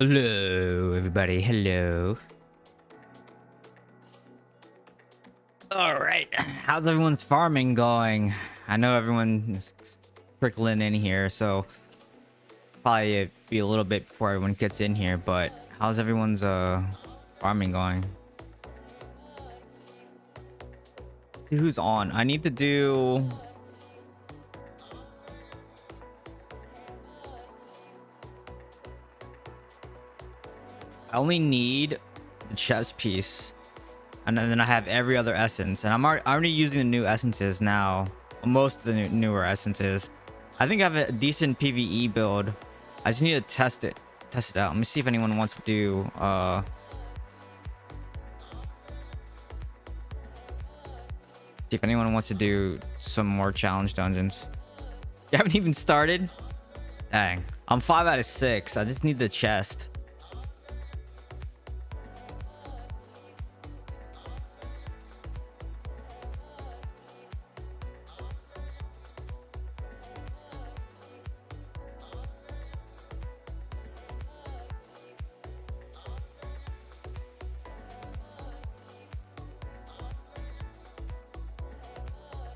Hello, everybody. Hello. All right. How's everyone's farming going? I know everyone's trickling in here, so probably be a little bit before everyone gets in here. But how's everyone's farming going? Let's see who's on. I need to do. I only need the chest piece, and then I have every other essence, and I'm already using the new essences now. Most of the newer essences. I think I have a decent PvE build. I just need to test it out. Let me see if anyone wants to do see if anyone wants to do some more challenge dungeons. You haven't even started? Dang. I'm 5 out of 6. I just need the chest.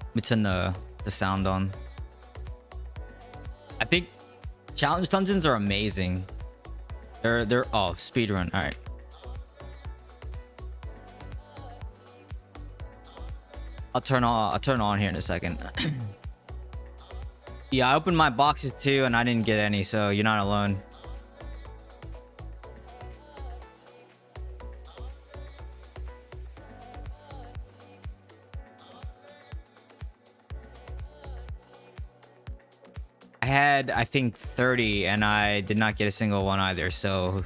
Let me turn the sound on. I think challenge dungeons are amazing. They're oh, speedrun. All right. I'll turn on here in a second. Yeah, I opened my boxes too and I didn't get any, so you're not alone. I had, I think, 30 and I did not get a single one either, so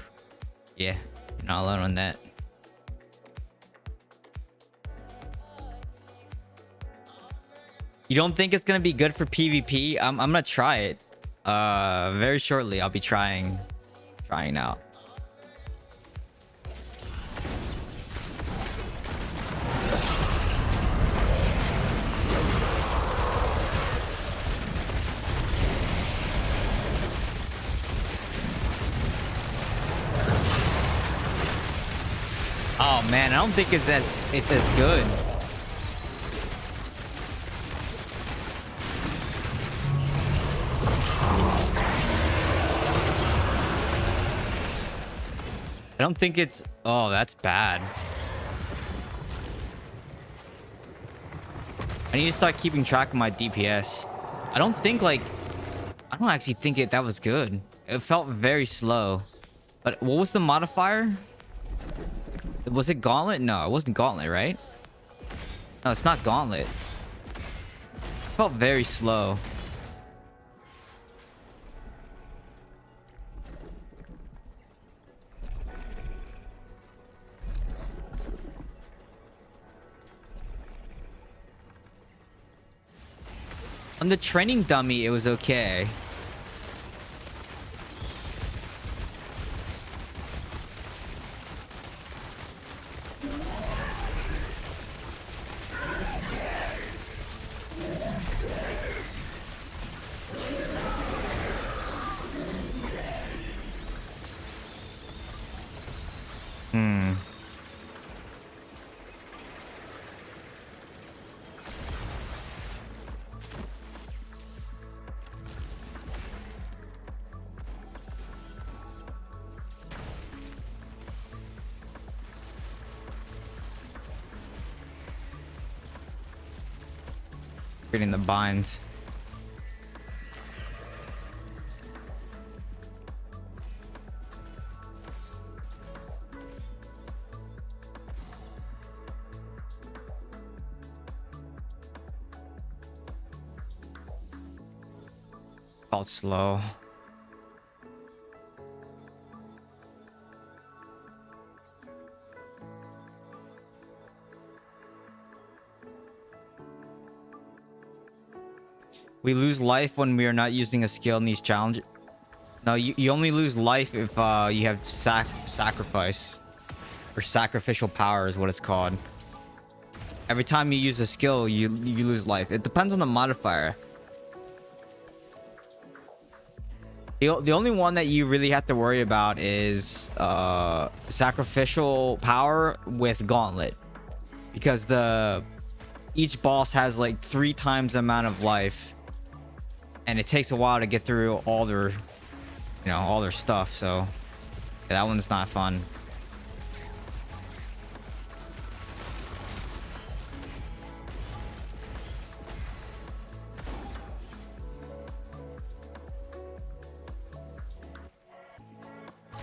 yeah, you're not alone on that. You don't think it's gonna be good for PvP? I'm gonna try it. Very shortly I'll be trying out. Oh man, I don't think it's as good. I don't think it's... Oh, that's bad. I need to start keeping track of my DPS. I don't actually think that was good. It felt very slow. But what was the modifier? Was it Gauntlet? No, it wasn't Gauntlet, right? No, it's not Gauntlet. It felt very slow. On the training dummy, it was okay. Getting the binds. Felt slow. We lose life when we are not using a skill in these challenges. No, you only lose life if you have sacrifice. Or sacrificial power is what it's called. Every time you use a skill, you lose life. It depends on the modifier. The only one that you really have to worry about is sacrificial power with gauntlet, because each boss has like 3 times the amount of life, and it takes a while to get through all their all their stuff. So yeah, that one's not fun.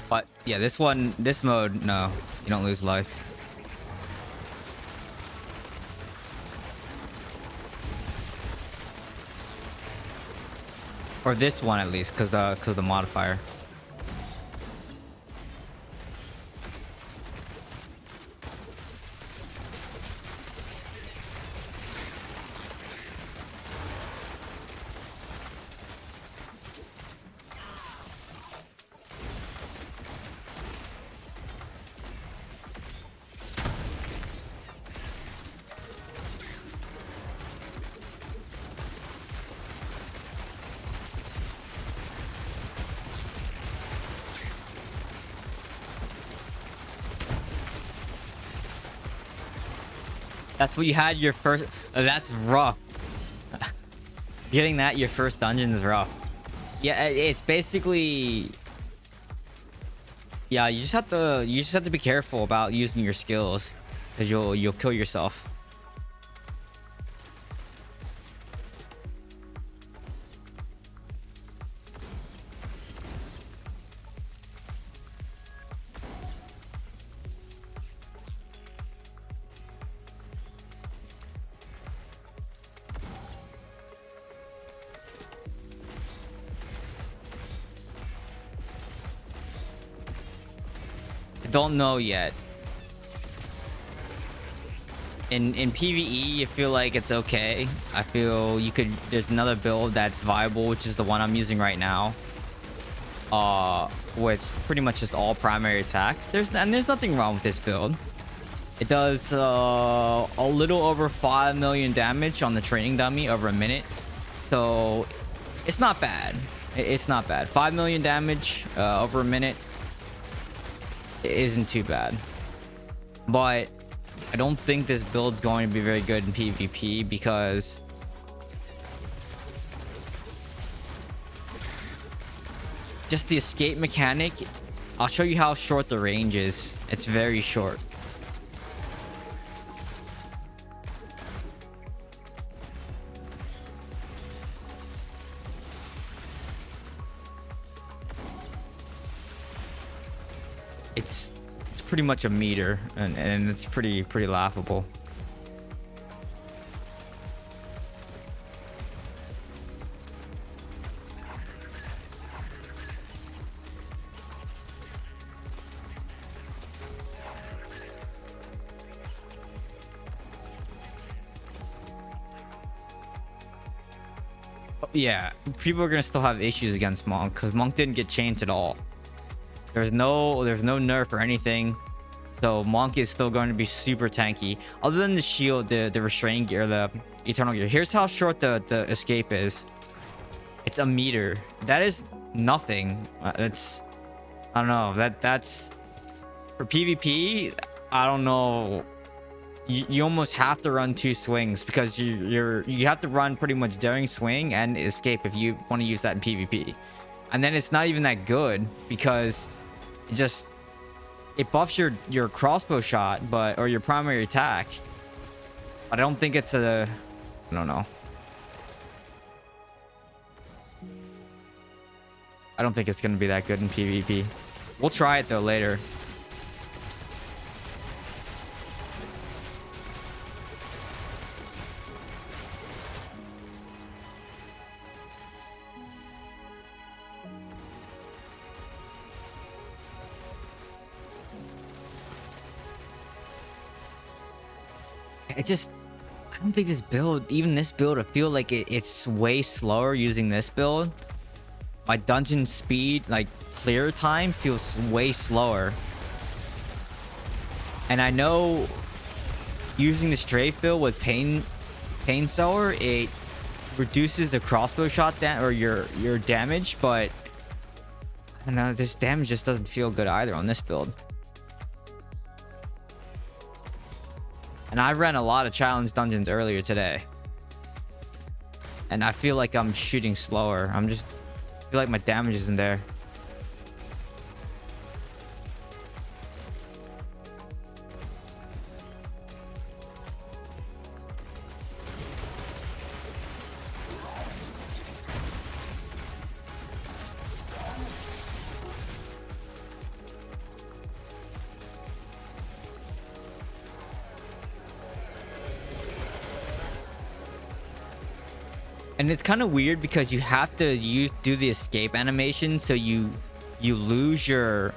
But yeah, this mode, no, you don't lose life. Or this one at least, because the modifier. That's what you had your first. That's rough. Getting that your first dungeon is rough. Yeah, it's basically. Yeah, you just have to be careful about using your skills, because you'll kill yourself. Don't know yet. In PvE, I feel like it's okay. I feel there's another build that's viable, which is the one I'm using right now. Which pretty much is all primary attack. There's nothing wrong with this build. It does a little over 5 million damage on the training dummy over a minute. So it's not bad. It's not bad. 5 million damage over a minute. It isn't too bad, but I don't think this build's going to be very good in PvP, because just the escape mechanic. I'll show you how short the range is. It's very short. It's pretty much a meter, and it's pretty laughable. Yeah, people are gonna still have issues against Monk, because Monk didn't get changed at all. There's no nerf or anything, so Monk is still going to be super tanky. Other than the shield, the restraining gear, the eternal gear. Here's how short the escape is. It's a meter. That is nothing. It's, I don't know. That's for PvP. I don't know. You almost have to run 2 swings, because you have to run pretty much during swing and escape if you want to use that in PvP. And then it's not even that good, because it buffs your crossbow shot, or your primary attack. But I don't think it's I don't know. I don't think it's gonna be that good in PvP. We'll try it though later. I don't think this build, even this build, I feel like it's way slower using this build. My dungeon speed, like clear time, feels way slower. And I know using the strafe build with pain sower, it reduces the crossbow shot or your damage, but No, this damage just doesn't feel good either on this build. And I ran a lot of challenge dungeons earlier today. And I feel like I'm shooting slower. I feel like my damage isn't there. And it's kind of weird because you have to do the escape animation, so you lose you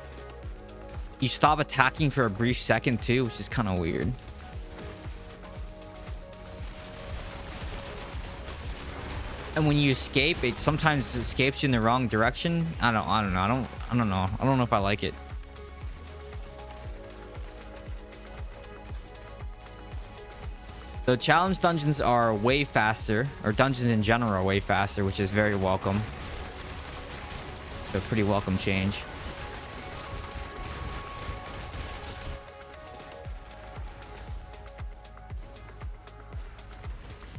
stop attacking for a brief second too, which is kind of weird. And when you escape, it sometimes escapes you in the wrong direction. I don't know. I don't know if I like it. The challenge dungeons are way faster, or dungeons in general are way faster, which is very welcome. It's a pretty welcome change.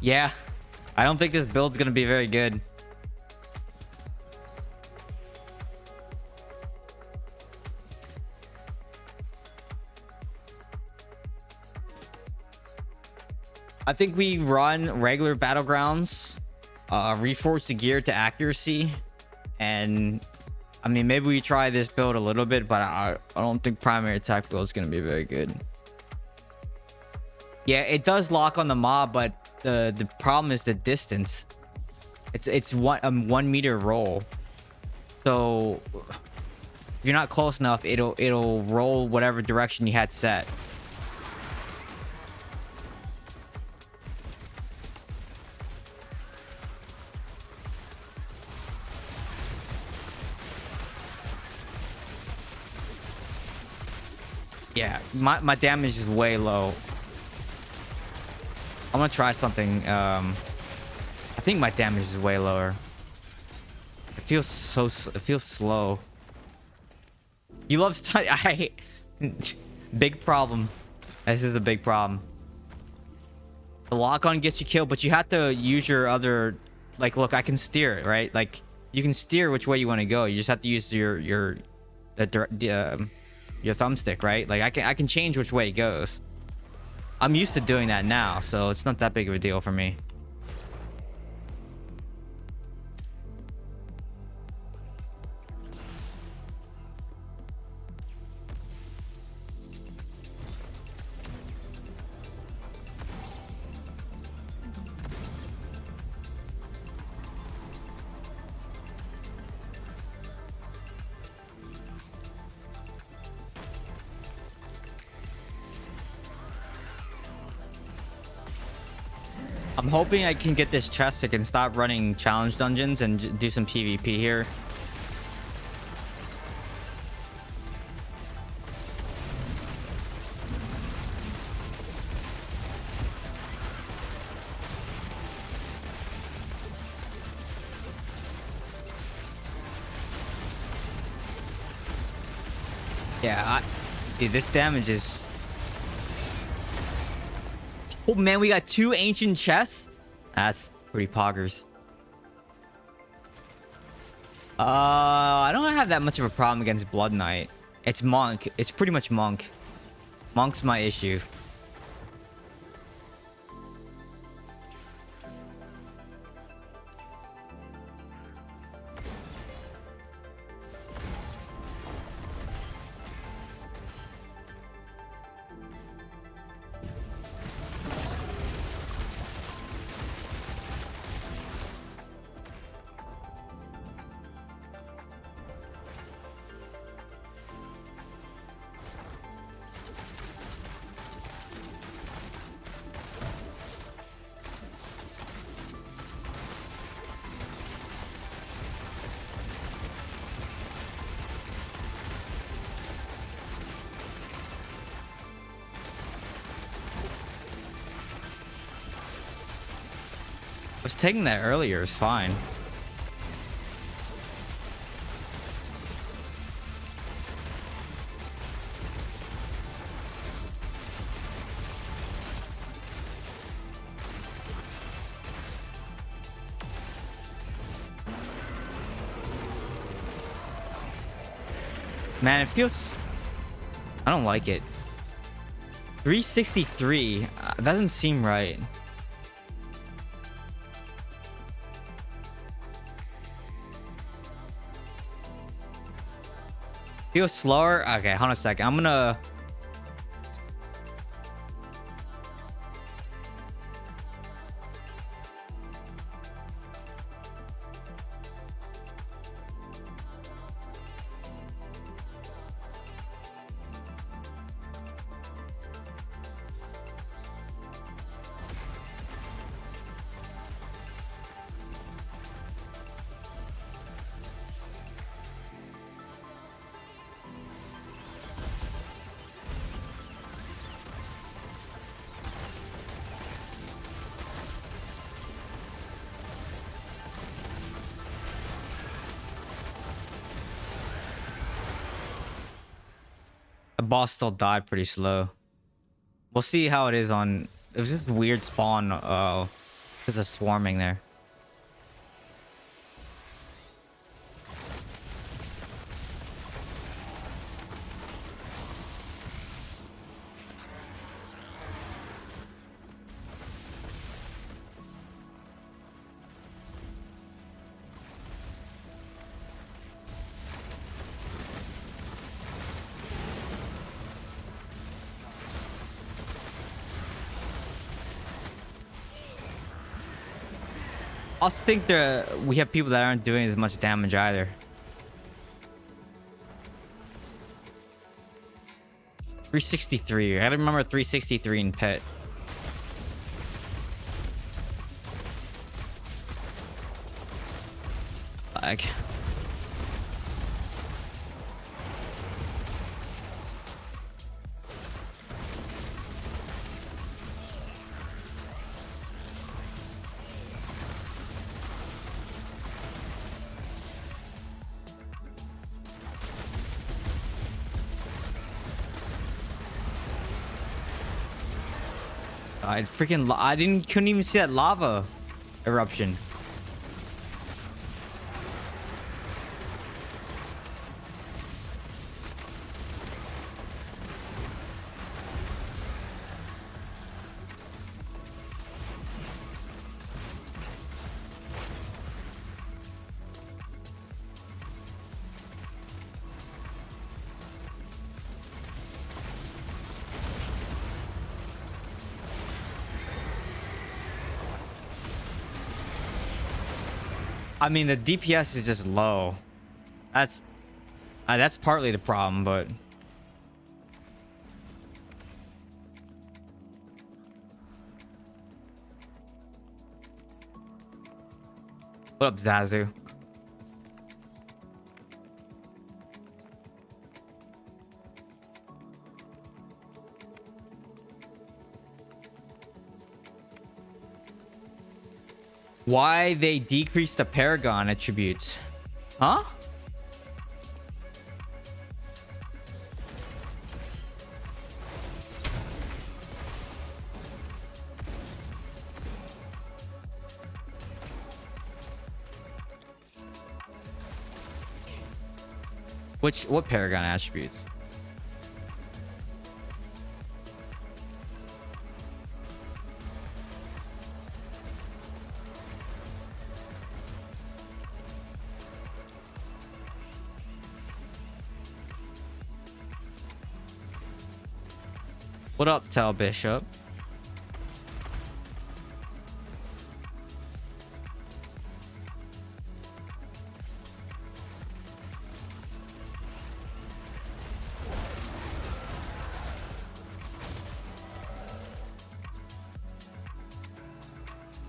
Yeah, I don't think this build's gonna be very good. I think we run regular Battlegrounds, reforge the gear to accuracy, and I mean, maybe we try this build a little bit, but I don't think primary attack build is going to be very good. Yeah, it does lock on the mob, but the problem is the distance. It's 1 meter roll, so if you're not close enough, it'll roll whatever direction you had set. Yeah, my damage is way low. I'm gonna try something. I think my damage is way lower. It feels slow. You love big problem. This is the big problem. The lock on gets you killed, but you have to use your other, like, look, I can steer it, right? Like, you can steer which way you want to go. You just have to use your thumbstick, right? Like, I can change which way it goes. I'm used to doing that now, so it's not that big of a deal for me. I'm hoping I can get this chest so I can stop running challenge dungeons and do some PvP here. Yeah, dude, this damage is... Oh man, we got 2 ancient chests. That's pretty poggers. I don't have that much of a problem against Blood Knight. It's Monk. It's pretty much Monk. Monk's my issue. I was taking that earlier, it's fine. Man, it feels... I don't like it. 363. Doesn't seem right. Feels slower. Okay, hold on a second. I'm gonna... The boss still died pretty slow. We'll see how it is on... It was just weird spawn. There's a swarming there. I also think we have people that aren't doing as much damage either. $363. I gotta remember $363 in pet. Like... I couldn't even see that lava eruption. I mean, the DPS is just low. That's partly the problem, but... What up, Zazu? Why they decreased the Paragon attributes? Huh? What Paragon attributes? What up, Tell Bishop?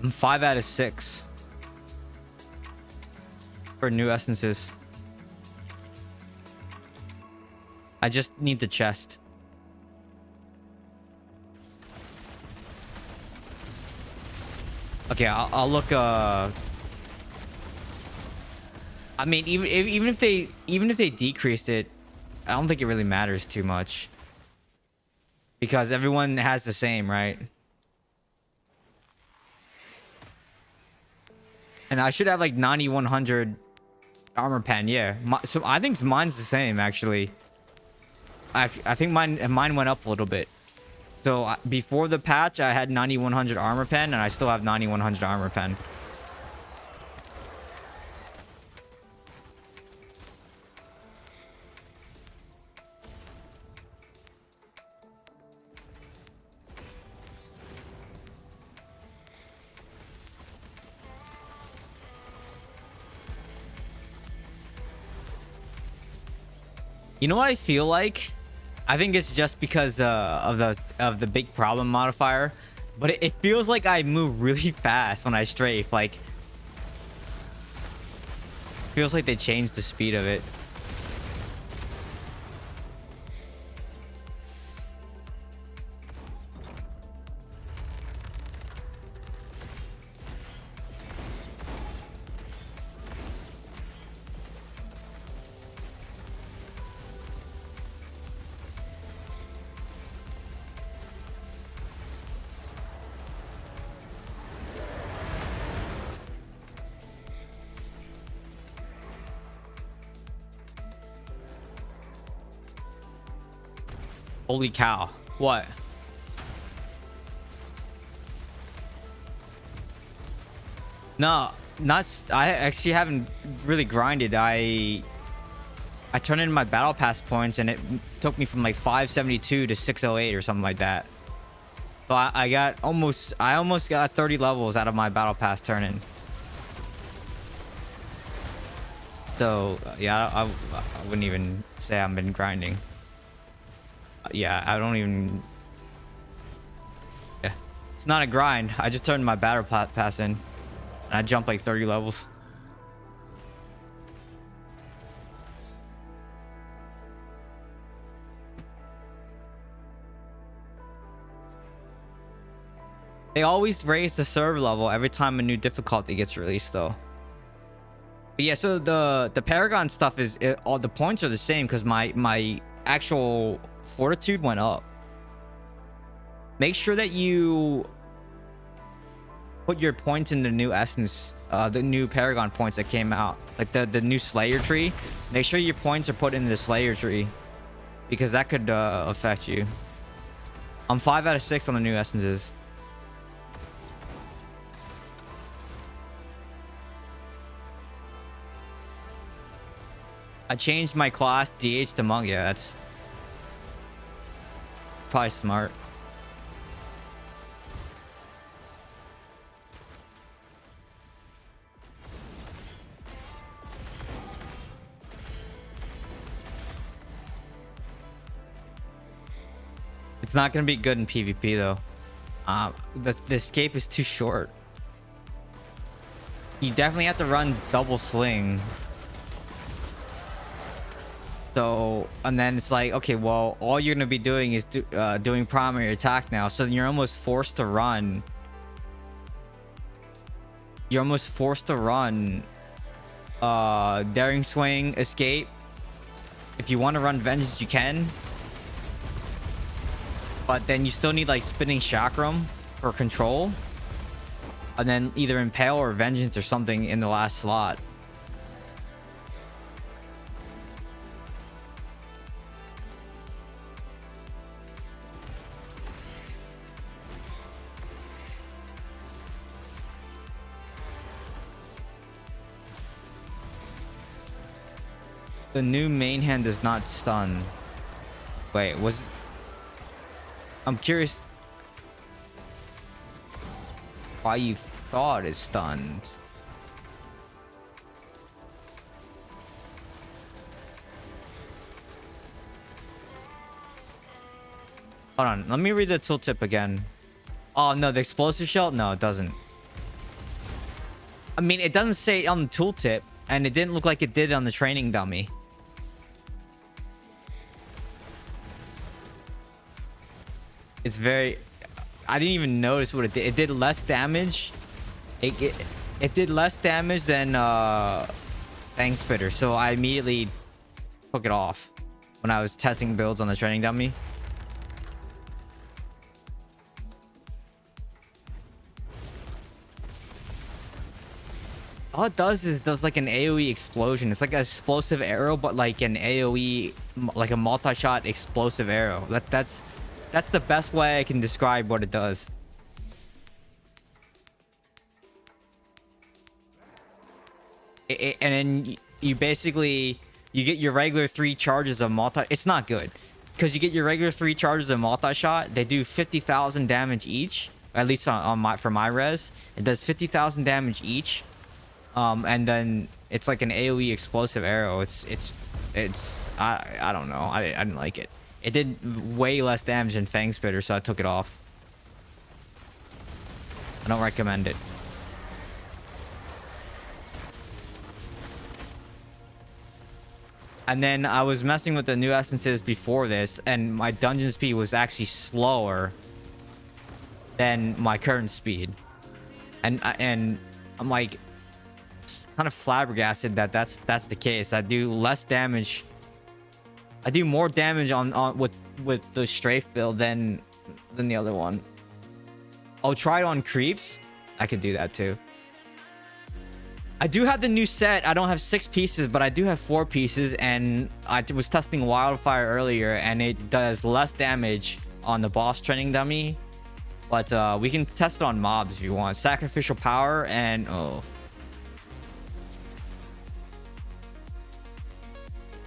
I'm 5 out of 6 for new essences. I just need the chest. Okay, I'll look. I mean, even if they decreased it, I don't think it really matters too much because everyone has the same, right? And I should have like 9100 Armor pen, yeah. So I think mine's the same actually. I think mine went up a little bit. So before the patch, I had 9100 armor pen, and I still have 9100 armor pen. You know what I feel like? I think it's just because of the big problem modifier, but it feels like I move really fast when I strafe. Like, feels like they changed the speed of it. Holy cow. What? No, I actually haven't really grinded. I turned in my battle pass points and it took me from like 572 to 608 or something like that. So I almost got 30 levels out of my battle pass turn in. So yeah, I wouldn't even say I've been grinding. Yeah, I don't even. Yeah, it's not a grind. I just turned my battle pass in, and I jumped like 30 levels. They always raise the server level every time a new difficulty gets released, though. But yeah, so the Paragon stuff is all the points are the same because my actual fortitude went up. Make sure that you put your points in the new essence, the new Paragon points that came out, like the new Slayer tree. Make sure your points are put in the Slayer tree because that could affect you. I'm 5 out of 6 on the new essences. I changed my class DH to monk. Yeah, that's probably smart. It's not gonna be good in PvP though. The escape is too short. You definitely have to run double sling. So, and then it's like, okay, well, all you're gonna be doing is doing primary attack now. So you're almost forced to run. You're almost forced to run daring swing, escape. If you want to run vengeance, you can. But then you still need like spinning chakram for control. And then either impale or vengeance or something in the last slot. The new main hand does not stun. Wait, I'm curious why you thought it stunned. Hold on, let me read the tooltip again. Oh no, the explosive shell? No, it doesn't. I mean, it doesn't say it on the tooltip, and it didn't look like it did on the training dummy. It's very... I didn't even notice what it did. It did less damage. It did less damage than Fang Spitter. So I immediately took it off when I was testing builds on the training dummy. All it does is it does like an AoE explosion. It's like an explosive arrow, but like an AoE, like a multi-shot explosive arrow. That's the best way I can describe what it does. And then you basically you get your regular 3 charges of multi. It's not good because you get your regular 3 charges of multi-shot. They do 50,000 damage each. At least on my for my res, it does 50,000 damage each. And then it's like an AoE explosive arrow. I don't know. I didn't like it. It did way less damage than Fang Spitter, so I took it off. I don't recommend it. And then I was messing with the new essences before this, and my dungeon speed was actually slower than my current speed. And I'm like kind of flabbergasted that that's the case. I do less damage. I do more damage on with the strafe build than the other one. I'll try it on creeps. I could do that too. I do have the new set. I don't have 6 pieces, but I do have 4 pieces, and I was testing Wildfire earlier, and it does less damage on the boss training dummy. But we can test it on mobs if you want. Sacrificial power and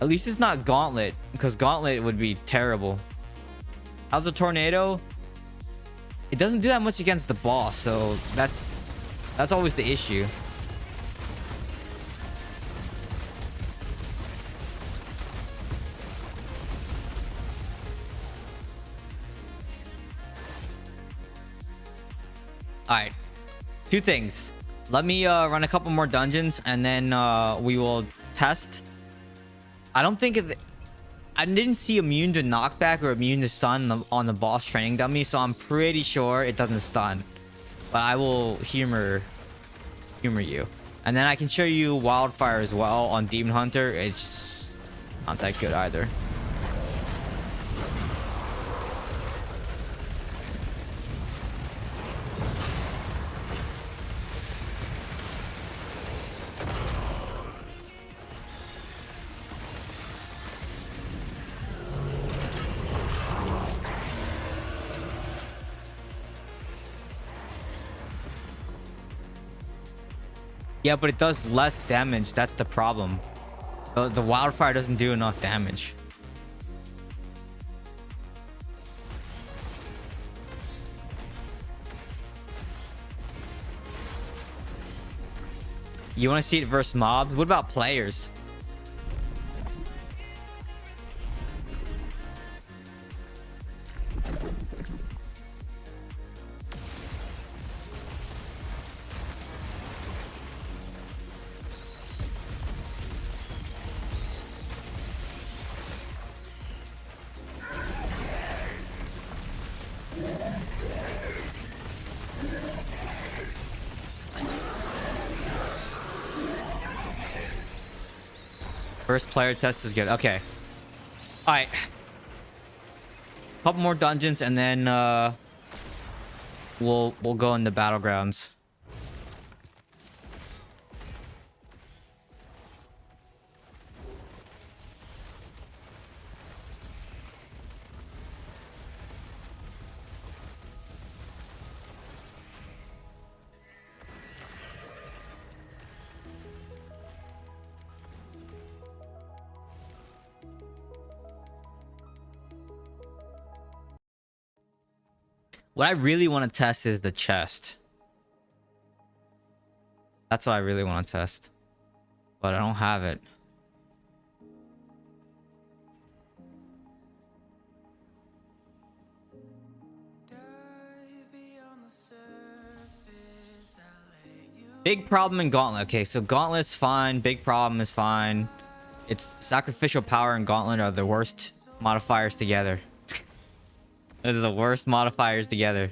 at least it's not Gauntlet, because Gauntlet would be terrible. How's a tornado? It doesn't do that much against the boss, so that's always the issue. All right, 2 things. Let me run a couple more dungeons, and then we will test. I don't think I didn't see immune to knockback or immune to stun on the boss training dummy, so I'm pretty sure it doesn't stun. But I will humor you, and then I can show you Wildfire as well on Demon Hunter. It's not that good either. Yeah, but it does less damage. That's the problem. The Wildfire doesn't do enough damage. You want to see it versus mobs? What about players? First player test is good. Okay. All right. Couple more dungeons, and then we'll go into Battlegrounds. What I really want to test is the chest. That's what I really want to test. But I don't have it. Big problem in Gauntlet. Okay, so Gauntlet's fine. Big problem is fine. It's Sacrificial Power and Gauntlet are the worst modifiers together. They're the worst modifiers together.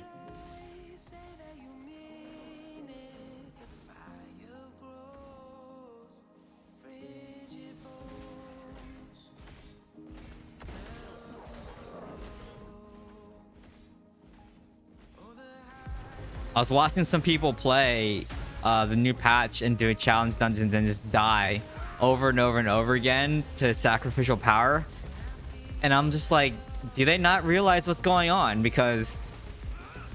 I was watching some people play the new patch and do challenge dungeons and just die over and over and over again to sacrificial power. And I'm just like, do they not realize what's going on? Because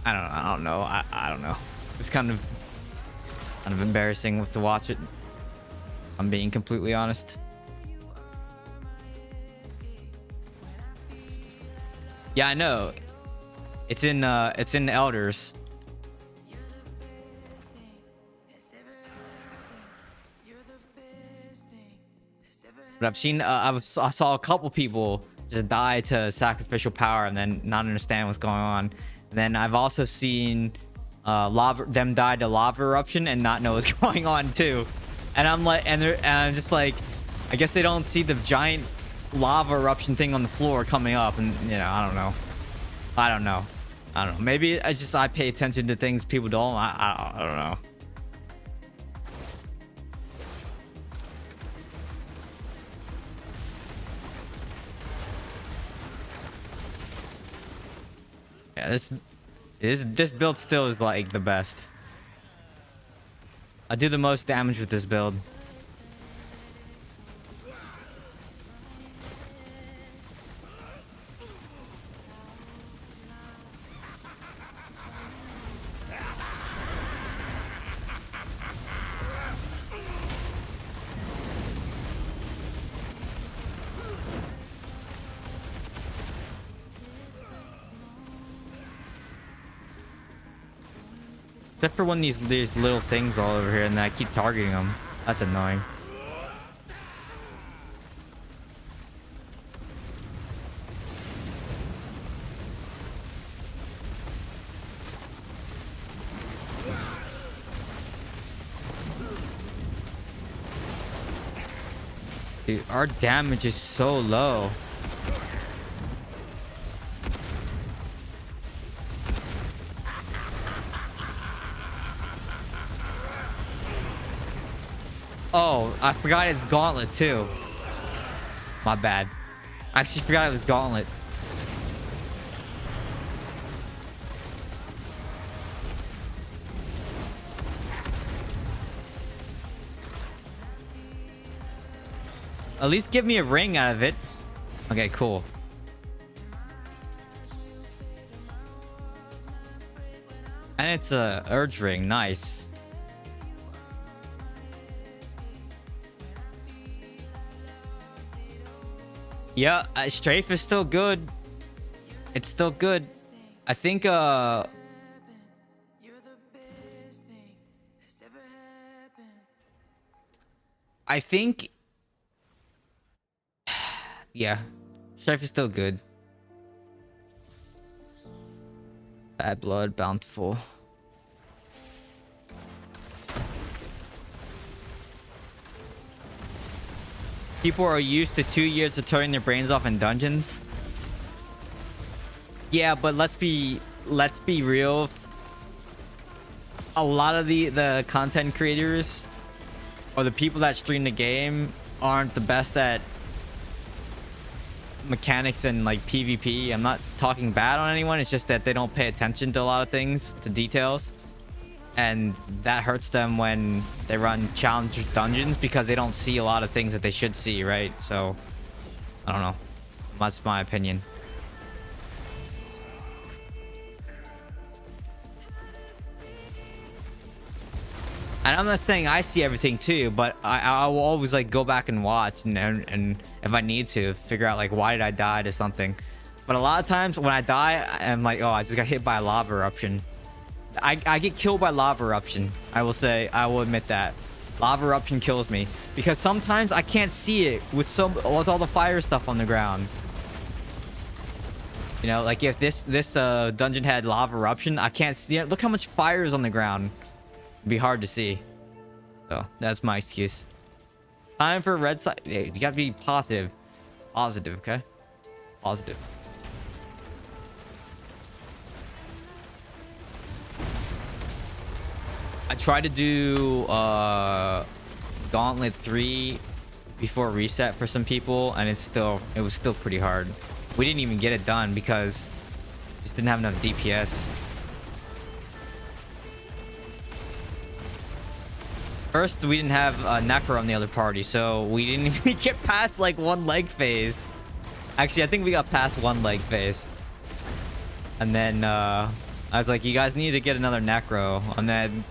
I don't know. I don't know. It's kind of embarrassing to watch it. I'm being completely honest. Yeah, I know. It's in Elders. But I've seen I saw a couple people just die to sacrificial power and then not understand what's going on. And then I've also seen them die to lava eruption and not know what's going on too. And I'm like, and I'm just like, I guess they don't see the giant lava eruption thing on the floor coming up, and you know, I don't know. Maybe I pay attention to things people don't. I don't know. Yeah, this build still is like the best. I do the most damage with this build. Except for when these little things all over here and I keep targeting them. That's annoying. Dude, our damage is so low. Oh, I forgot it's Gauntlet too. My bad. I actually forgot it was Gauntlet. At least give me a ring out of it. Okay, cool. And it's a urge ring. Nice. Yeah, strafe is still good. It's still good. I think I think yeah, strafe is still good. Bad blood, bountiful. People are used to 2 years of turning their brains off in dungeons. Yeah, but let's be real. A lot of the content creators or the people that stream the game aren't the best at mechanics and like PvP. I'm not talking bad on anyone. It's just that they don't pay attention to a lot of things, to details. And that hurts them when they run challenge dungeons because they don't see a lot of things that they should see, right? So, I don't know. That's my opinion. And I'm not saying I see everything too, but I will always like go back and watch and if I need to figure out like why did I die to something. But a lot of times when I die, I'm like, oh, I just got hit by a lava eruption. I get killed by lava eruption. I will admit that. Lava eruption kills me because sometimes I can't see it with all the fire stuff on the ground. You know, like if this dungeon had lava eruption, I can't see it. Look how much fire is on the ground. It'd be hard to see. So that's my excuse. Time for red side. You gotta be positive. Positive, okay? Positive. I tried to do Gauntlet 3 before reset for some people, and it was still pretty hard. We didn't even get it done because we just didn't have enough DPS. First, we didn't have Necro on the other party, so we didn't even get past like one leg phase. Actually, I think we got past one leg phase. And then I was like, you guys need to get another Necro. And then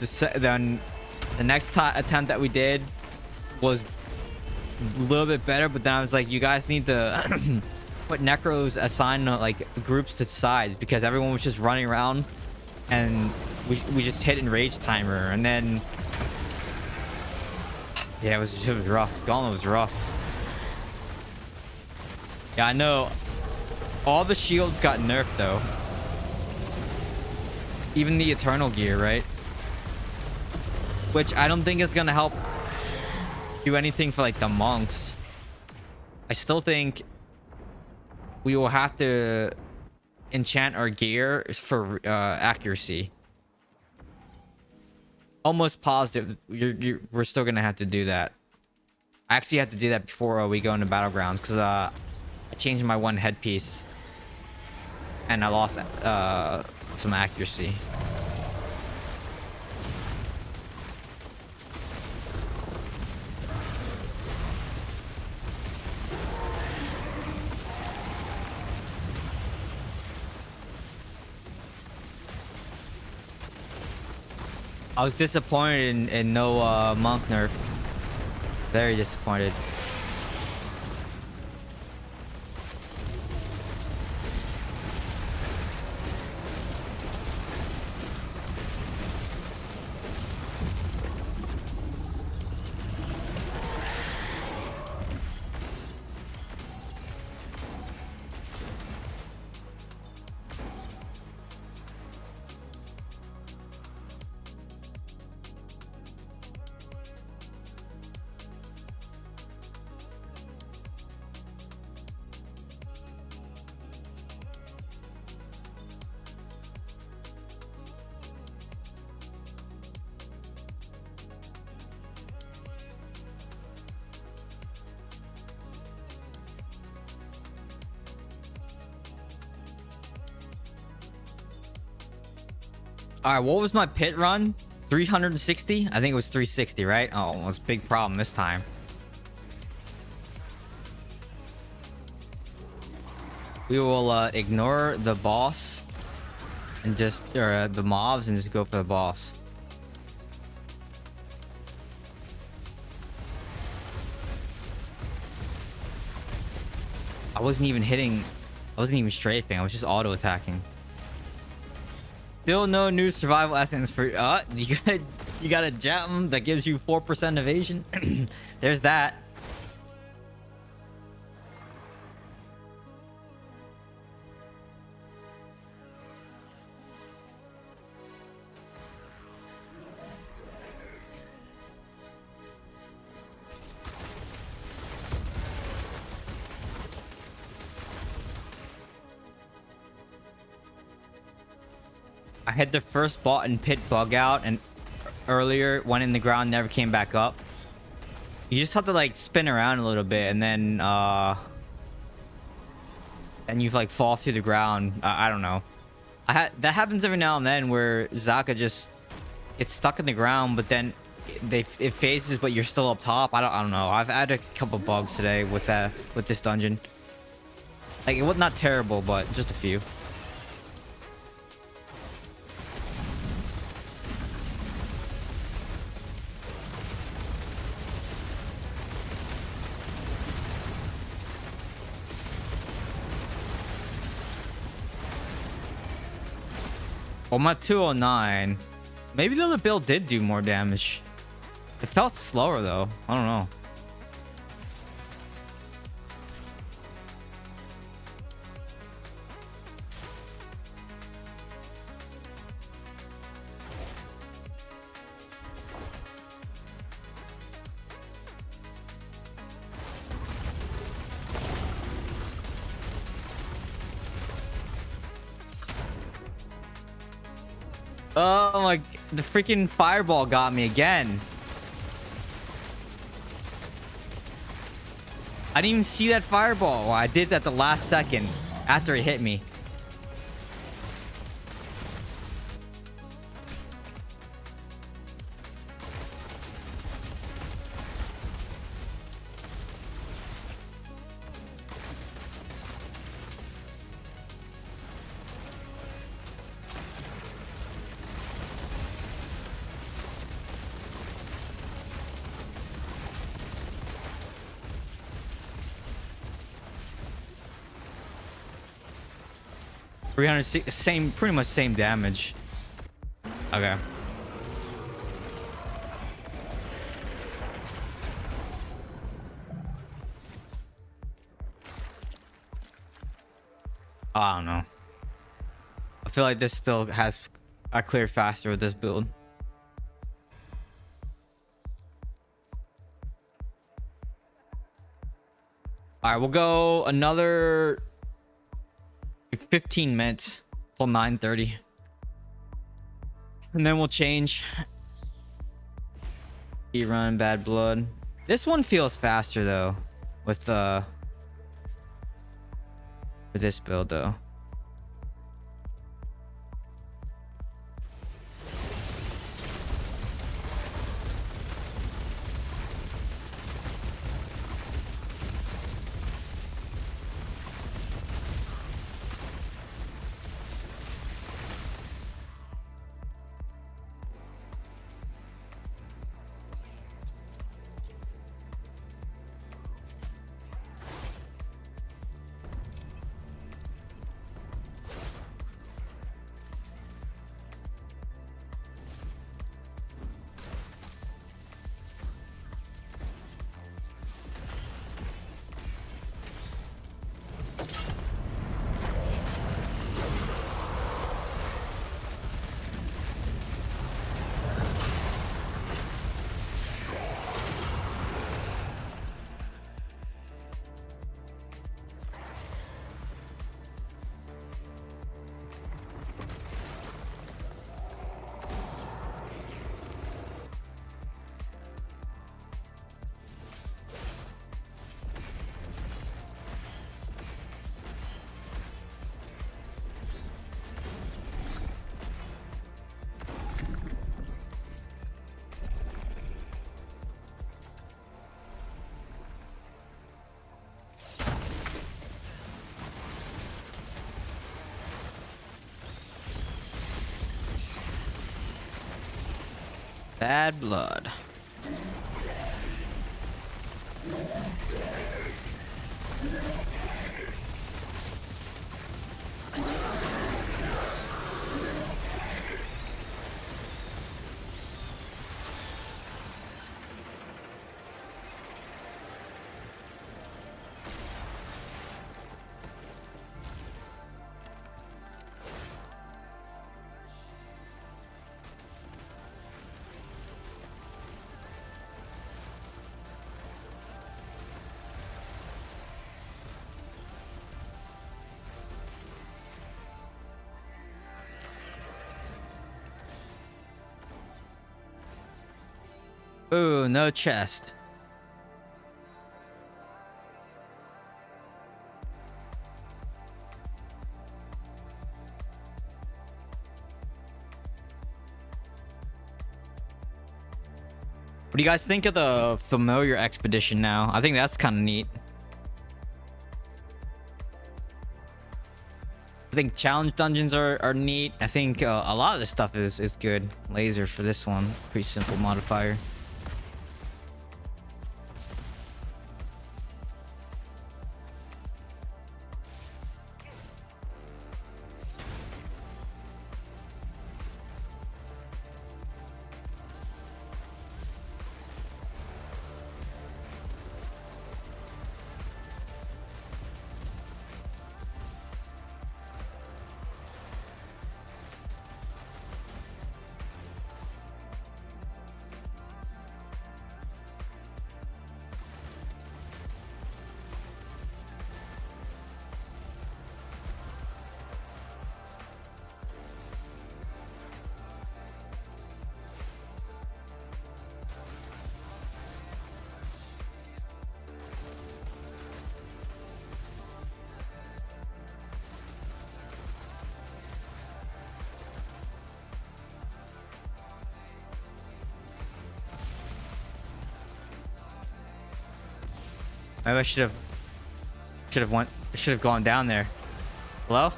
the next attempt that we did was a little bit better, but then I was like, you guys need to put Necros assigned like groups to sides, because everyone was just running around and we just hit enrage timer. And then yeah, it was rough. Gauntlet was rough. Yeah, I know. All the shields got nerfed though. Even the Eternal gear, right? Which I don't think is gonna help do anything for like the monks. I still think we will have to enchant our gear for accuracy. Almost positive we're still gonna have to do that. I actually have to do that before we go into Battlegrounds, because I changed my one headpiece and I lost some accuracy. I was disappointed in no monk nerf. Very disappointed. All right, what was my pit run? 360? I think it was 360, right? Oh, it was a big problem this time. We will ignore the boss and just, or the mobs, and just go for the boss. I wasn't even hitting, I wasn't even strafing, I was just auto attacking. Still no new survival essence for you got a gem that gives you 4% evasion. There's that. I had the first bot and pit bug out, and earlier went in the ground, never came back up. You just have to like spin around a little bit, and then you like fall through the ground. I don't know. That happens every now and then where Zaka just gets stuck in the ground, but then it phases, but you're still up top. I don't know. I've had a couple bugs today with this dungeon. Like, it was not terrible, but just a few. Oh, I'm at 209. Maybe the other build did do more damage. It felt slower though. I don't know. Oh my, the freaking fireball got me again. I didn't even see that fireball. Well, I did at the last second after it hit me. 300, same, pretty much same damage. Okay. I don't know. I feel like this still has a clear faster with this build. All right, we'll go another like 15 minutes till 9:30, and then we'll change. Run bad blood. This one feels faster though, with this build though. Bad blood. Ooh, no chest. What do you guys think of the familiar expedition now? I think that's kind of neat. I think challenge dungeons are neat. I think a lot of this stuff is good. Laser for this one. Pretty simple modifier. Maybe I should have gone down there. Hello?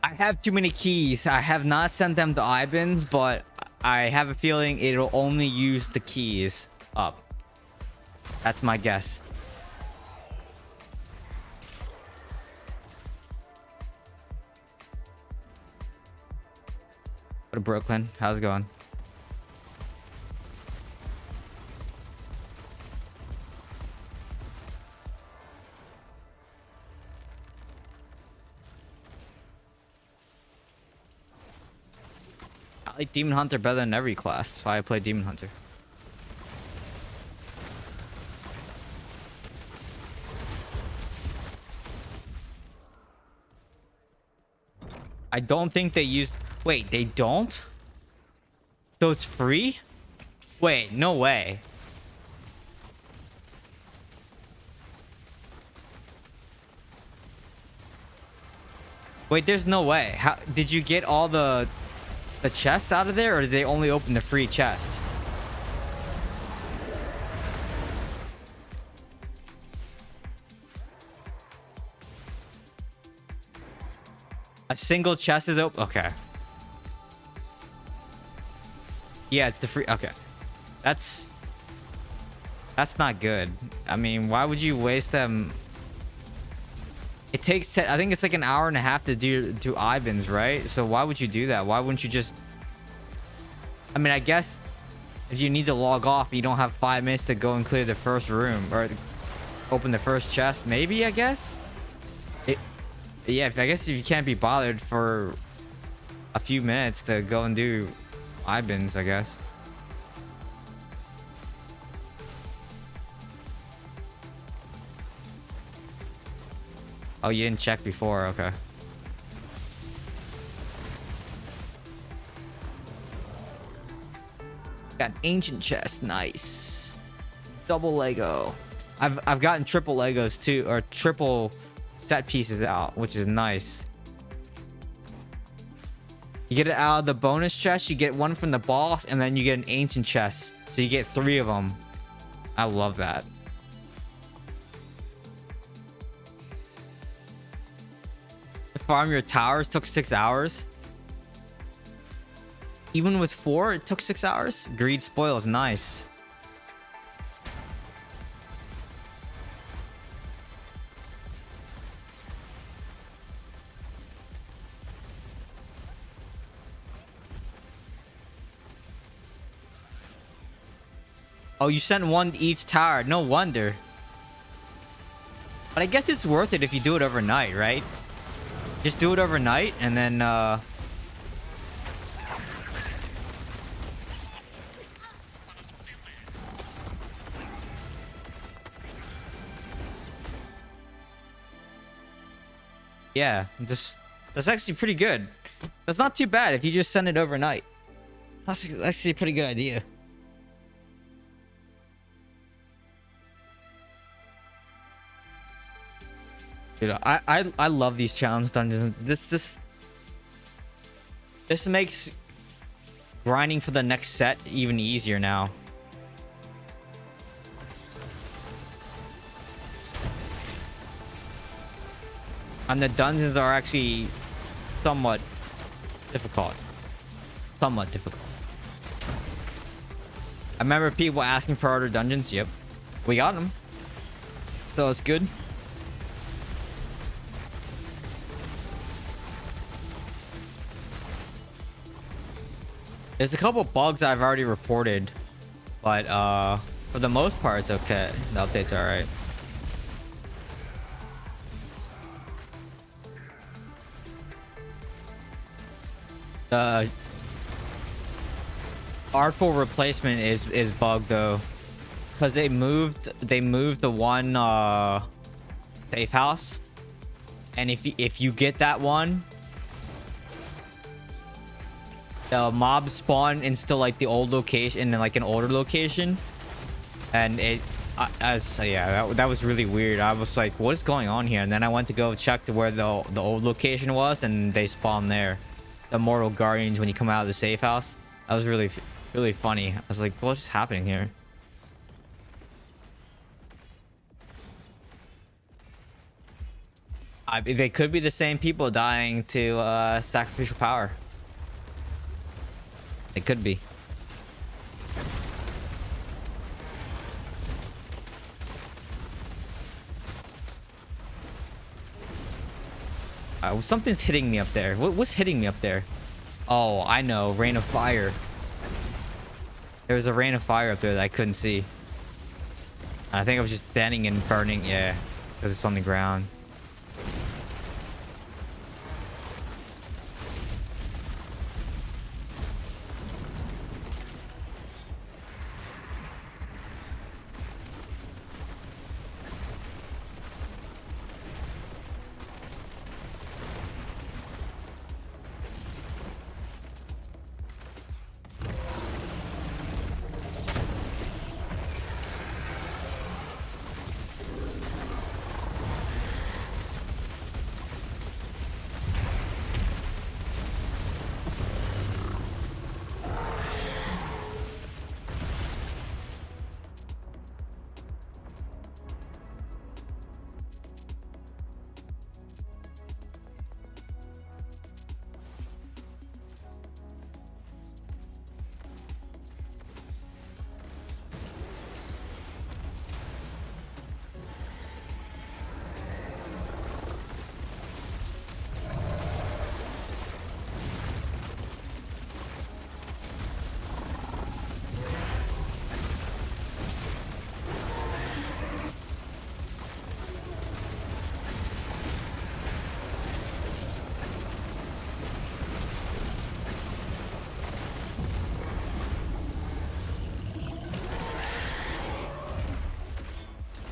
I have too many keys. I have not sent them to Ibans, but I have a feeling it'll only use the keys up. That's my guess. What a Brooklyn. How's it going? I like Demon Hunter better than every class. That's why I play Demon Hunter. I don't think they used... Wait, they don't? So it's free? Wait, no way. Wait, there's no way. How did you get all the chests out of there, or did they only open the free chest? A single chest is open. Okay. Yeah, it's the free. Okay, that's not good. I mean, why would you waste them? It takes, I think it's like an hour and a half to do Ivan's, right? So why would you do that? Why wouldn't you just... I mean, I guess if you need to log off, you don't have 5 minutes to go and clear the first room or open the first chest. Maybe, I guess. Yeah, I guess if you can't be bothered for a few minutes to go and do Ivan's, I guess. Oh, you didn't check before. Okay. Got an ancient chest. Nice. Double Lego. I've gotten triple Legos too, or triple set pieces out, which is nice. You get it out of the bonus chest, you get one from the boss, and then you get an ancient chest. So you get 3 of them. I love that. Farm your towers took 6 hours. Even with 4, it took 6 hours. Greed spoils. Nice. Oh, you sent 1 to each tower. No wonder. But I guess it's worth it if you do it overnight, right? Just do it overnight and then yeah, that's actually pretty good. That's not too bad if you just send it overnight. That's actually a pretty good idea. You know, I love these challenge dungeons. This makes grinding for the next set even easier now. And the dungeons are actually somewhat difficult. Somewhat difficult. I remember people asking for harder dungeons. Yep, we got them. So it's good. There's a couple bugs I've already reported, but for the most part, it's okay. The update's alright. The artful replacement is bugged though, because they moved the one safe house, and if you get that one, the mobs spawn in still like the old location, in like an older location, and that was really weird. I was like, what is going on here? And then I went to go check to where the old location was, and they spawned there. The Mortal Guardians when you come out of the safe house. That was really funny. I was like, what's happening here? They could be the same people dying to sacrificial power. It could be. Something's hitting me up there. What's hitting me up there? Oh, I know. Rain of fire. There was a rain of fire up there that I couldn't see. I think I was just bending and burning. Yeah, because it's on the ground.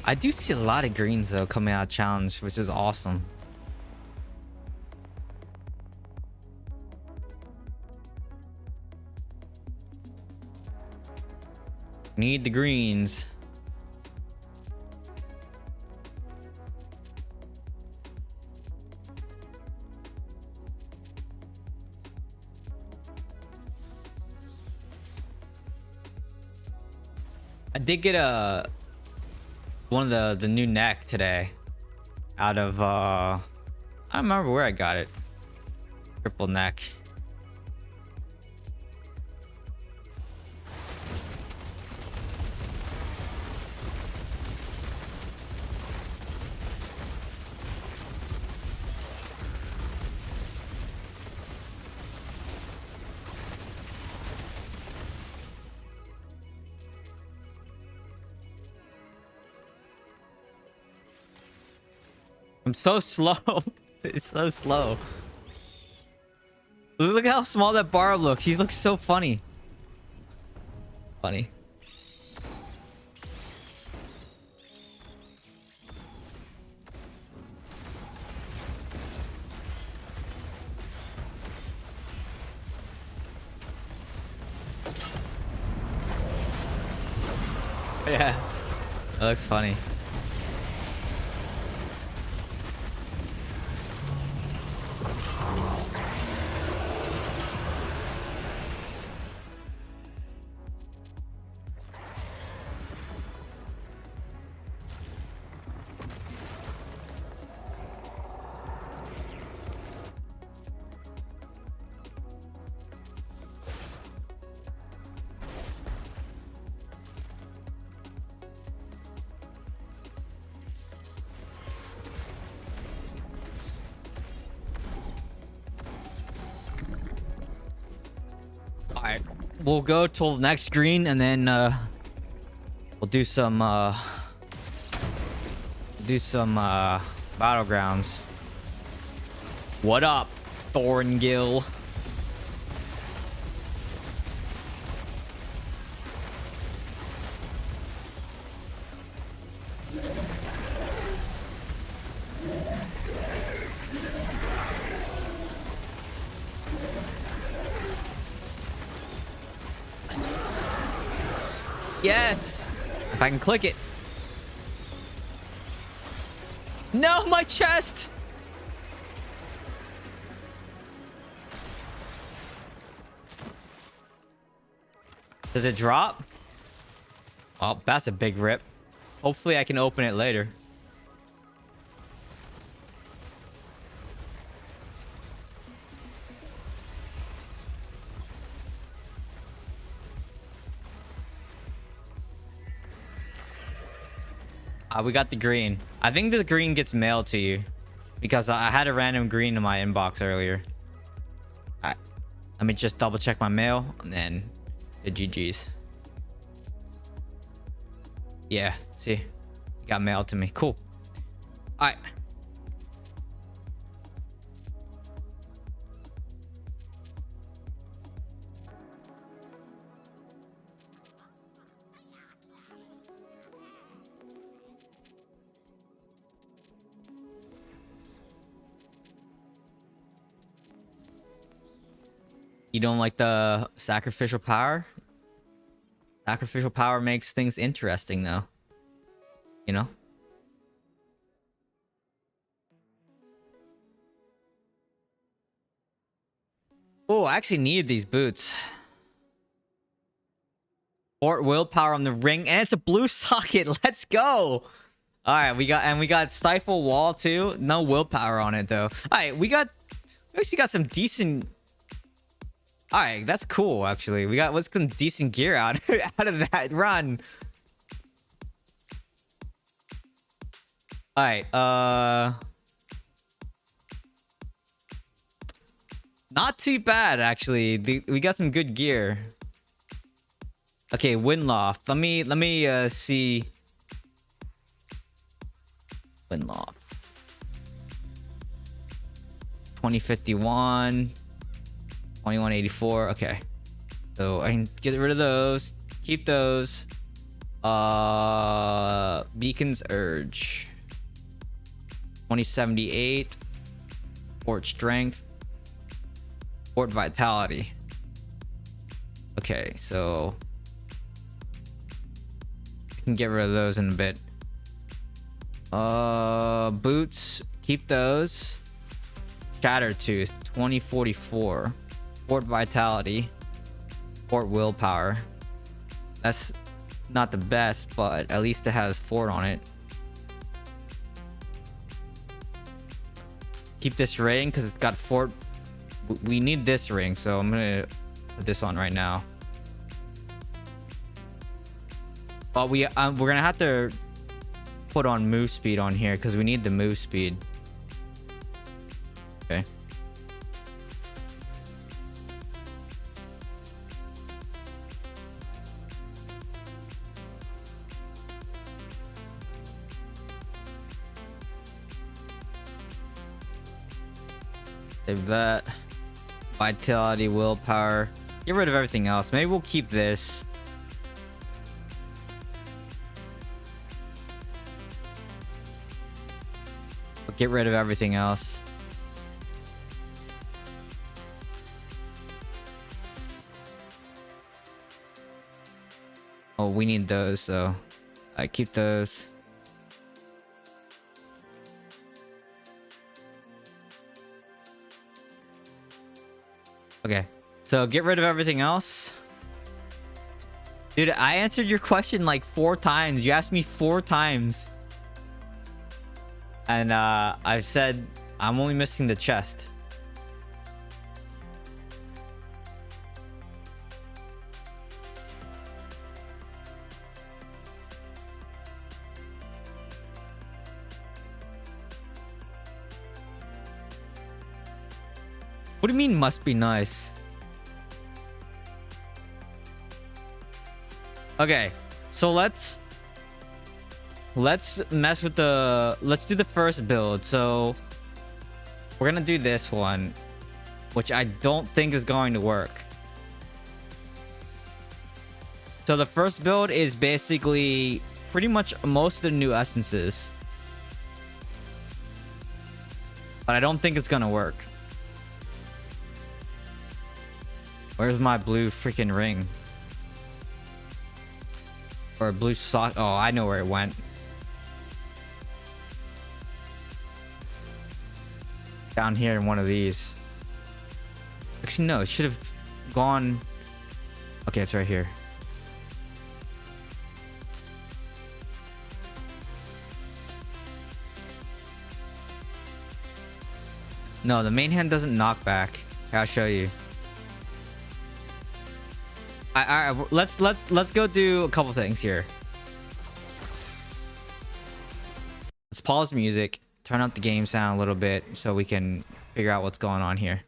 I do see a lot of greens though coming out of challenge, which is awesome. Need the greens. I did get one of the new neck today out of I don't remember where I got it. Triple neck. I'm so slow. It's so slow. Look how small that bar looks. He looks so funny. Funny. Yeah. That looks funny. Alright, we'll go till the next green and then we'll do some battlegrounds. What up, Thorngill? Yes! If I can click it. No, my chest! Does it drop? Oh, that's a big rip. Hopefully I can open it later. We got the green. I think the green gets mailed to you because I had a random green in my inbox earlier. All right, let me just double check my mail and then the GG's. Yeah, see, it got mailed to me. Cool. All right. You don't like the sacrificial power? Sacrificial power makes things interesting, though. You know? Oh, I actually needed these boots. Fort willpower on the ring, and it's a blue socket. Let's go. All right, we got stifle wall too. No willpower on it though. All right, we actually got some decent. All right, that's cool. Actually, we got what's some decent gear out out of that run. All right, not too bad actually. We got some good gear. Okay, Windloft. Let me see. Windloft. 2051. 2184. Okay. So I can get rid of those. Keep those. Beacon's Urge. 2078. Fort Strength. Fort Vitality. Okay, so I can get rid of those in a bit. Boots, keep those. Shattertooth, 2044. Fort Vitality. Fort Willpower. That's not the best, but at least it has Fort on it. Keep this ring because it's got Fort. We need this ring, so I'm gonna put this on right now. But we're gonna have to put on move speed on here because we need the move speed. Okay. Save that. Vitality, willpower. Get rid of everything else. Maybe we'll keep this. But get rid of everything else. Oh, we need those, so I keep those. Okay, so get rid of everything else. Dude, I answered your question like 4 times. You asked me 4 times. And I've said I'm only missing the chest. What do you mean must be nice? Okay, so let's mess with let's do the first build. So we're gonna do this one, which I don't think is going to work. So the first build is basically pretty much most of the new essences, but I don't think it's gonna work. Where's my blue freaking ring? Or blue sock? Oh, I know where it went. Down here in one of these. Actually, no, it should have gone. Okay, it's right here. No, the main hand doesn't knock back. I'll show you. Alright, let's go do a couple things here. pause music, turn up the game sound a little bit so we can figure out what's going on here.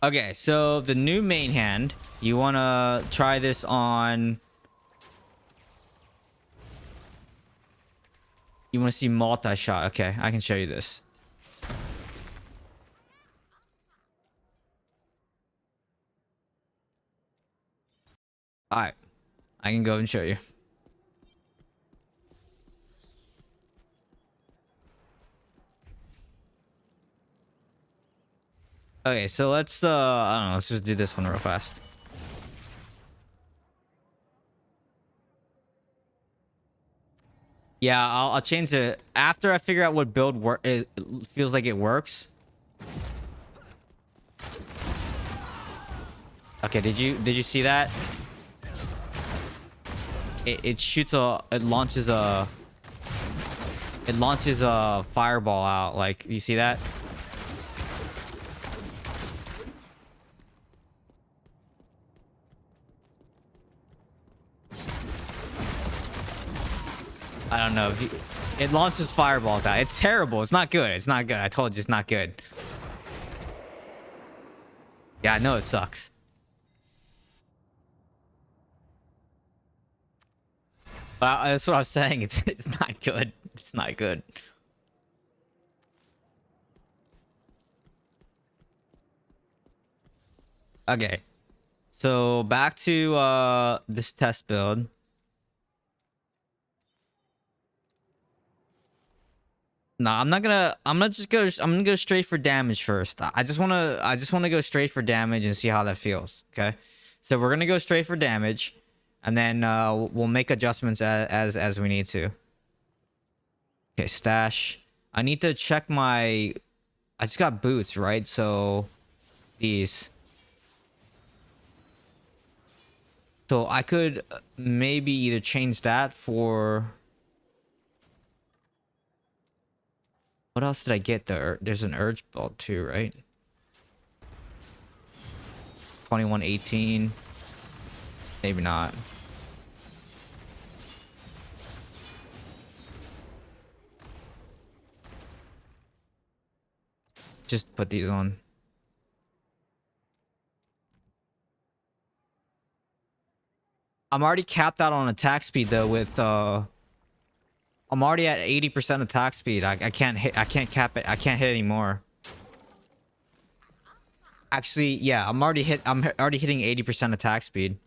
Okay, so the new main hand, you want to try this on... You want to see multi-shot. Okay, I can show you this. Alright, I can go and show you. Okay, so let's I don't know, let's just do this one real fast. Yeah, I'll change it after I figure out what build it feels like it works. Okay, did you see that? It shoots it launches a fireball out. Like, you see that? I don't know. It launches fireballs out. It's terrible. It's not good. It's not good. I told you it's not good. Yeah, I know it sucks. That's what I was saying. It's not good. It's not good. Okay. So back to this test build. No, I'm gonna go straight for damage first. I just wanna go straight for damage and see how that feels. Okay. So we're gonna go straight for damage, and then we'll make adjustments as we need to. Okay, stash. I need to check my... I just got boots, right? So these. So I could maybe either change that for... What else did I get there? There's an urge belt too, right? 2118. Maybe not. Just put these on. I'm already capped out on attack speed though with I'm already at 80% attack speed. I can't cap it. I can't hit anymore. Actually, yeah, I'm already hitting 80% attack speed.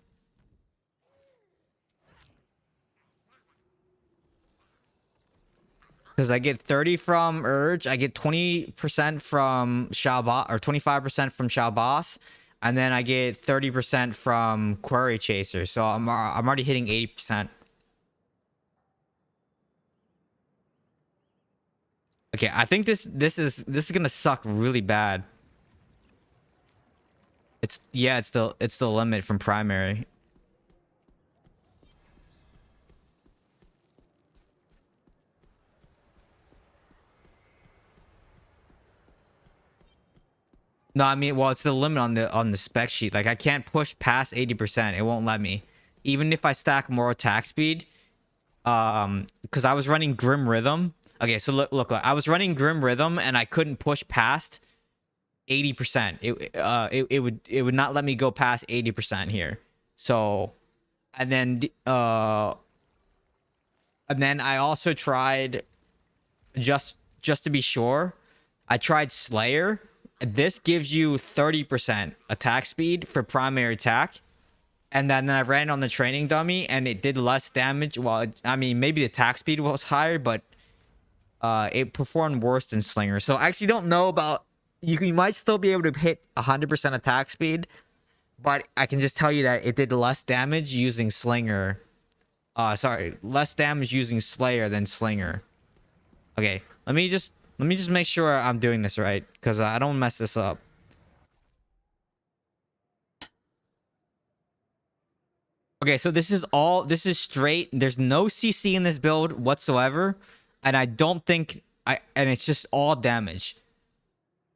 Because I get 30 from Urge, I get 20% from Shao Boss, or 25% from Shao Boss, and then I get 30% from Query Chaser. So I'm already hitting 80%. Okay, I think this is gonna suck really bad. It's the limit from primary. No, I mean, well, it's the limit on the spec sheet. Like, I can't push past 80%. It won't let me. Even if I stack more attack speed, because I was running Grim Rhythm. Okay, so look, I was running Grim Rhythm and I couldn't push past 80%. It would not let me go past 80% here. So, and then I also tried just to be sure, I tried Slayer. This gives you 30% attack speed for primary attack. And then I ran on the training dummy and it did less damage. Well, I mean, maybe the attack speed was higher, but it performed worse than Slinger. So I actually don't know about... You might still be able to hit 100% attack speed, but I can just tell you that it did less damage using Slinger. Less damage using Slayer than Slinger. Okay, let me just make sure I'm doing this right, because I don't mess this up. Okay, so this is straight. There's no CC in this build whatsoever, and I don't think and it's just all damage.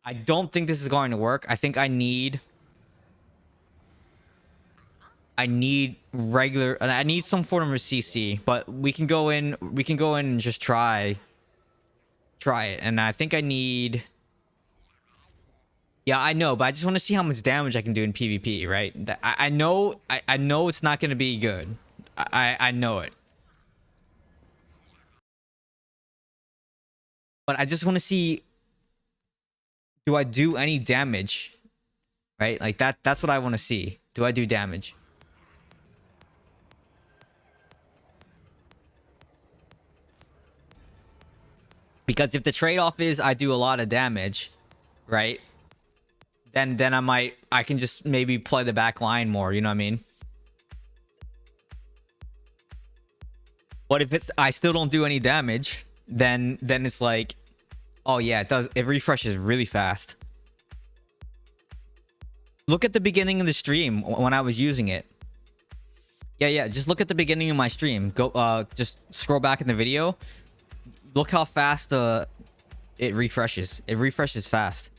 I don't think this is going to work. I think I need regular, and I need some form of CC, but we can go in and just try it. And I think I need, yeah, I know, but I just want to see how much damage I can do in PvP, right? I know it's not going to be good. I know it. But I just want to see, do I do any damage? Right? Like that's what I want to see. Do I do damage? Because if the trade-off is I do a lot of damage, right? Then I can just maybe play the back line more, you know what I mean? But if it's I still don't do any damage, then it's like, oh yeah, it refreshes really fast. Look at the beginning of the stream when I was using it. Yeah, just look at the beginning of my stream. Go just scroll back in the video. Look how fast it refreshes. It refreshes fast.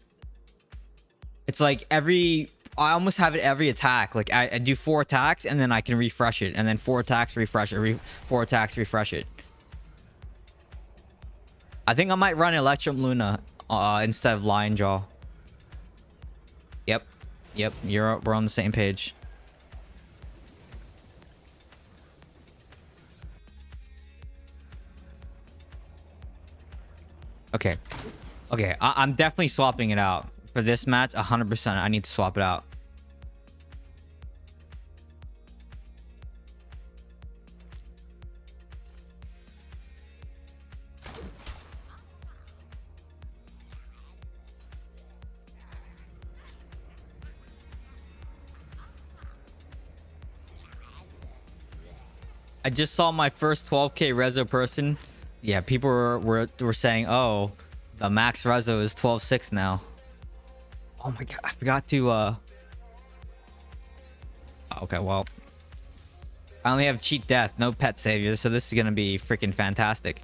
It's like I almost have it every attack. Like I do 4 attacks and then I can refresh it, and then 4 attacks, refresh it, 4 attacks, refresh it. I think I might run Electrum Luna instead of Lion Jaw. Yep, we're on the same page. Okay, I'm definitely swapping it out for this match. 100%. I need to swap it out. I just saw my first 12k rezo person. Yeah, people were saying, oh, the max rezo is 12.6 now. Oh my god, I forgot to okay, well, I only have cheat death, no pet savior, so this is gonna be freaking fantastic.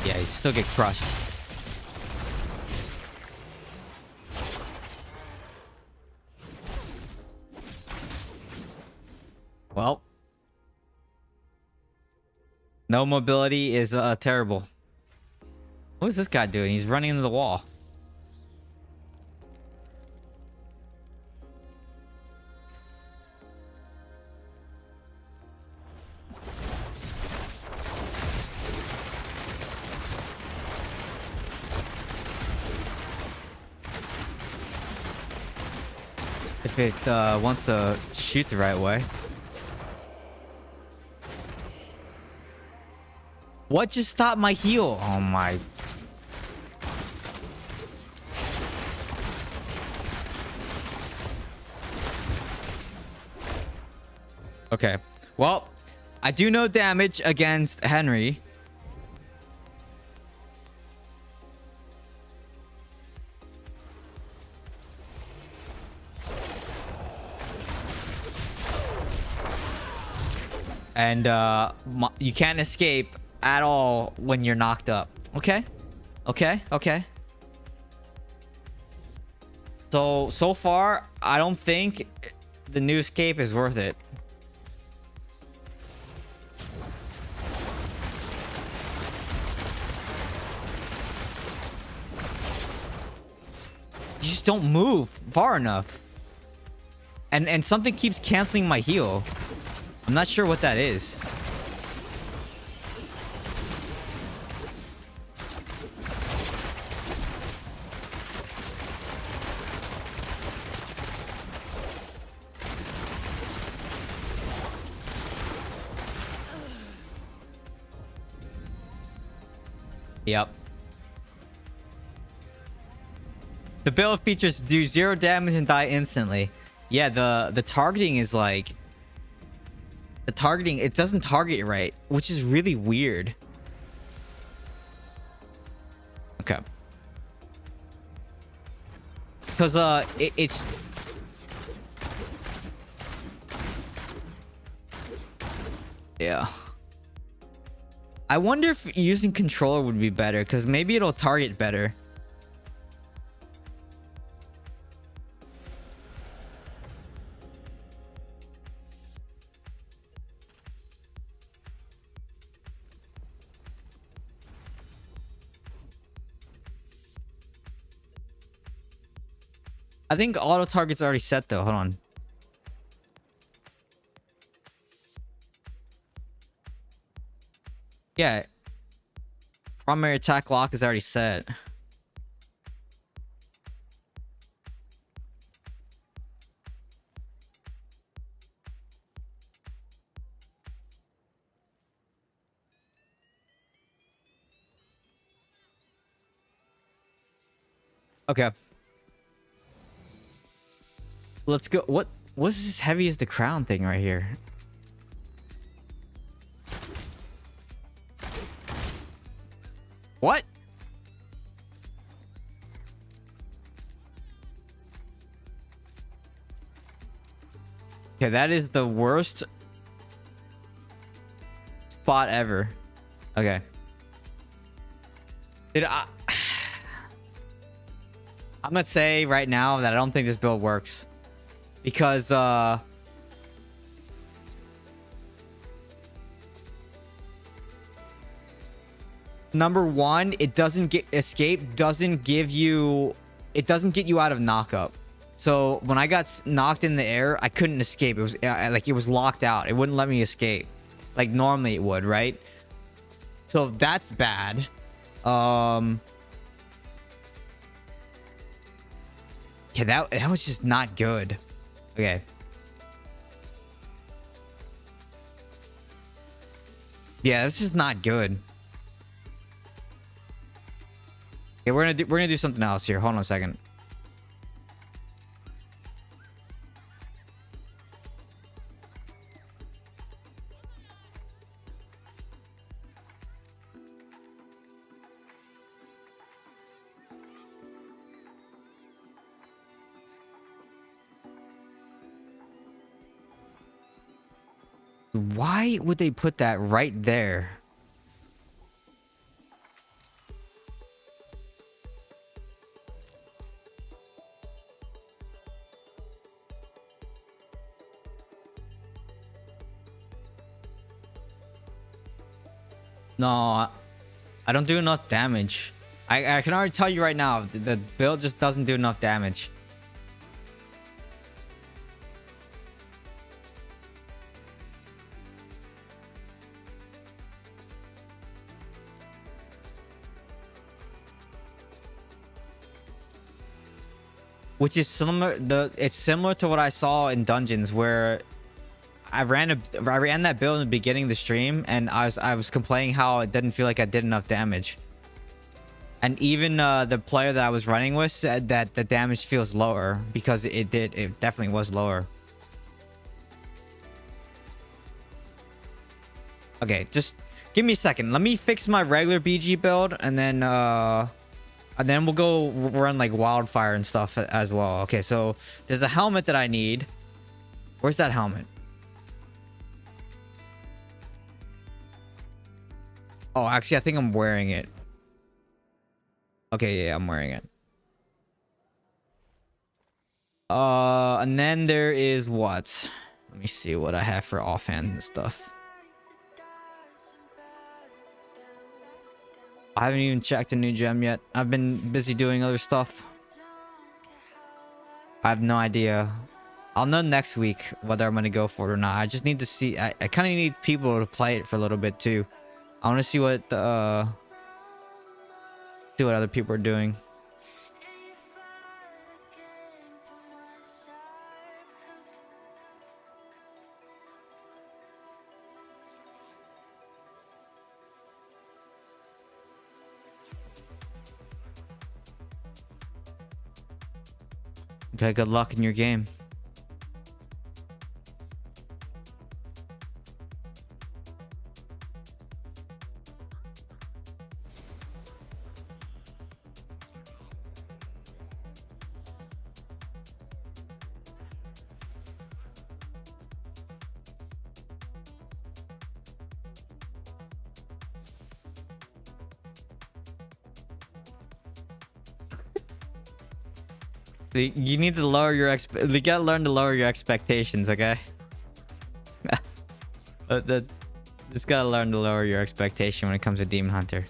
Yeah, you still get crushed. Well, no mobility is terrible. What is this guy doing? He's running into the wall. If it wants to shoot the right way. What just stopped my heal? Oh my. Okay. Well, I do no damage against Henry. And you can't escape at all when you're knocked up. Okay. So far, I don't think the new escape is worth it. You just don't move far enough. And something keeps canceling my heal. I'm not sure what that is. Yep. The build features do 0 damage and die instantly. Yeah, the targeting is like... The targeting, it doesn't target right, which is really weird. Okay. Because it's yeah. I wonder if using controller would be better, because maybe it'll target better. I think auto target's already set though. Hold on. Yeah. Primary attack lock is already set. Okay. Let's go. What's this heavy as the crown thing right here? What? Okay, that is the worst spot ever. Okay. I'm gonna say right now that I don't think this build works. Because number one, it doesn't get escape, doesn't give you, it doesn't get you out of knockup. So when I got knocked in the air, I couldn't escape. It was like it was locked out. It wouldn't let me escape like normally it would, right? So that's bad. Yeah, that was just not good. Okay. Yeah, that's just not good. Okay, we're gonna do something else here. Hold on a second. Why would they put that right there? No, I don't do enough damage. I can already tell you right now, the build just doesn't do enough damage. Which is similar. It's similar to what I saw in dungeons, where I ran that build in the beginning of the stream, and I was complaining how it didn't feel like I did enough damage. And even the player that I was running with said that the damage feels lower, because it definitely was lower. Okay, just give me a second. Let me fix my regular BG build, and then we'll go run like wildfire and stuff as well. Okay, so there's a helmet that I need. Where's that helmet? Oh, actually, I think I'm wearing it. Okay, yeah, I'm wearing it. And then there is what? Let me see what I have for offhand and stuff. I haven't even checked a new gem yet. I've been busy doing other stuff. I have no idea. I'll know next week whether I'm gonna go for it or not. I just need to see. I kind of need people to play it for a little bit too. I want to see what other people are doing. Okay, good luck in your game. You need to lower your you gotta learn to lower your expectations, okay? Just gotta learn to lower your expectation when it comes to Demon Hunter.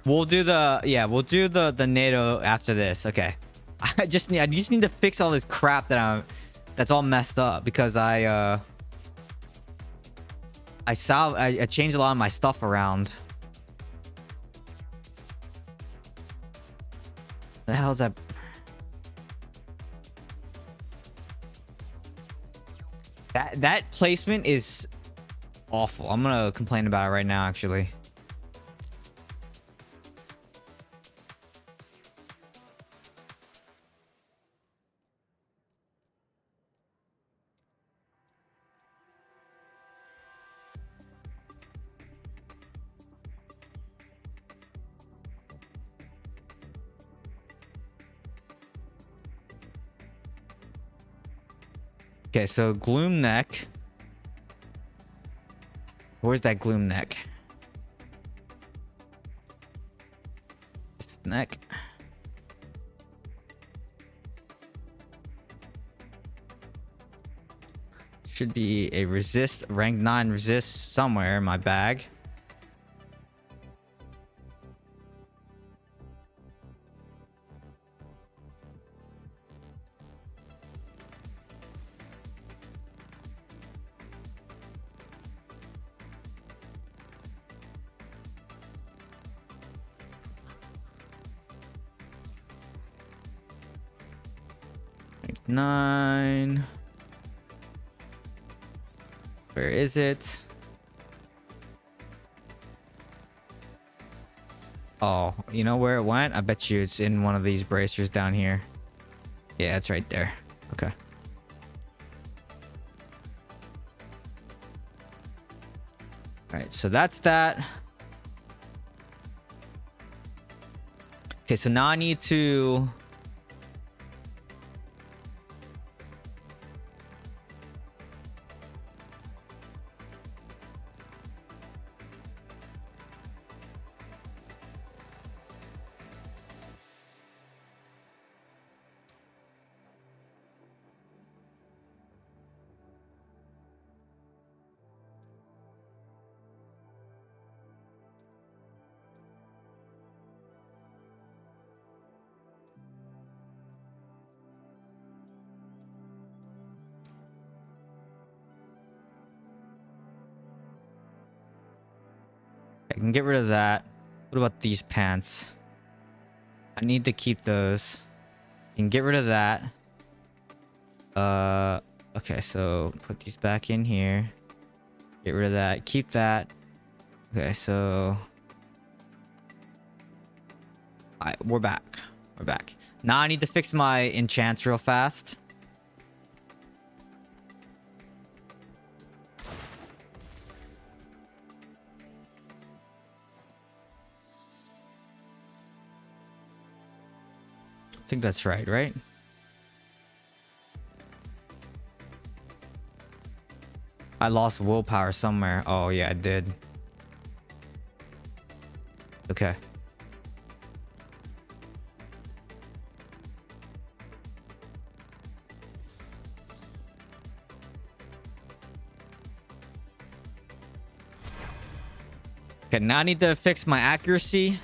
We'll do the NATO after this. Okay. I just need to fix all this crap that's all messed up because I changed a lot of my stuff around. The hell is that? That placement is awful. I'm gonna complain about it right now, actually. Okay, so Gloom Neck. Where's that Gloom Neck? This neck. Should be a resist, rank 9 resist somewhere in my bag. Rank 9. Where is it? Oh, you know where it went? I bet you it's in one of these bracers down here. Yeah, it's right there. Okay. Alright, so that's that. Okay, so now I need to... I can get rid of that. What about these pants? I need to keep those. I can get rid of that. Okay, so put these back in here. Get rid of that. Keep that. Okay, so... Alright, we're back. We're back. Now I need to fix my enchants real fast. I think that's right? I lost willpower somewhere. Oh, yeah, I did. Okay. Okay, now I need to fix my accuracy.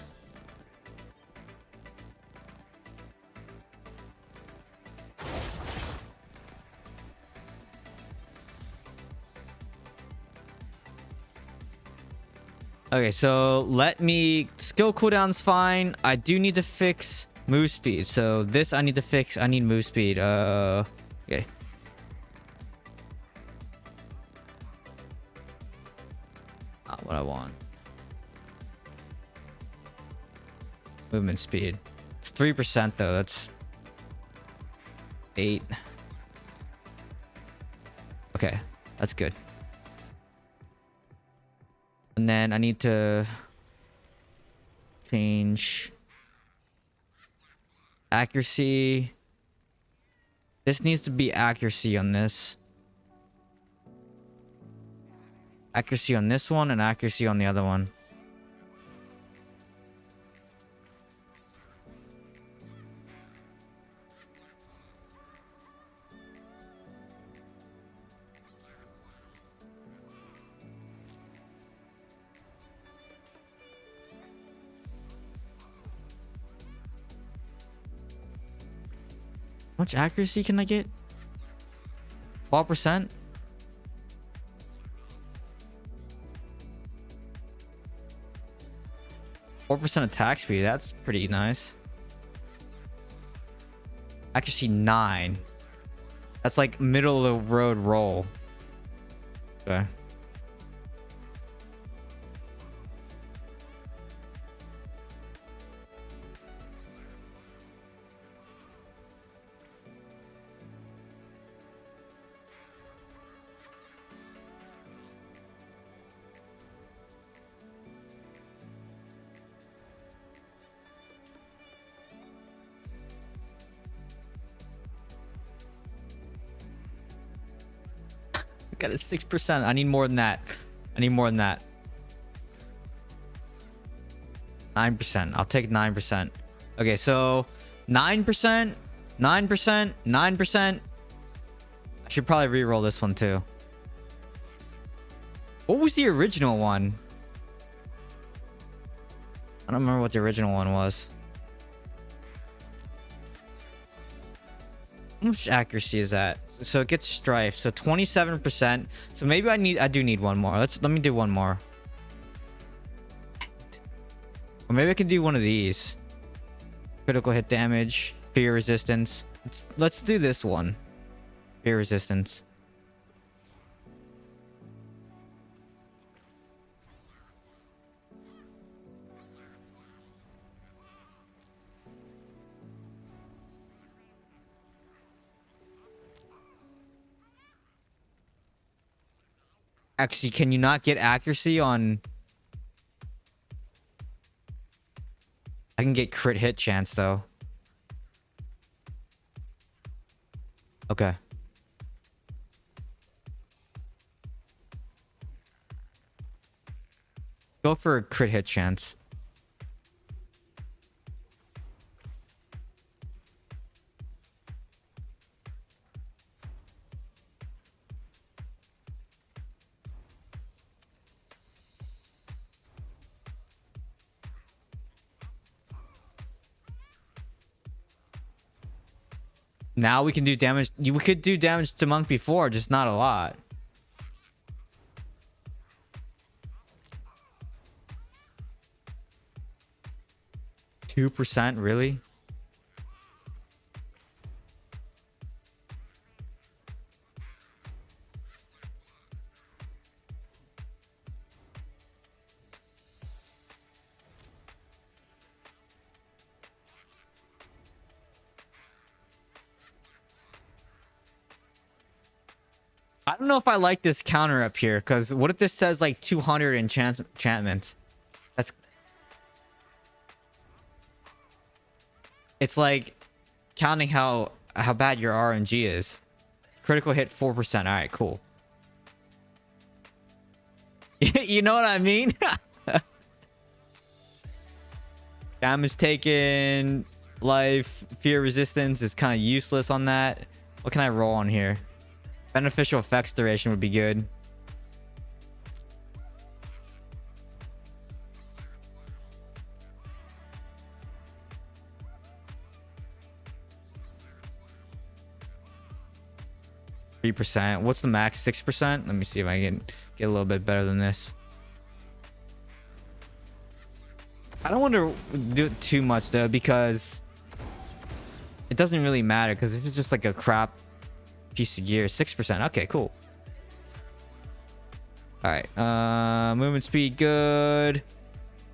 Okay, so let me... Skill cooldown's fine. I do need to fix move speed. So this I need to fix. I need move speed. Okay. Not what I want. Movement speed. It's 3% though. That's 8. Okay, that's good. And then I need to change accuracy. This needs to be accuracy on this. Accuracy on this one and accuracy on the other one. How much accuracy can I get? 12%? % attack speed. That's pretty nice. Accuracy 9. That's like middle of the road roll. Okay. Got a 6%. I need more than that. I need more than that. 9%. I'll take 9%. Okay, so 9%, 9%, 9%. I should probably re-roll this one too. What was the original one? I don't remember what the original one was. How much accuracy is that? So it gets strife. So 27%. So maybe I do need one more. Let me do one more. Or maybe I can do one of these. Critical hit damage, fear resistance. Let's do this one. Fear resistance. Actually, can you not get accuracy on... I can get crit hit chance though. Okay. Go for a crit hit chance. Now we can do damage. We could do damage to monk before, just not a lot. %, really? I don't know if I like this counter up here, because what if this says like 200 enchantments? That's... It's like counting how bad your RNG is. Critical hit 4%. All right, cool. You know what I mean? Damage taken, life, fear resistance is kind of useless on that. What can I roll on here? Beneficial effects duration would be good. %. What's the max? 6%? Let me see if I can get a little bit better than this. I don't want to do it too much though, because it doesn't really matter, because it's just like a crap piece of gear. 6%. Okay, cool. All right. Movement speed good.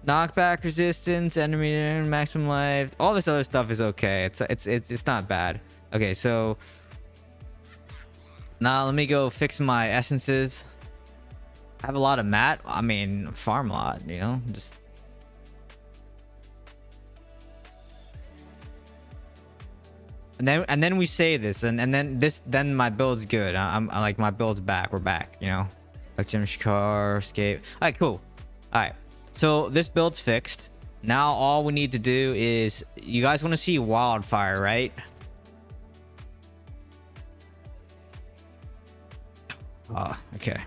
Knockback resistance, enemy maximum life. All this other stuff is okay. It's not bad. Okay, so now let me go fix my essences. I have a lot of mat. I mean, farm a lot, you know, just. And then we say this, and then my build's good. I like my build's back. We're back, you know. Like Jim Shikar, escape. All right, cool. All right, so this build's fixed. Now all we need to do is, you guys want to see Wildfire, right? Okay.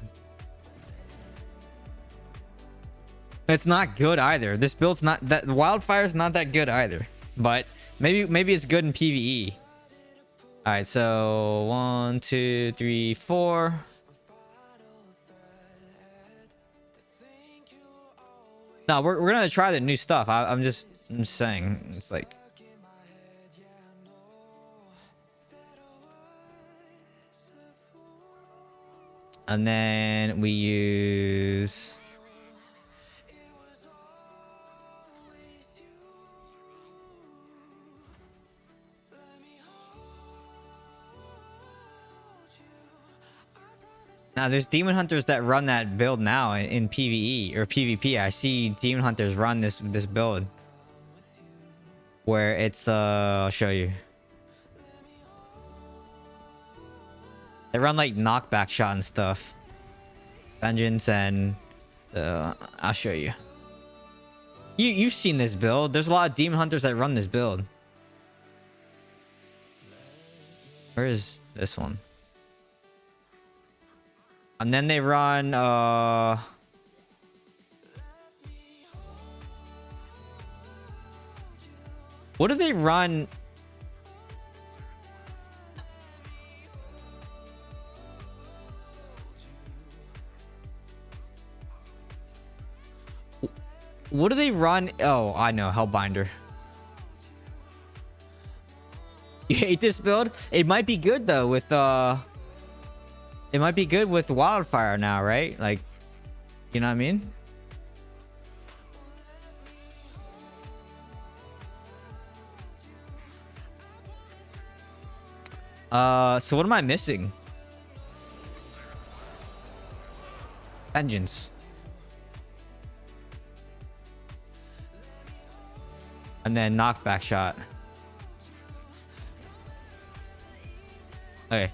It's not good either. This build's not that. Wildfire's not that good either. But maybe it's good in PvE. All right, so 1, 2, 3, 4. No, we're gonna try the new stuff. I'm just saying, it's like. And then we use. Now there's demon hunters that run that build now in PvE or PvP. I see demon hunters run this build where it's I'll show you. They run like knockback shot and stuff. Vengeance and I'll show you. You've seen this build. There's a lot of demon hunters that run this build. Where is this one? And then they run what do they run? What do they run? Oh, I know, Hellbinder. You hate this build? It might be good though with it might be good with Wildfire now, right? Like, you know what I mean? So what am I missing? Vengeance. And then knockback shot. Okay.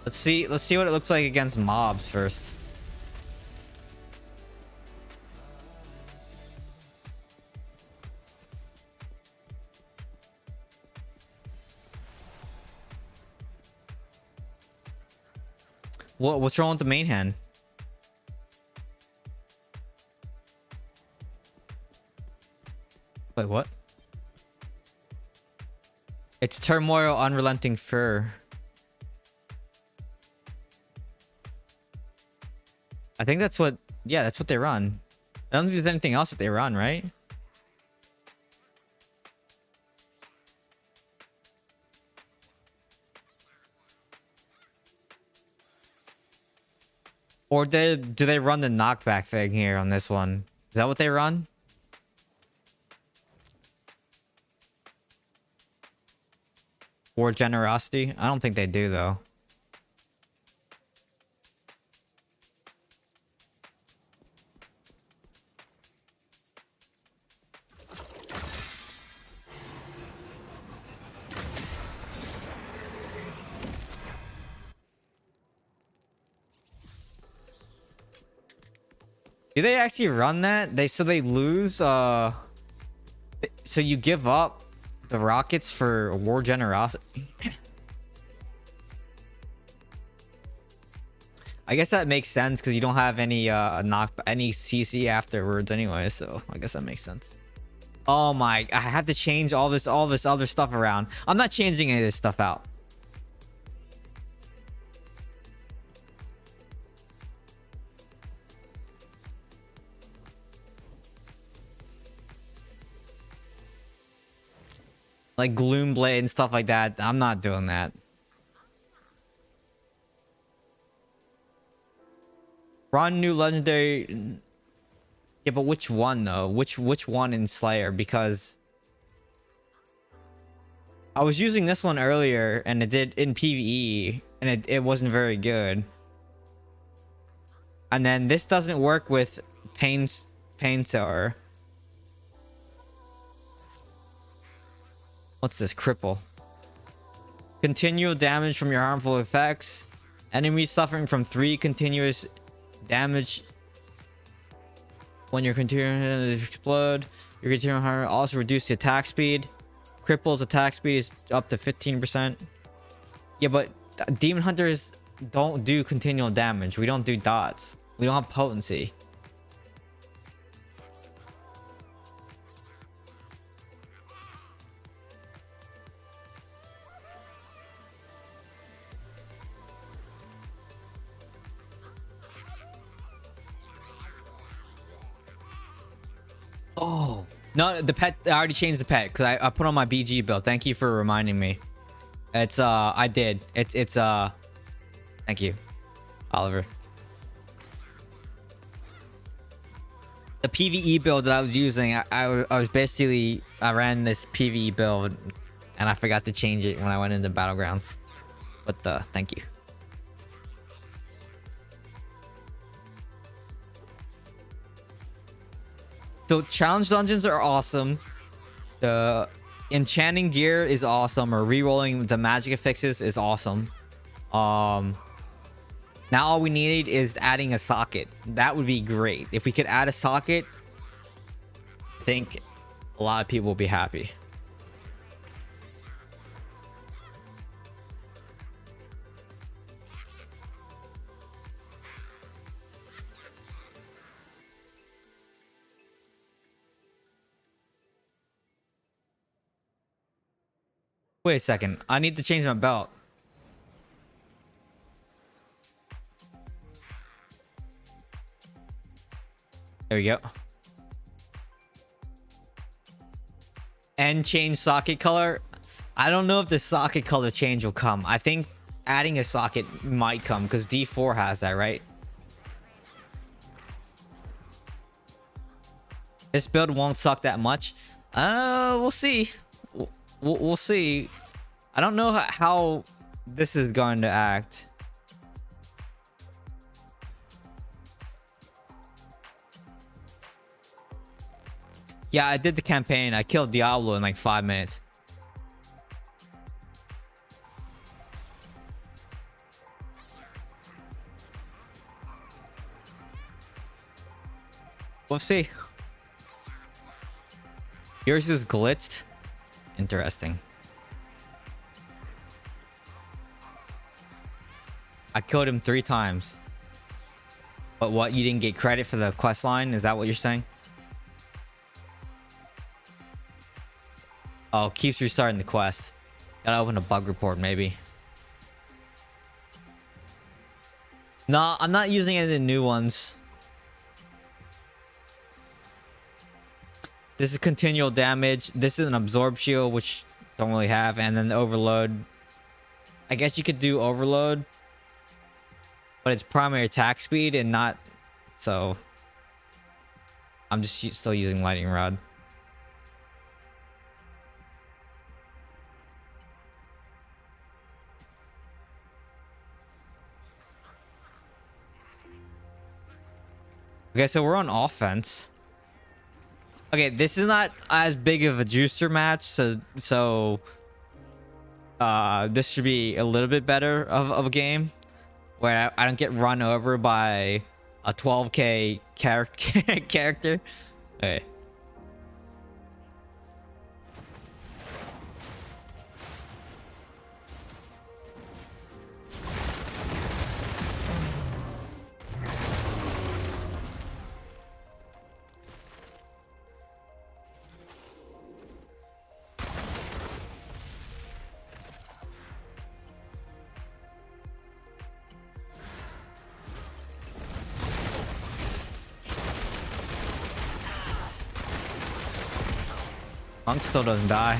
Let's see what it looks like against mobs first. What's wrong with the main hand? Wait, what? It's Turmoil Unrelenting Fur. I think that's what, yeah, that's what they run. I don't think there's anything else that they run, right? Or do they run the knockback thing here on this one? Is that what they run? Or generosity? I don't think they do though. Do they actually run that? So they lose so you give up the rockets for war generosity. I guess that makes sense because you don't have any any CC afterwards anyway, so I guess that makes sense. Oh my, I had to change all this other stuff around. I'm not changing any of this stuff out. like Gloom Blade and stuff like that. I'm not doing that. Run new legendary. Yeah, but which one though? Which one in Slayer? Because I was using this one earlier and it did in PvE and it wasn't very good. And then this doesn't work with pain sower. What's this? Cripple. Continual damage from your harmful effects. Enemies suffering from 3 continuous damage when you're continuing to explode. Your continual harm also reduce the attack speed. Cripple's attack speed is up to 15%. Yeah, but demon hunters don't do continual damage. We don't do dots. We don't have potency. Oh no, the pet. I already changed the pet because I put on my BG build. Thank you for reminding me. It's I did. It's thank you, Oliver. The PvE build that I was using, I was basically, I ran this PvE build and I forgot to change it when I went into Battlegrounds. But thank you. So challenge dungeons are awesome. The enchanting gear is awesome, or re-rolling the magic affixes is awesome. Now all we need is adding a socket. That would be great. If we could add a socket, I think a lot of people will be happy. Wait a second. I need to change my belt. There we go. And change socket color. I don't know if the socket color change will come. I think adding a socket might come because D4 has that, right? This build won't suck that much. We'll see. We'll see. I don't know how this is going to act. Yeah, I did the campaign. I killed Diablo in like 5 minutes. We'll see. Yours is glitched. Interesting. I killed him 3 times. But what, you didn't get credit for the quest line? Is that what you're saying? Oh, keeps restarting the quest. Gotta open a bug report, maybe. No, I'm not using any of the new ones. This is continual damage. This is an absorb shield, which don't really have. And then the overload. I guess you could do overload. But it's primary attack speed and not... So... I'm just still using lightning rod. Okay, so we're on offense. Okay, this is not as big of a juicer match, so this should be a little bit better of a game where I don't get run over by a 12k character. Okay. Monk still doesn't die.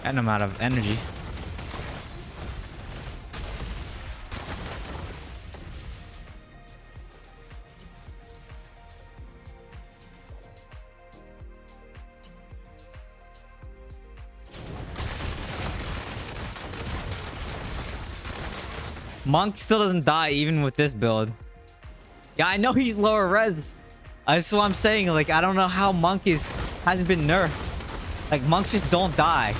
And I'm out of energy. Monk still doesn't die even with this build. Yeah, I know he's lower res. That's what I'm saying. Like, I don't know how Monk hasn't been nerfed. Like, monks just don't die.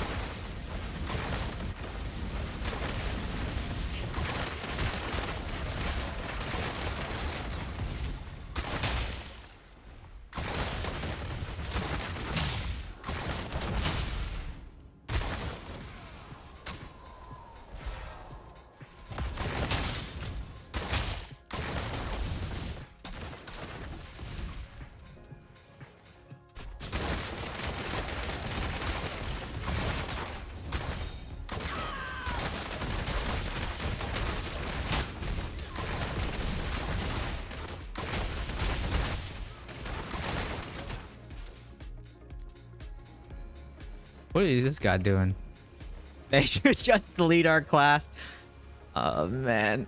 What is this guy doing? They should just delete our class. Oh, man.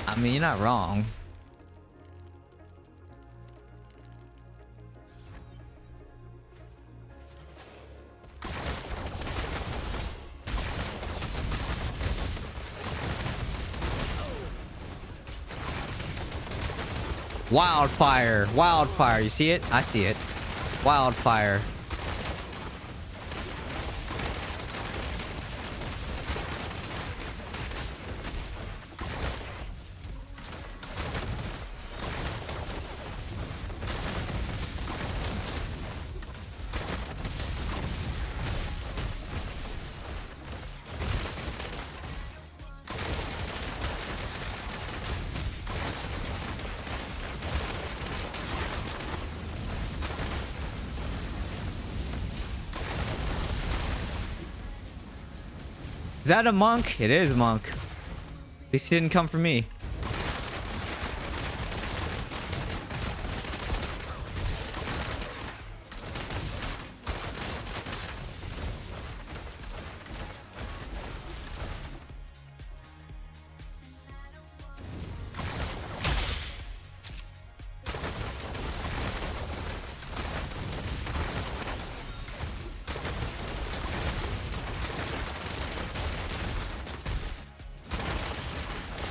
I mean, you're not wrong. Wildfire. Wildfire. You see it? I see it. Wildfire. Is that a monk? It is a monk. At least he didn't come for me.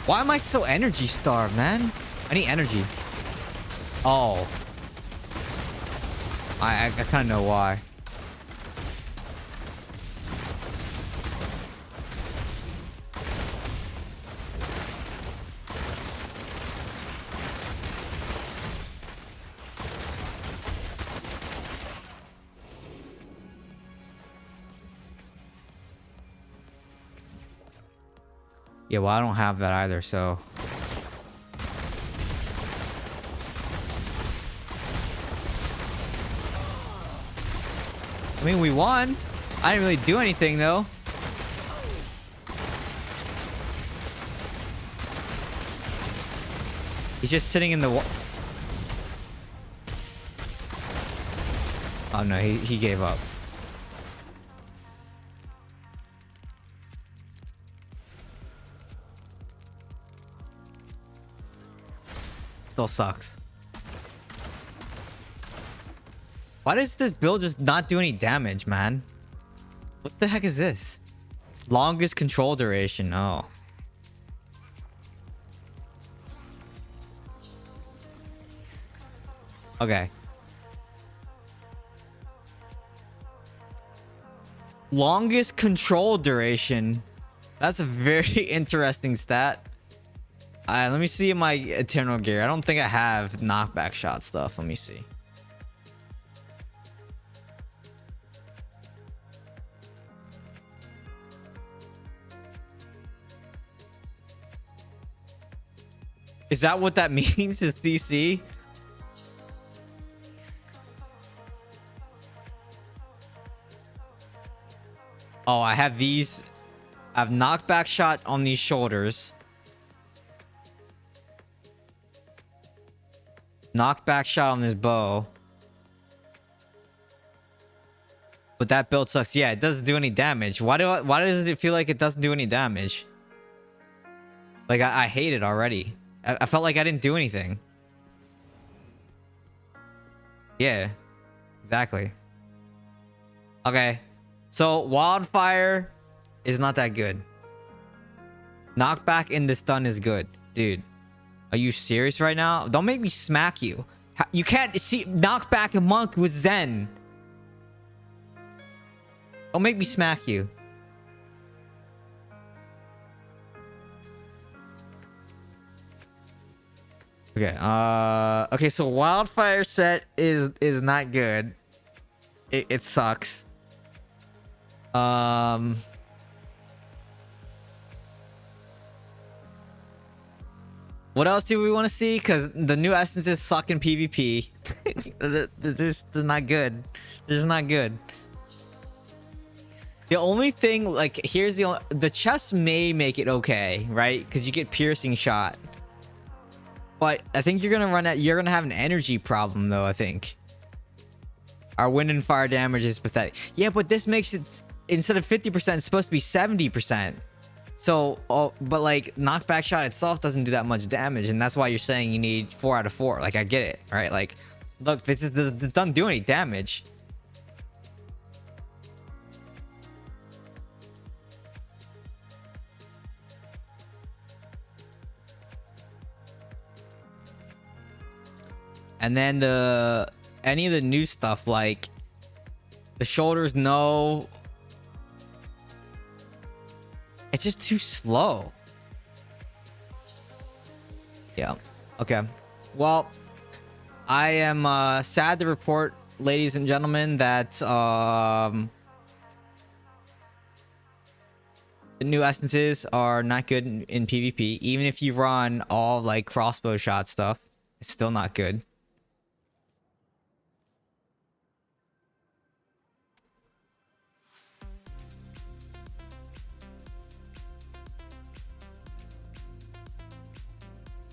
Why am I so energy starved, man? I need energy. Oh. I kind of know why. Yeah, well, I don't have that either, so... I mean, we won. I didn't really do anything, though. He's just sitting in the... Oh, no, he gave up. Still sucks. Why does this build just not do any damage, man? What the heck is this? Longest control duration. Oh. Okay. Longest control duration. That's a very interesting stat. Let me see my Eternal Gear. I don't think I have knockback shot stuff. Let me see. Is that what that means? Is CC? Oh, I have these. I have knockback shot on these shoulders. Knockback shot on this bow. But that build sucks. Yeah, it doesn't do any damage. Why does it feel like it doesn't do any damage? Like, I hate it already. I felt like I didn't do anything. Yeah, exactly. Okay, so Wildfire is not that good. Knockback in the stun is good. Dude, are you serious right now? Don't make me smack you. You can't see knockback a monk with Zen. Don't make me smack you. Okay, okay, so Wildfire set is not good. It sucks. What else do we want to see? Because the new essences suck in PvP. They're just not good. They're just not good. The only thing, like, here's the chest may make it okay, right? Because you get piercing shot. But I think you're gonna have an energy problem though, I think. Our wind and fire damage is pathetic. Yeah, but this makes it, instead of 50%, it's supposed to be 70%. So, but like knockback shot itself doesn't do that much damage, and that's why you're saying you need 4 out of 4. Like, I get it, right? Like, look, this doesn't do any damage. And then any of the new stuff, like the shoulders, no, it's just too slow. Yeah. Okay. Well, I am sad to report, ladies and gentlemen, that the new essences are not good in PvP. Even if you run all like crossbow shot stuff, it's still not good.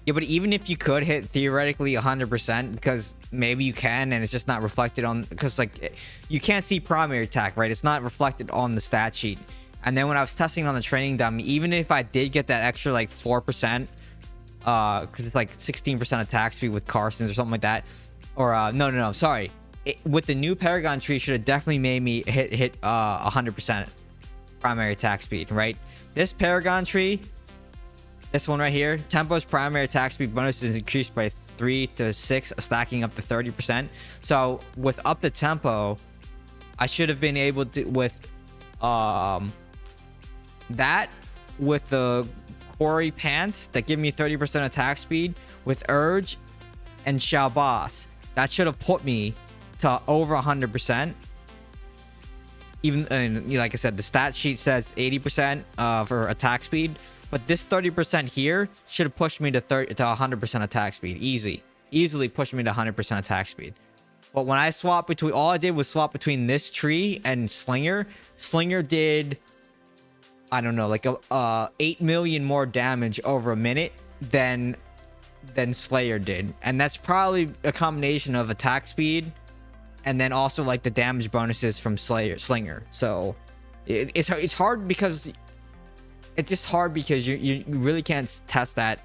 Yeah, but even if you could hit theoretically 100%, because maybe you can, and it's just not reflected on, because like you can't see primary attack, right? It's not reflected on the stat sheet. And then when I was testing on the training dummy, even if I did get that extra like 4%, because it's like 16% attack speed with Carson's or something like that, or no, sorry, with the new Paragon tree, should have definitely made me hit 100% primary attack speed, right? This Paragon tree. This one right here, Tempo's primary attack speed bonus is increased by 3 to 6, stacking up to 30%. So with up the Tempo, I should have been able to, with that, with the Quarry Pants that give me 30% attack speed, with Urge and Shabas, that should have put me to over 100%. Even, and like I said, the stat sheet says 80% for attack speed. But this 30% here should have pushed me to 100% attack speed. Easily pushed me to 100% attack speed. But when I swapped between, all I did was swap between this tree and Slinger. Slinger did, I don't know, like 8 million more damage over a minute than Slayer did. And that's probably a combination of attack speed and then also like the damage bonuses from Slinger. So it's hard because... It's just hard because you really can't test that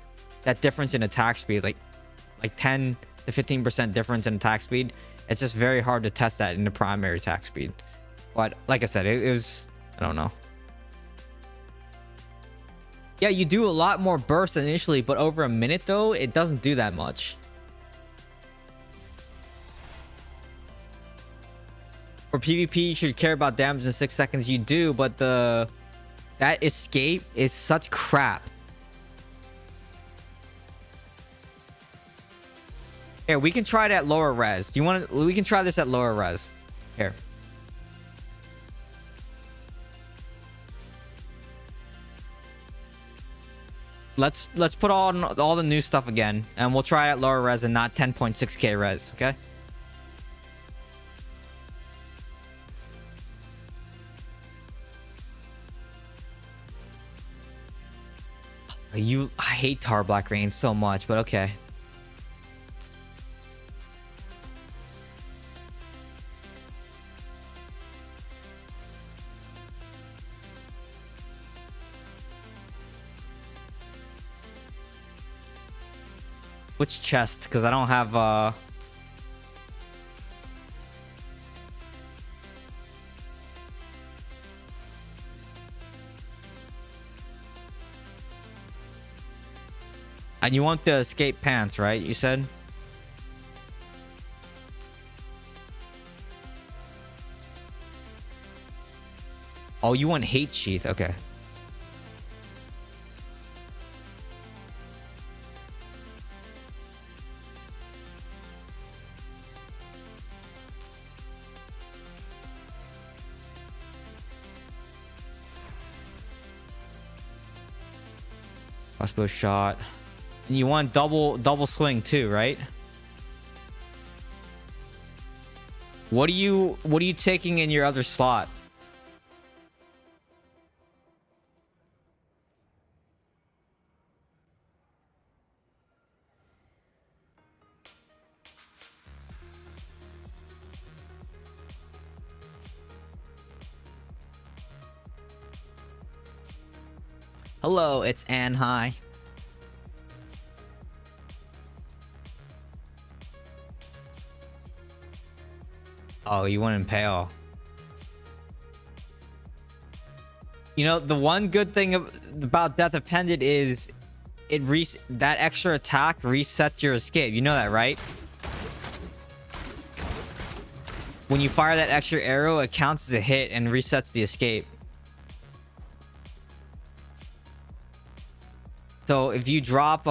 difference in attack speed, like 10 to 15% difference in attack speed. It's just very hard to test that in the primary attack speed. But like I said, it was, I don't know. Yeah, you do a lot more burst initially, but over a minute though, it doesn't do that much. For PvP, you should care about damage in 6 seconds. You do, but that escape is such crap. Here, we can try it at lower res. Do you want to? We can try this at lower res. Here. Let's put on all the new stuff again, and we'll try it at lower res and not 10.6k res. Okay. I hate Tar Black Rain so much, but okay. Which chest? Because I don't have and you want the escape pants, right? You said. Oh, you want hate sheath? Okay. Crossbow shot. And you want double swing too, right? What are you taking in your other slot? Hello, it's Anne. Hi. Oh, you want Impale. You know, the one good thing about Death Appended is that extra attack resets your escape. You know that, right? When you fire that extra arrow, it counts as a hit and resets the escape. So if you drop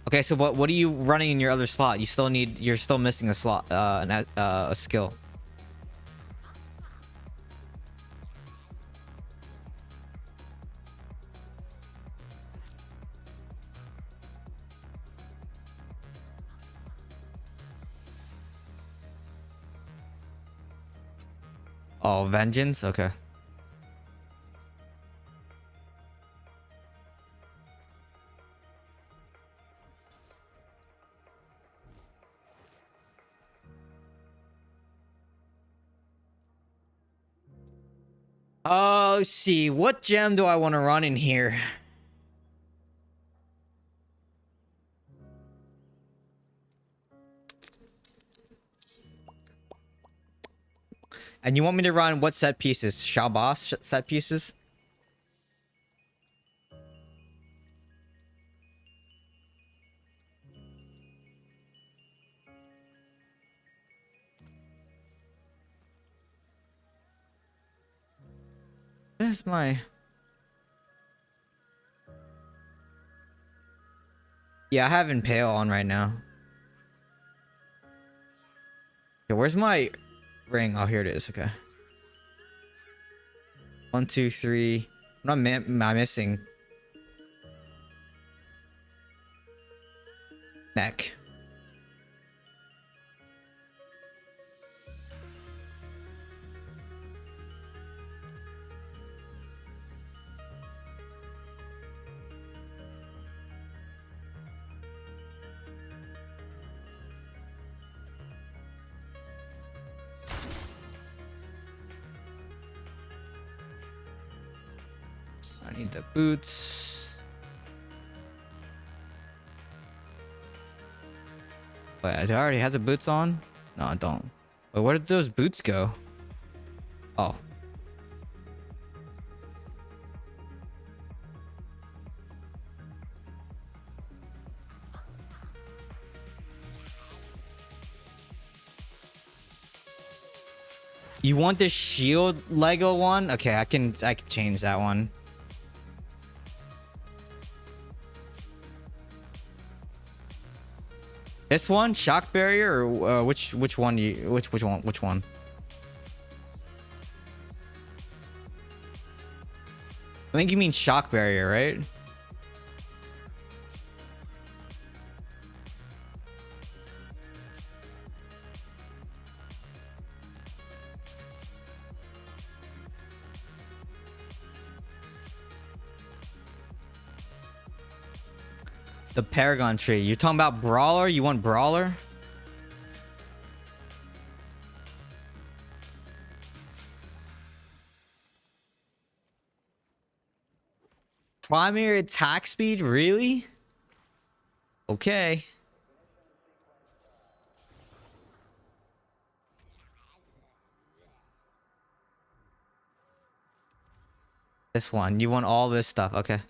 okay, so what are you running in your other slot? You're still missing a slot, a skill. Oh, vengeance? Okay. Oh, see, what gem do I want to run in here? And you want me to run what set pieces? Shabas set pieces? Where's my... Yeah, I have Impale on right now. Okay, where's my ring? Oh, here it is. Okay. 1, 2, 3. What am I missing? Neck. I need the boots. Wait, do I already have the boots on? No, I don't. Wait, where did those boots go? Oh. You want the shield Lego one? Okay, I can change that one. This one, shock barrier, or which one? Which one? I think you mean shock barrier, right? The Paragon tree. You're talking about Brawler? You want Brawler? Primary attack speed? Really? Okay. This one. You want all this stuff. Okay.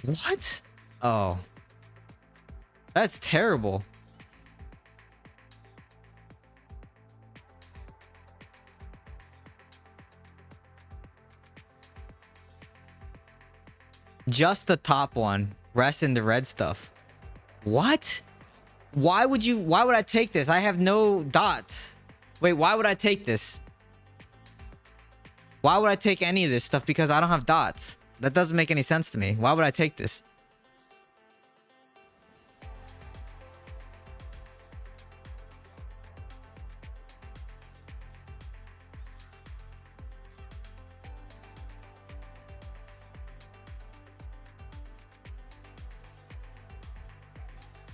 What? Oh. That's terrible. Just the top one. Rest in the red stuff. What? Why would I take this? I have no dots. Wait, why would I take this? Why would I take any of this stuff? Because I don't have dots. That doesn't make any sense to me. Why would I take this?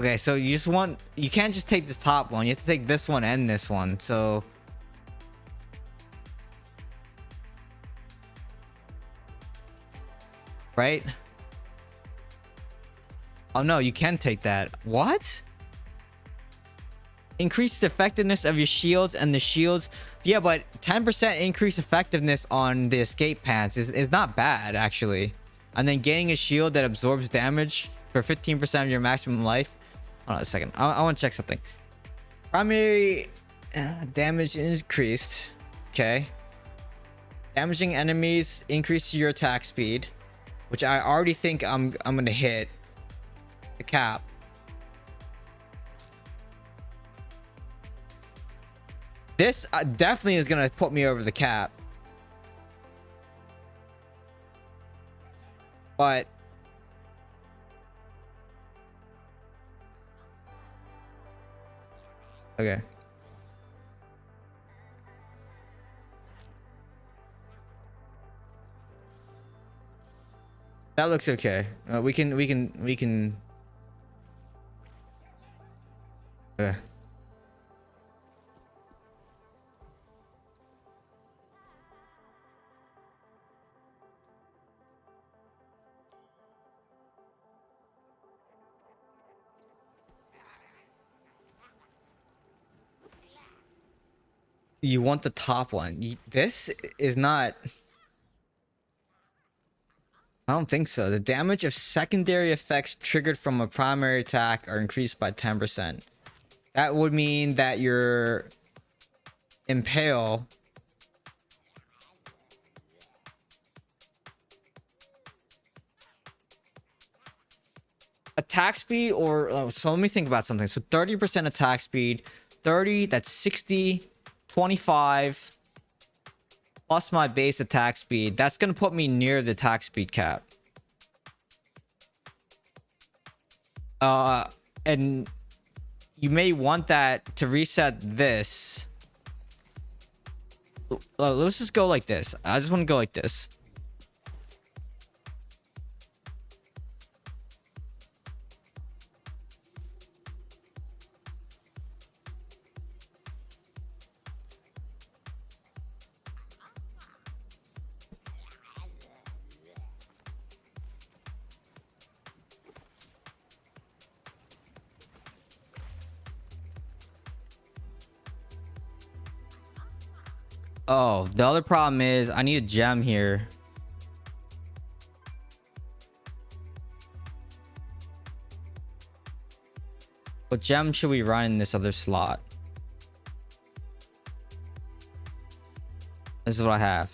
Okay, so you can't just take this top one. You have to take this one and this one. So right? Oh no, you can take that. What? Increased effectiveness of your shields and the shields. Yeah, but 10% increased effectiveness on the escape pants is not bad, actually. And then gaining a shield that absorbs damage for 15% of your maximum life. Hold on a second. I want to check something. Primary damage increased. Okay. Damaging enemies increases your attack speed, which I already think I'm gonna hit the cap. This definitely is gonna put me over the cap. But okay. That looks okay. We can. Okay. You want the top one. This is not... I don't think so. The damage of secondary effects triggered from a primary attack are increased by 10%. That would mean that your impale attack speed, or so let me think about something. So 30% attack speed, 30, that's 60, 25 plus my base attack speed. That's gonna put me near the attack speed cap. And you may want that to reset this. Let's just go like this. I just want to go like this. Oh, the other problem is I need a gem here. What gem should we run in this other slot? This is what I have.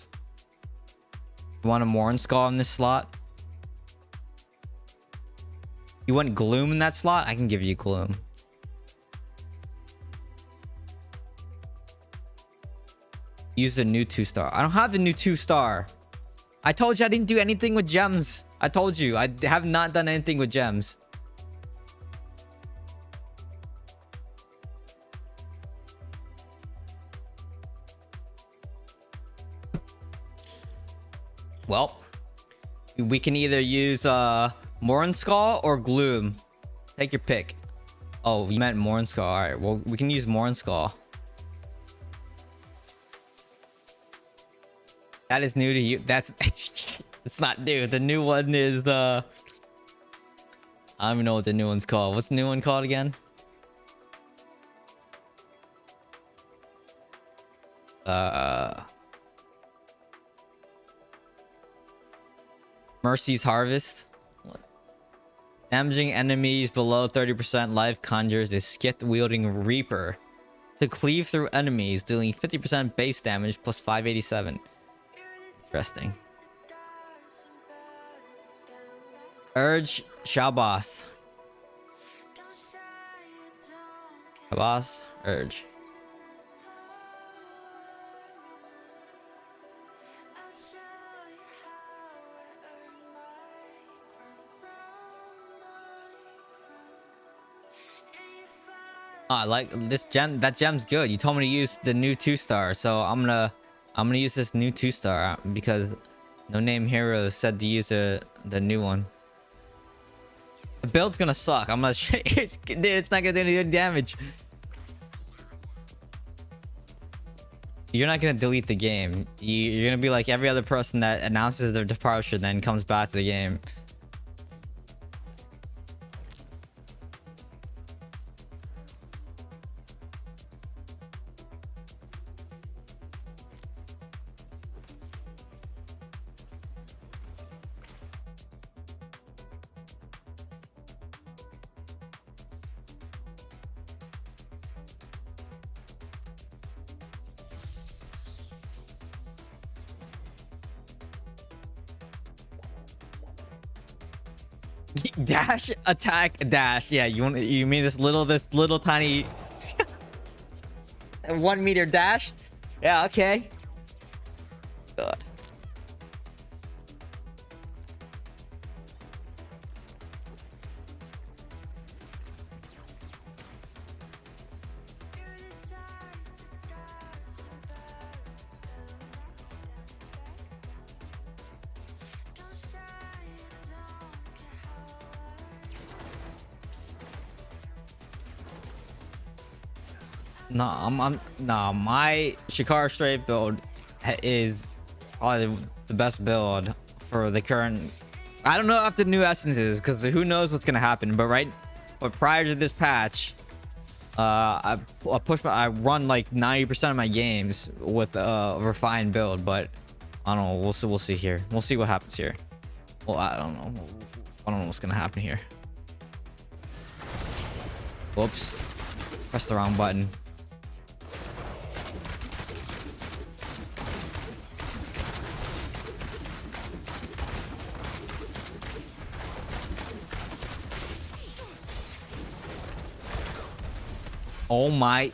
You want a Morn Skull in this slot? You want Gloom in that slot? I can give you Gloom. Use the new 2-star. I don't have the new 2-star. I told you I didn't do anything with gems. I told you I have not done anything with gems. Well, we can either use Mornskull or Gloom. Take your pick. Oh, you meant Mornskull. All right. Well, we can use Mornskull. That is new to you. That's it's not new. The new one is the. I don't even know what the new one's called. What's the new one called again? Mercy's Harvest. Damaging enemies below 30% life conjures a skith-wielding Reaper to cleave through enemies, dealing 50% base damage plus 587. Interesting. Urge Shabas. Shabas, Urge. I like this gem. That gem's good. You told me to use the new 2-star, so I'm gonna use this new 2-star because No Name Hero said to use the new one. The build's gonna suck. I'm gonna dude, it's not gonna do any damage. You're not gonna delete the game. You're gonna be like every other person that announces their departure then comes back to the game. Dash, attack, dash. Yeah, you mean this little tiny 1 meter dash? Yeah, okay. God. No, my Shikara Straight build is probably the best build for the current. I don't know after the new essences, because who knows what's gonna happen. But prior to this patch, I run like 90% of my games with a refined build. But I don't know. We'll see here. We'll see what happens here. Well, I don't know. I don't know what's gonna happen here. Whoops. Pressed the wrong button. Oh my.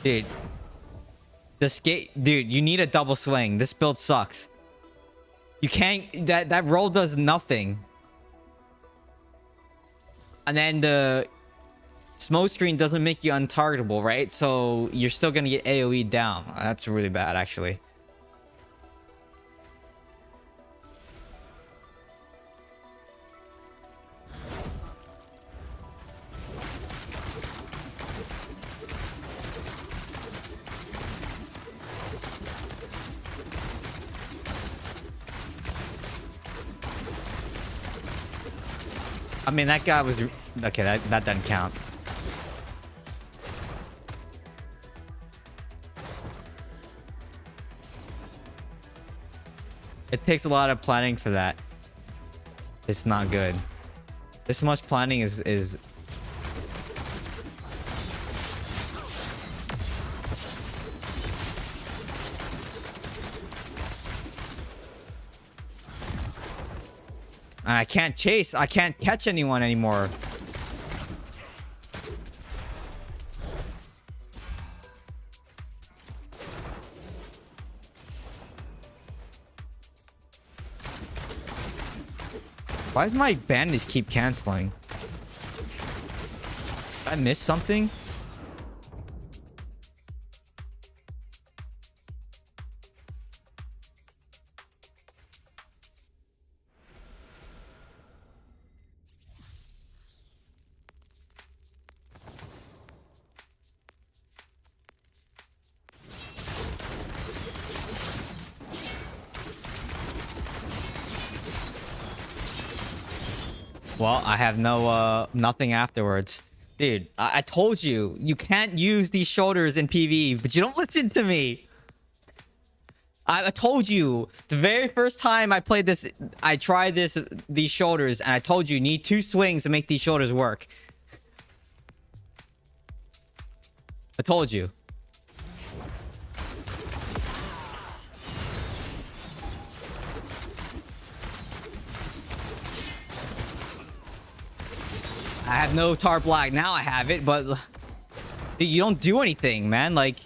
Dude. Dude, you need a double swing. This build sucks. You can't. That roll does nothing. And then the smoke screen doesn't make you untargetable, right? So you're still gonna get AoE down. That's really bad, actually. I mean, that guy was... Okay, that doesn't count. It takes a lot of planning for that. It's not good. This much planning is... And I can't chase. I can't catch anyone anymore. Why does my bandage keep canceling? Did I miss something? Well, I have nothing afterwards. Dude, I told you, you can't use these shoulders in PvE, but you don't listen to me. I told you the very first time I played this, I tried these shoulders, and I told you need 2 swings to make these shoulders work. I told you. I have no tar black. Now I have it, but you don't do anything, man. Like,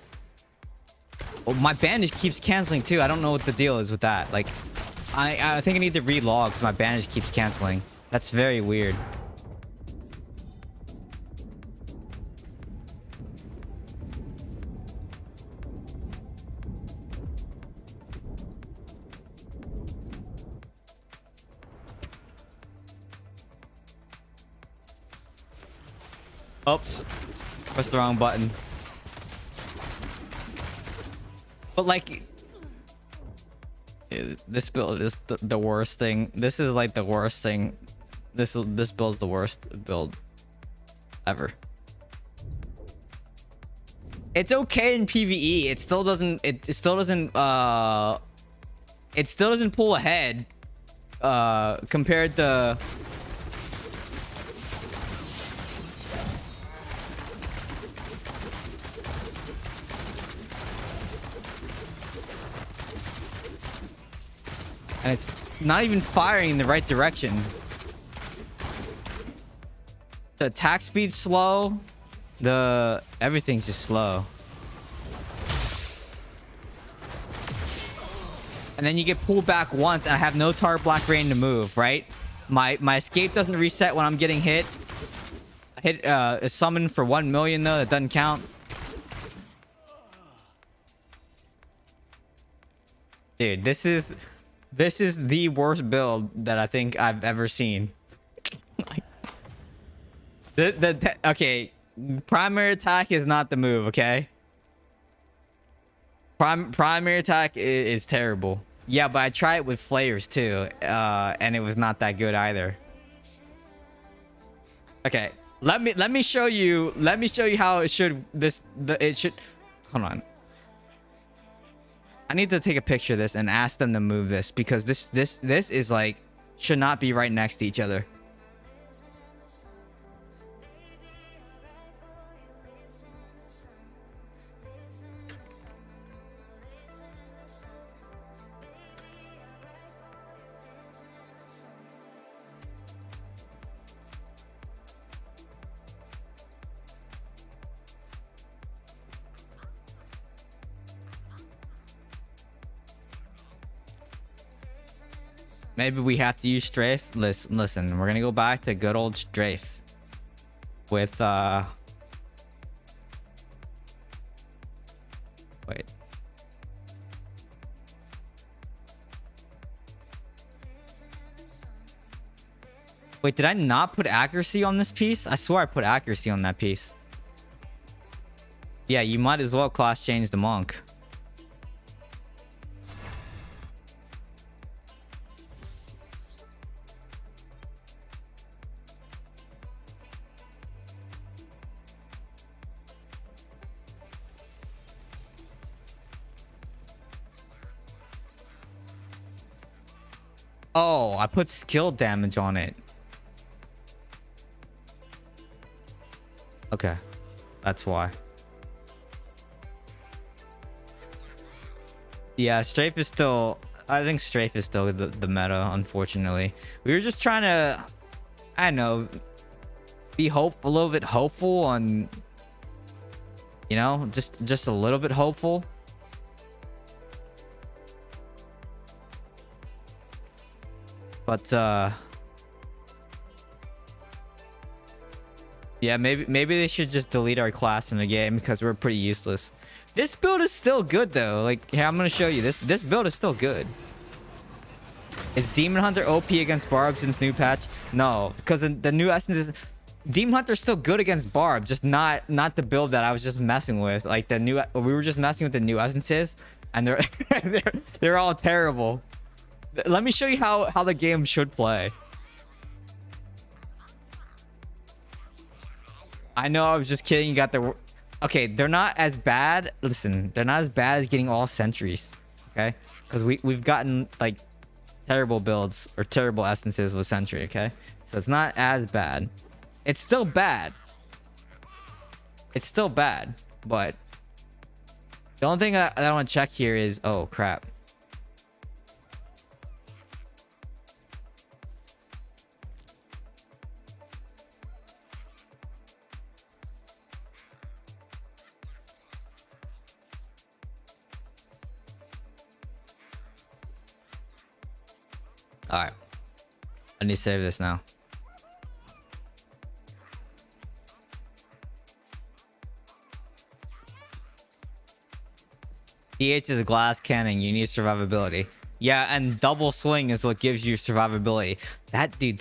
well, my bandage keeps canceling too. I don't know what the deal is with that. Like, I think I need to relog because my bandage keeps canceling. That's very weird. Oops. Pressed the wrong button. But like, this build is the worst thing. This is like the worst thing. This build's the worst build ever. It's okay in PvE. It still doesn't. It still doesn't. It still doesn't pull ahead. Compared to. And it's not even firing in the right direction. The attack speed's slow. Everything's just slow. And then you get pulled back once and I have no tar black rain to move, right? My escape doesn't reset when I'm getting hit. I hit a summon for 1 million though, that doesn't count. Dude, this is the worst build that I think I've ever seen. Okay, primary attack is not the move, okay? Primary attack is terrible. Yeah, but I tried it with flares too, and it was not that good either. Okay, let me show you how it should hold on. I need to take a picture of this and ask them to move this because this is like should not be right next to each other. Maybe we have to use strafe. Listen, we're gonna go back to good old strafe with wait. Wait, did I not put accuracy on this piece? I swear I put accuracy on that piece. Yeah, you might as well class change the monk. Oh, I put skill damage on it. Okay, that's why. Yeah, strafe is still... I think strafe is still the meta, unfortunately. We were just trying to... I don't know... be a little bit hopeful on... You know, just a little bit hopeful. But yeah, maybe they should just delete our class from the game because we're pretty useless. This build is still good though. Like, here, I'm gonna show you this build is still good. Is Demon Hunter OP against Barb since new patch? No, because the new essence is Demon Hunter's still good against Barb, just not the build that I was just messing with. Like we were just messing with the new essences, and they're all terrible. Let me show you how the game should play. I know, I was just kidding. You got the... Okay, they're not as bad. Listen, they're not as bad as getting all sentries. Okay? Because we've gotten, like, terrible builds or terrible essences with sentry, okay? So it's not as bad. It's still bad. It's still bad, but... The only thing I want to check here is... Oh, crap. All right, I need to save this now. DH is a glass cannon. You need survivability. Yeah, and double swing is what gives you survivability. That dude,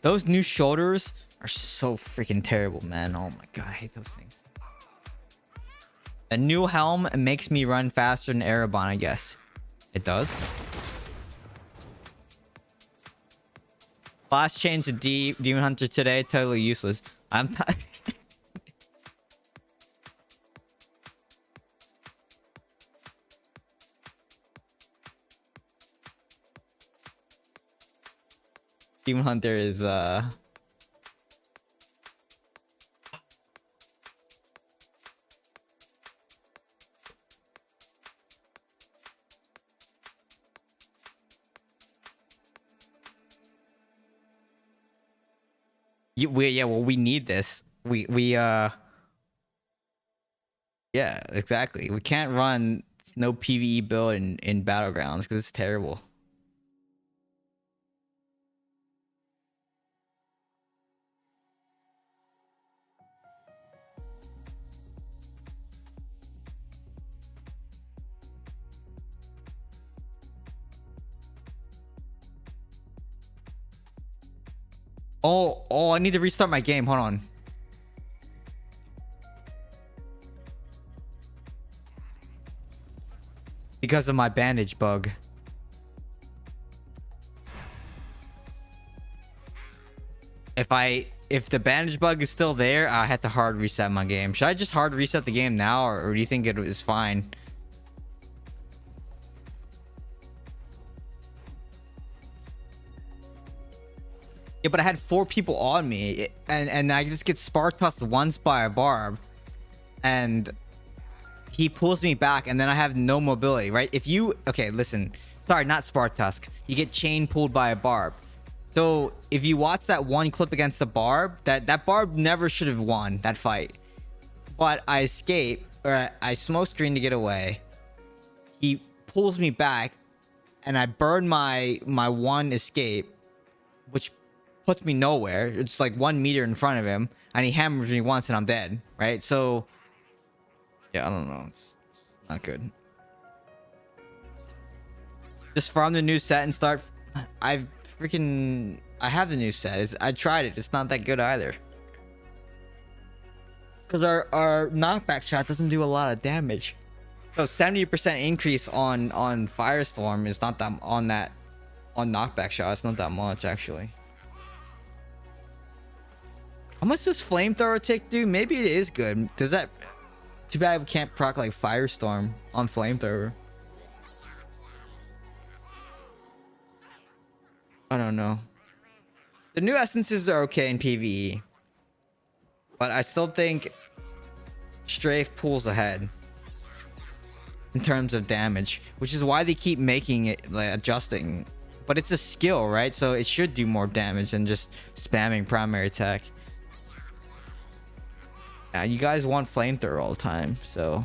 those new shoulders are so freaking terrible, man. Oh my god, I hate those things. A new helm makes me run faster than Erebon, I guess. It does. Last change to Demon Hunter today, totally useless. I'm not... Demon Hunter is well, we need this. Yeah, exactly. We can't run no PvE build in Battlegrounds because it's terrible. Oh, I need to restart my game. Hold on. Because of my bandage bug. If the bandage bug is still there, I had to hard reset my game. Should I just hard reset the game now, or do you think it is fine? Yeah, but I had 4 people on me, and I just get Spartossed once by a barb, and he pulls me back, and then I have no mobility, right? If you... Okay, listen. Sorry, not Spartusk. You get chain pulled by a barb. So, if you watch that one clip against the barb, that barb never should have won that fight. But I escape, or I smoke screen to get away. He pulls me back, and I burn my one escape, which puts me nowhere. It's like 1 meter in front of him, and he hammers me once, and I'm dead, right? So... Yeah, I don't know. It's not good. Just farm the new set and start... I have the new set. I tried it. It's not that good either. Because our knockback shot doesn't do a lot of damage. So 70% increase on Firestorm is not that... On knockback shot, it's not that much, actually. How much does Flamethrower tick do? Maybe it is good. Does that... Too bad we can't proc like Firestorm on Flamethrower. I don't know. The new essences are okay in PvE. But I still think Strafe pulls ahead in terms of damage, which is why they keep making it, like, adjusting. But it's a skill, right? So it should do more damage than just spamming primary attack. Yeah, you guys want Flamethrower all the time, so...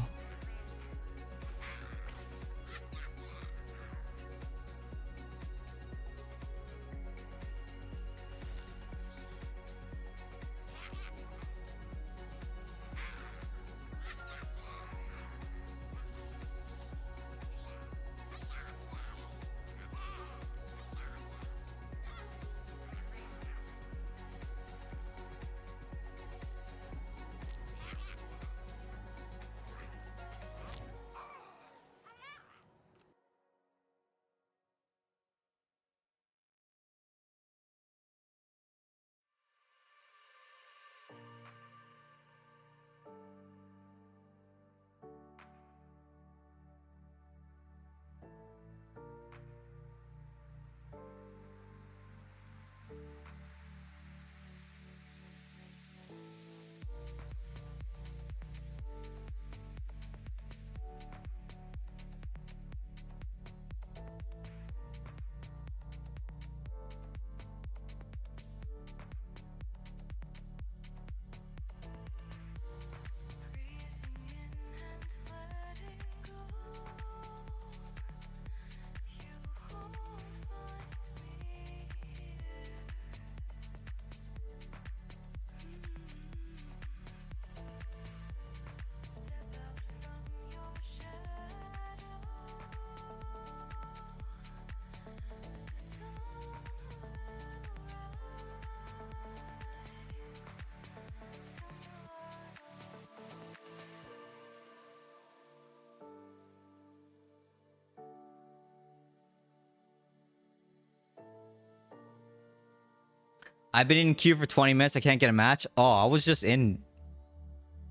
I've been in queue for 20 minutes. I can't get a match. Oh, I was just in.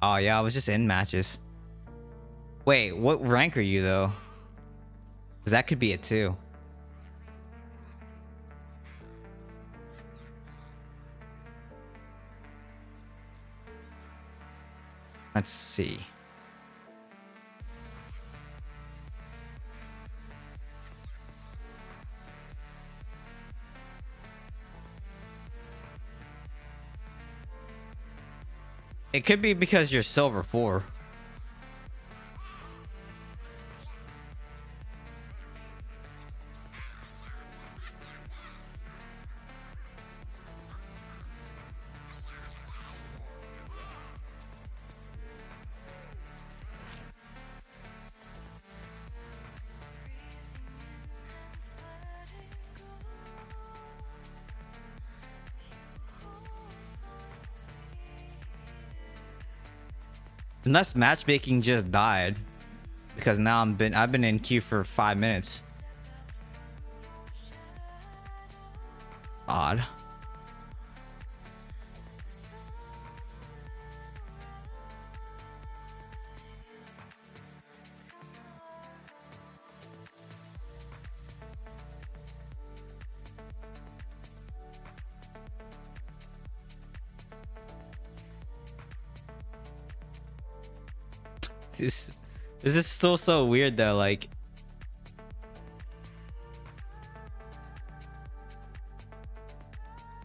Oh, yeah, I was just in matches. Wait, what rank are you, though? Because that could be it, too. Let's see. It could be because you're silver 4. Unless matchmaking just died. Because now I've been in queue for 5 minutes. Odd. This is still so weird though, like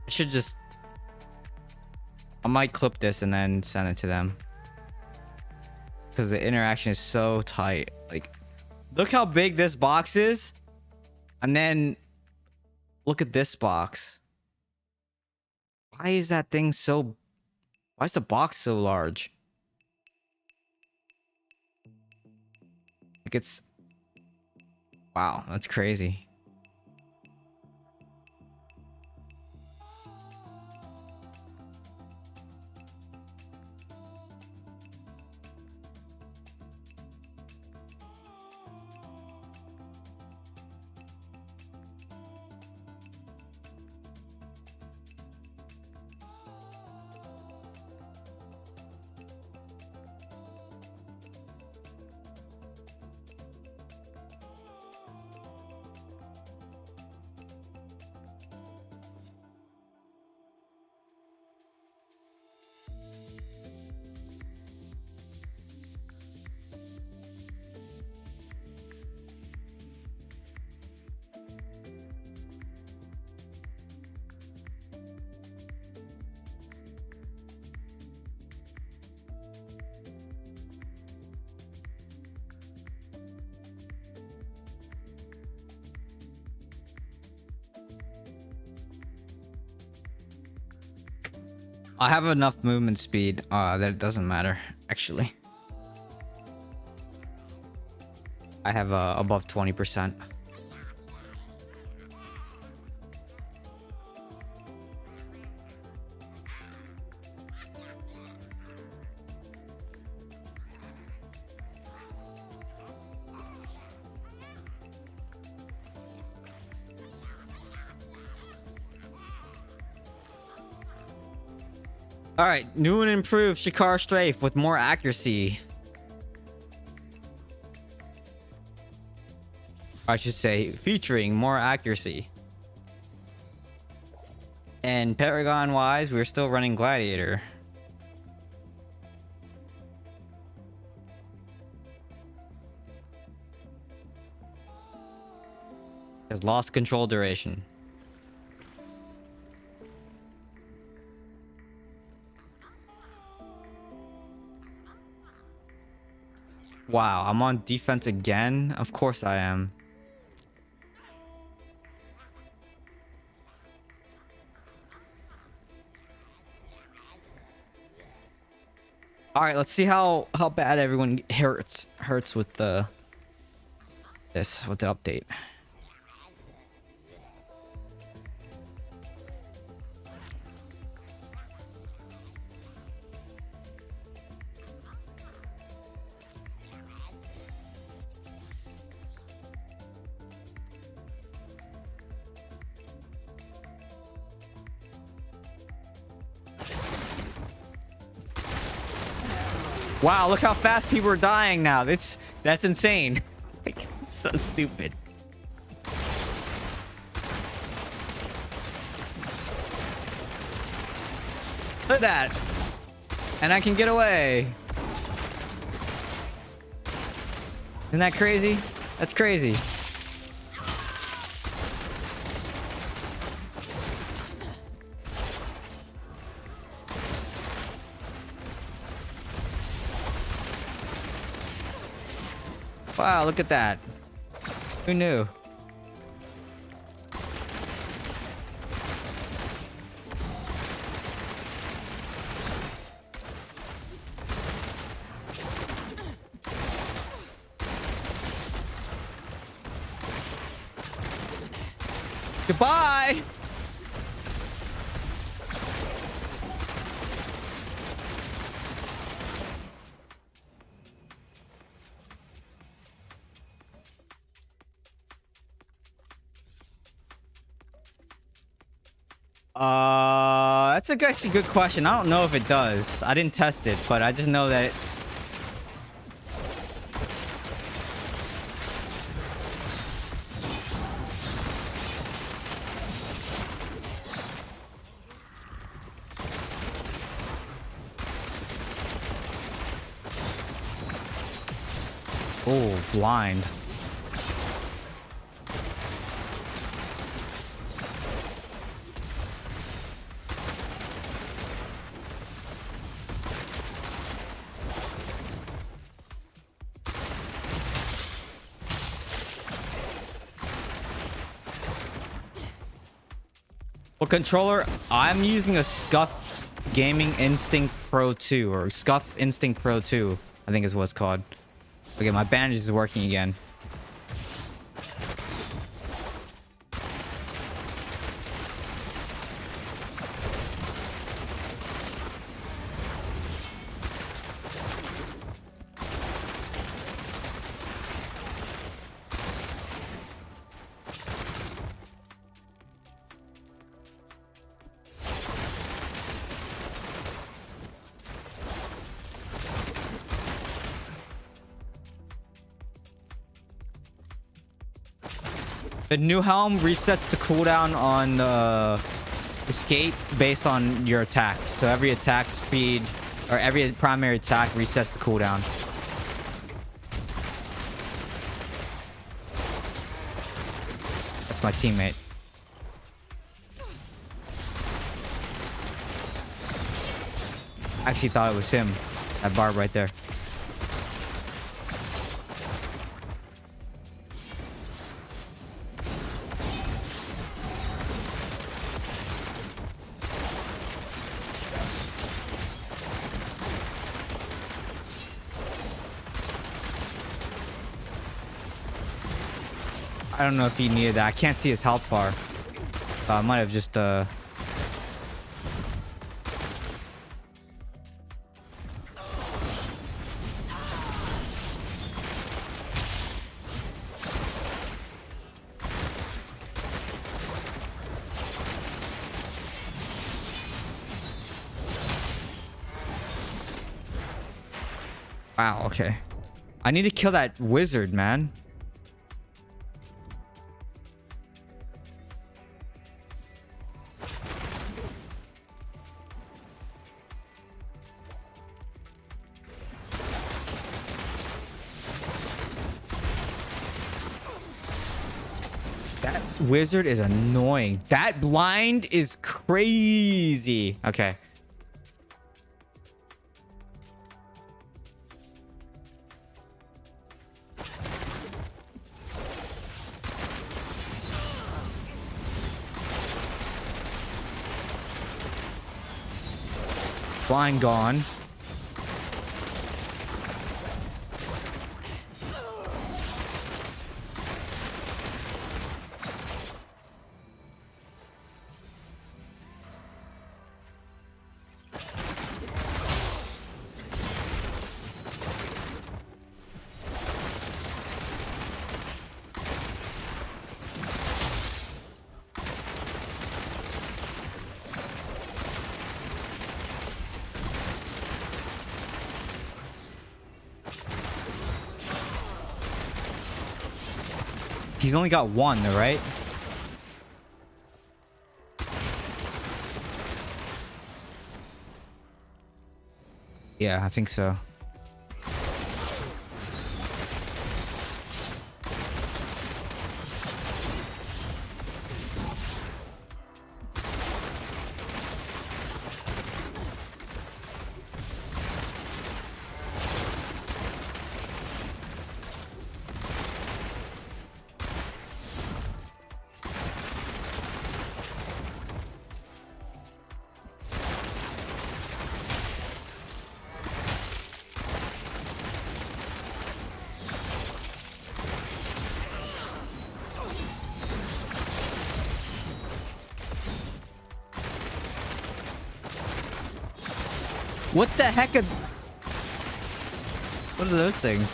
I should just I might clip this and then send it to them. Because the interaction is so tight. Like, look how big this box is. And then look at this box. Why is that thing so... Why is the box so large? Like, it's... Wow, that's crazy. I have enough movement speed that it doesn't matter, actually. I have above 20%. All right, new and improved Shikar Strafe with more accuracy. I should say, featuring more accuracy. And Paragon wise, we're still running Gladiator. Has lost control duration. Wow, I'm on defense again? Of course I am. All right, let's see how bad everyone hurts with the update. Wow, look how fast people are dying now. That's insane. Like, so stupid. Look at that. And I can get away. Isn't that crazy? That's crazy. Wow, look at that. Who knew? Goodbye! That's actually a good question. I don't know if it does. I didn't test it, but I just know that oh, blind. Well, controller, I'm using a Scuff Gaming Instinct Pro 2, or Scuff Instinct Pro 2, I think is what it's called. Okay, my bandage is working again. The new helm resets the cooldown on the skate based on your attacks. So every attack speed, or every primary attack resets the cooldown. That's my teammate. I actually thought it was him. That barb right there. I don't know if he needed that. I can't see his health bar. I might have just Wow, okay. I need to kill that wizard, man. That wizard is annoying. That blind is crazy. Okay. Flying gone. He's only got one though, right? Yeah, I think so. What the heck? What are those things?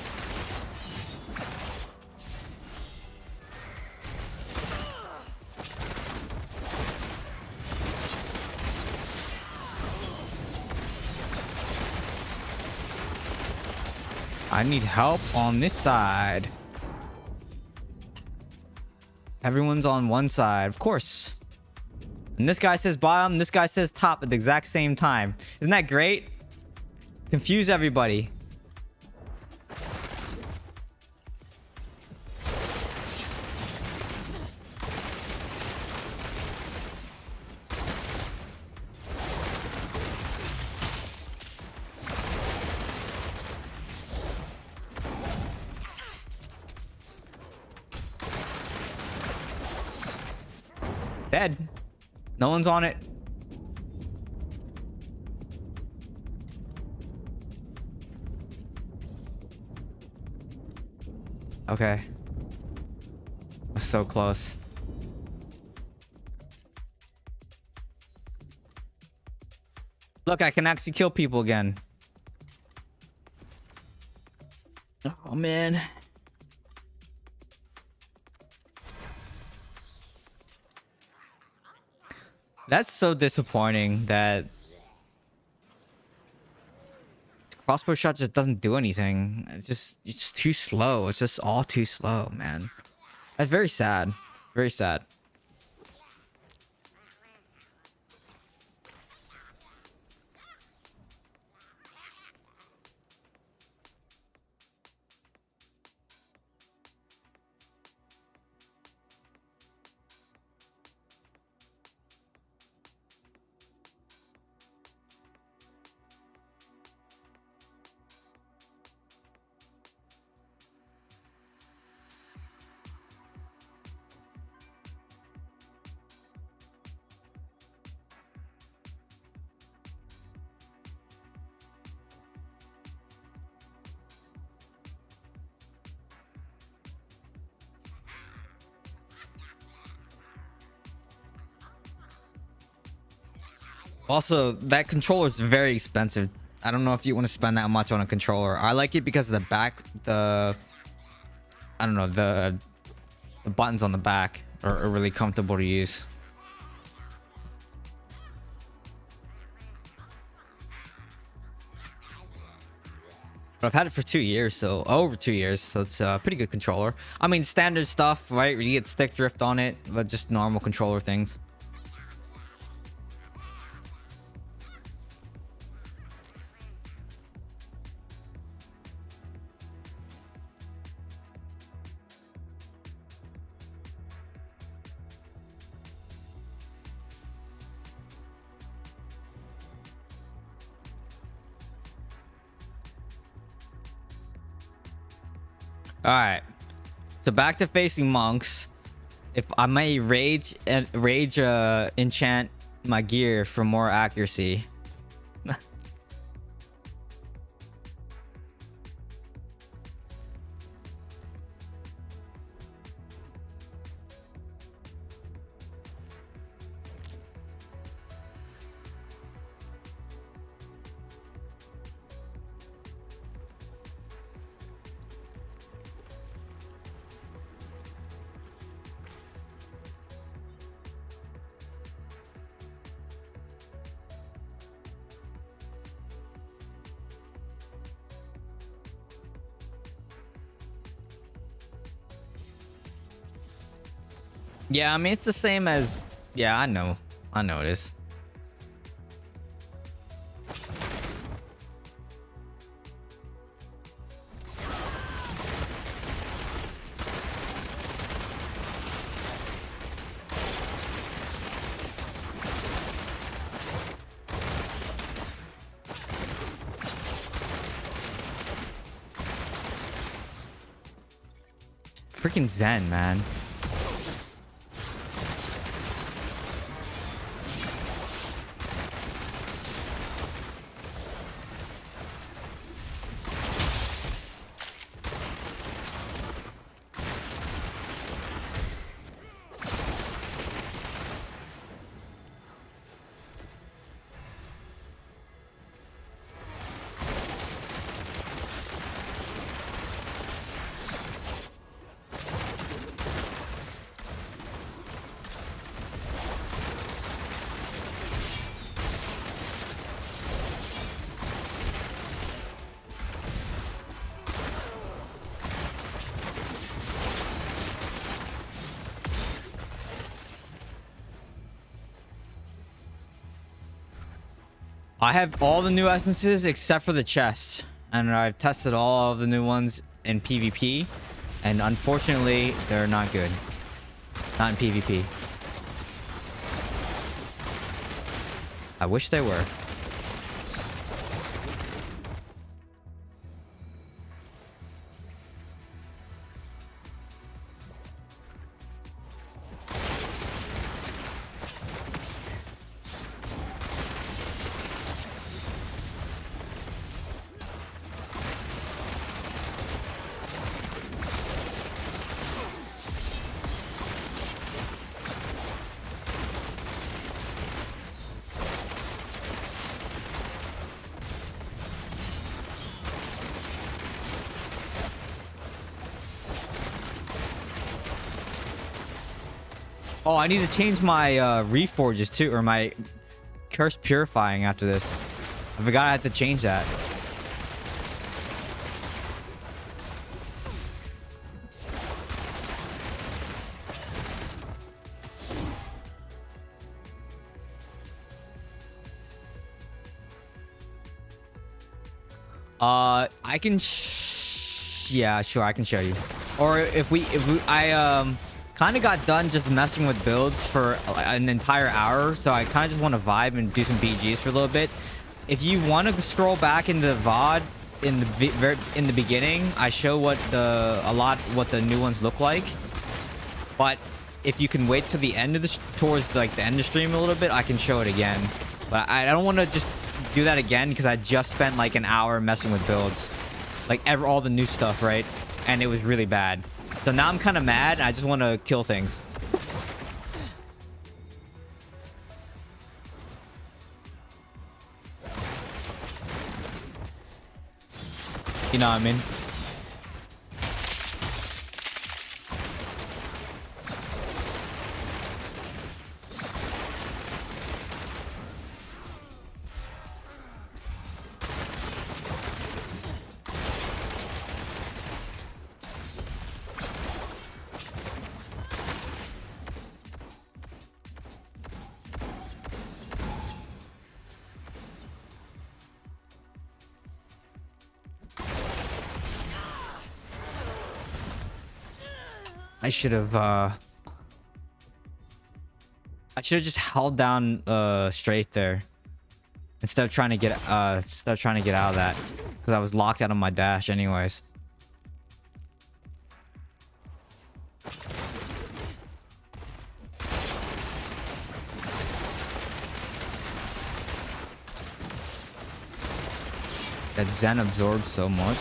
I need help on this side. Everyone's on one side, of course. And this guy says bottom, this guy says top at the exact same time. Isn't that great? Confuse everybody. Dead. No one's on it. Okay. So close. Look, I can actually kill people again. Oh, man. That's so disappointing that crossbow shot just doesn't do anything. It's just too slow. It's just all too slow, man. That's very sad. Very sad. Also, that controller is very expensive. I don't know if you want to spend that much on a controller. I like it because of the back, I don't know, the buttons on the back are really comfortable to use. But I've had it for 2 years, so over 2 years, so it's a pretty good controller. I mean, standard stuff, right? You get stick drift on it, but just normal controller things. All right, so back to facing monks. If I may rage enchant my gear for more accuracy. Yeah, I mean, it's the same as... Yeah, I know. I know it is. Freaking Zen, man. I have all the new essences except for the chest, and I've tested all of the new ones in PvP, and unfortunately they're not good. Not in PvP. I wish they were. Oh, I need to change my reforges too, or my curse purifying after this. I forgot I had to change that. I can yeah, sure, I can show you. Or if we kind of got done just messing with builds for an entire hour, so I kind of just want to vibe and do some BGs for a little bit. If you want to scroll back in the VOD in the beginning, I show what the new ones look like. But if you can wait to the end of towards like the end of the stream a little bit, I can show it again. But I don't want to just do that again because I just spent like an hour messing with builds, like all the new stuff, right? And it was really bad. So now I'm kind of mad. I just want to kill things. You know what I mean? I should have just held down straight there instead of trying to get out of that because I was locked out of my dash anyways. That Zen absorbs so much.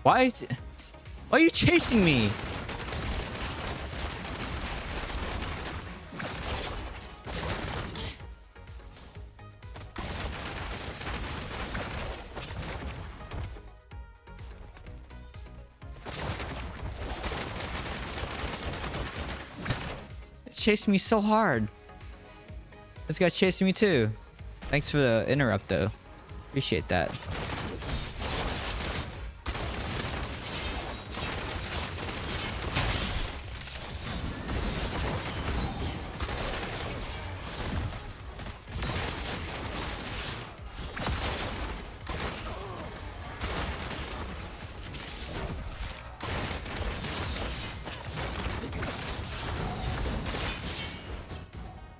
Why are you chasing me? chasing me so hard. This guy's chasing me too. Thanks for the interrupt though. Appreciate that.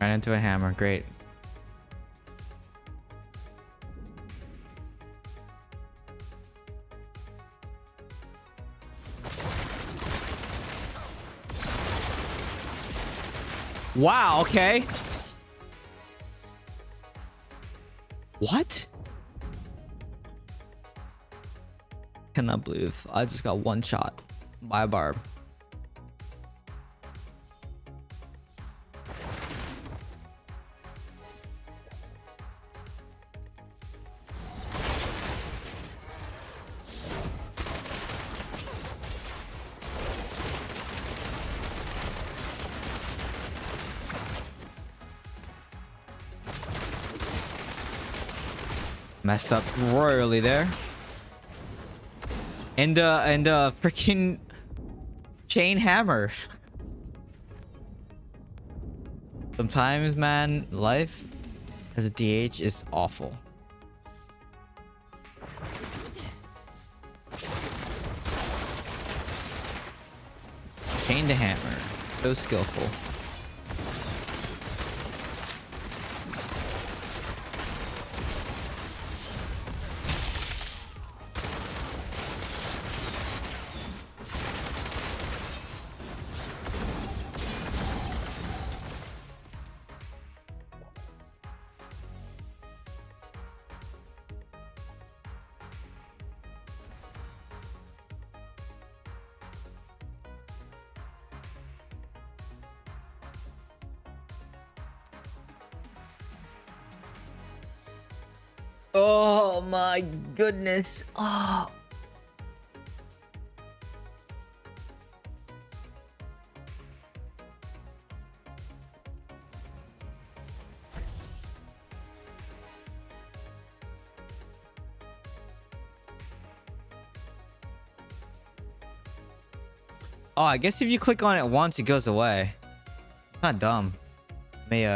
Ran into a hammer. Great. Wow, okay. What? Cannot believe I just got one shot by a barb. Messed up royally there. And freaking chain hammer. Sometimes, man, life as a DH is awful. Chain to hammer. So skillful. Oh my goodness. Oh. Oh, I guess if you click on it once, it goes away. Not dumb. May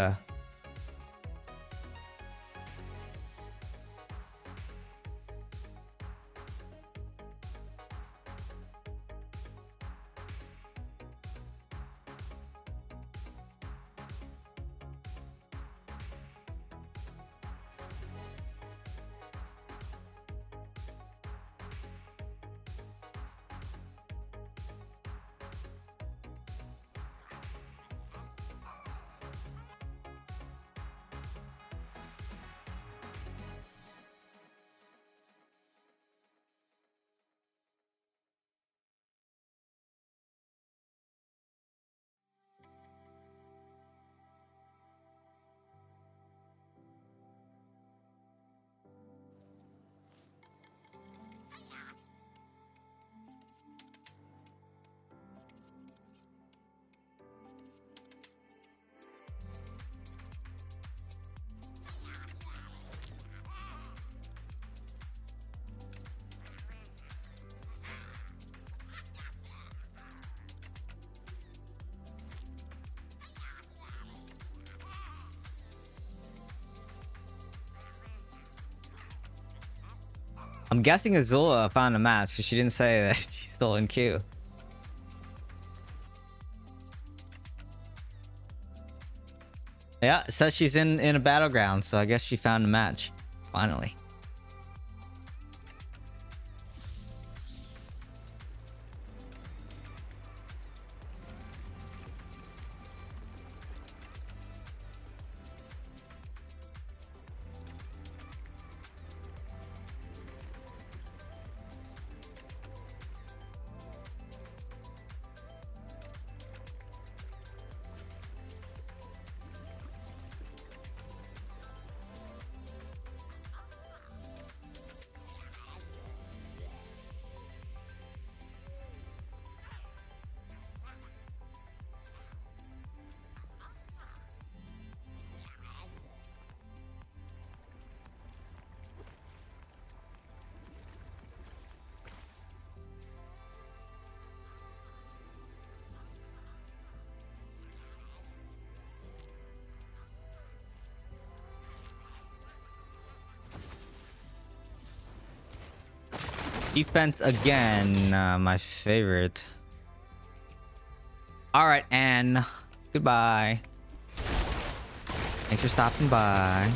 I'm guessing Azula found a match because she didn't say that she's still in queue. Yeah, it says she's in a battleground, so I guess she found a match. Finally. Defense again, my favorite. All right, and goodbye. Thanks for stopping by.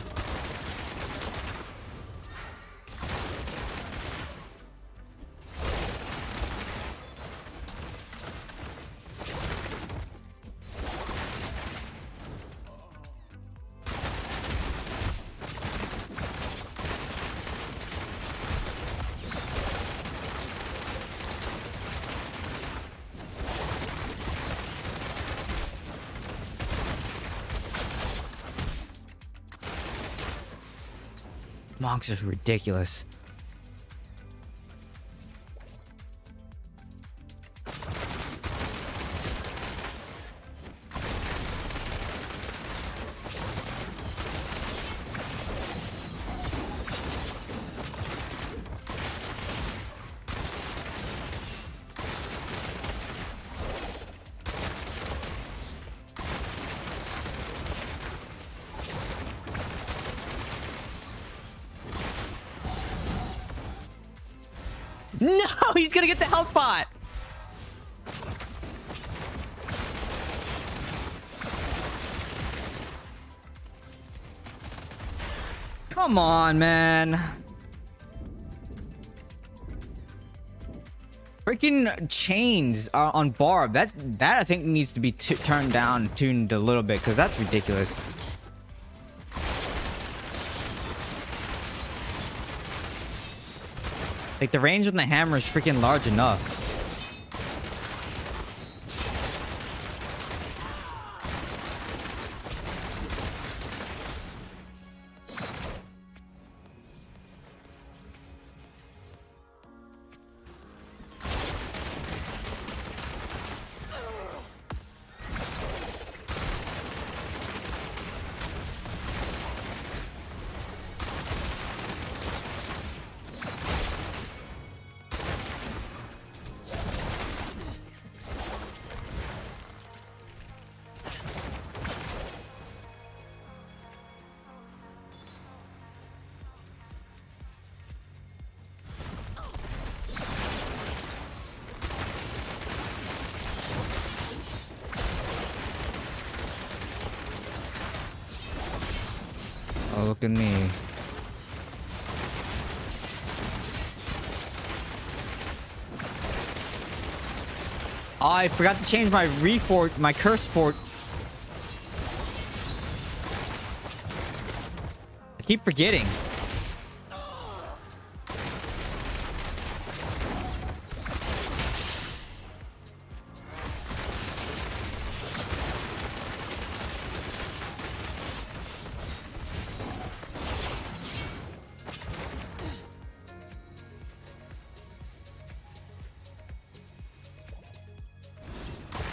Monks is ridiculous. No, he's gonna get the health pot. Come on, man. Freaking chains on Barb. That I think needs to be turned down, tuned a little bit, because that's ridiculous. Like, the range on the hammer is freaking large enough. Oh, look at me. Oh, I forgot to change my my curse fort. I keep forgetting.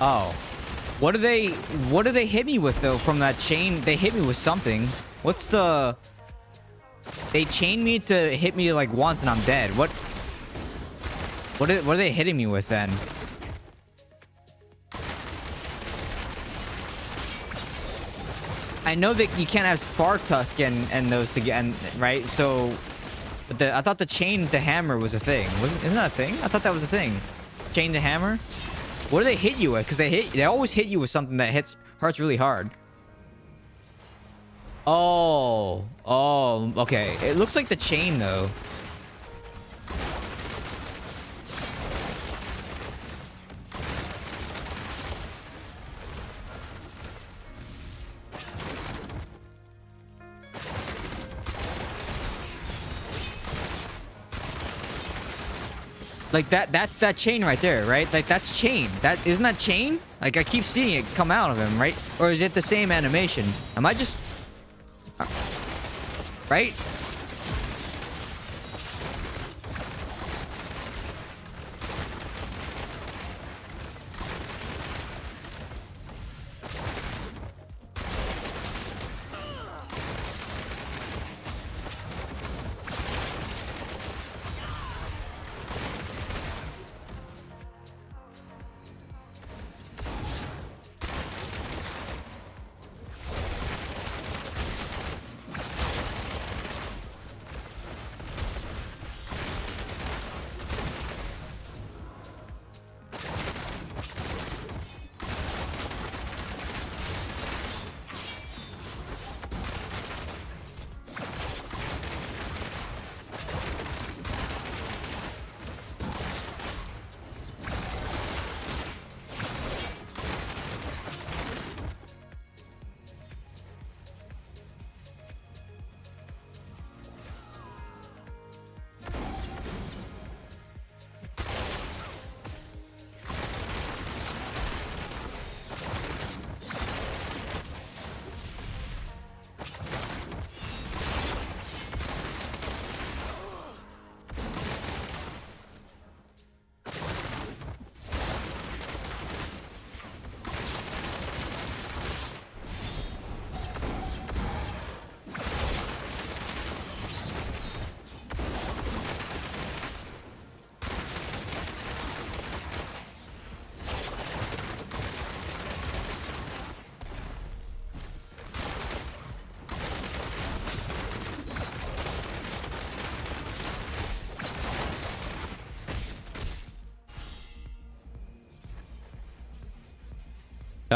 Oh. What do they hit me with though from that chain? They hit me with something. What's the... They chain me to hit me like once and I'm dead. What are they hitting me with then? I know that you can't have Spark Tusk and those together, right? So, but I thought the chain to hammer was a thing. Isn't that a thing? I thought that was a thing. Chain to hammer? What do they hit you with? Because they always hit you with something that hurts really hard. Oh, okay. It looks like the chain though. Like that's that chain right there, right? Like that's chain. That isn't that chain? Like I keep seeing it come out of him, right? Or is it the same animation? Am I just right?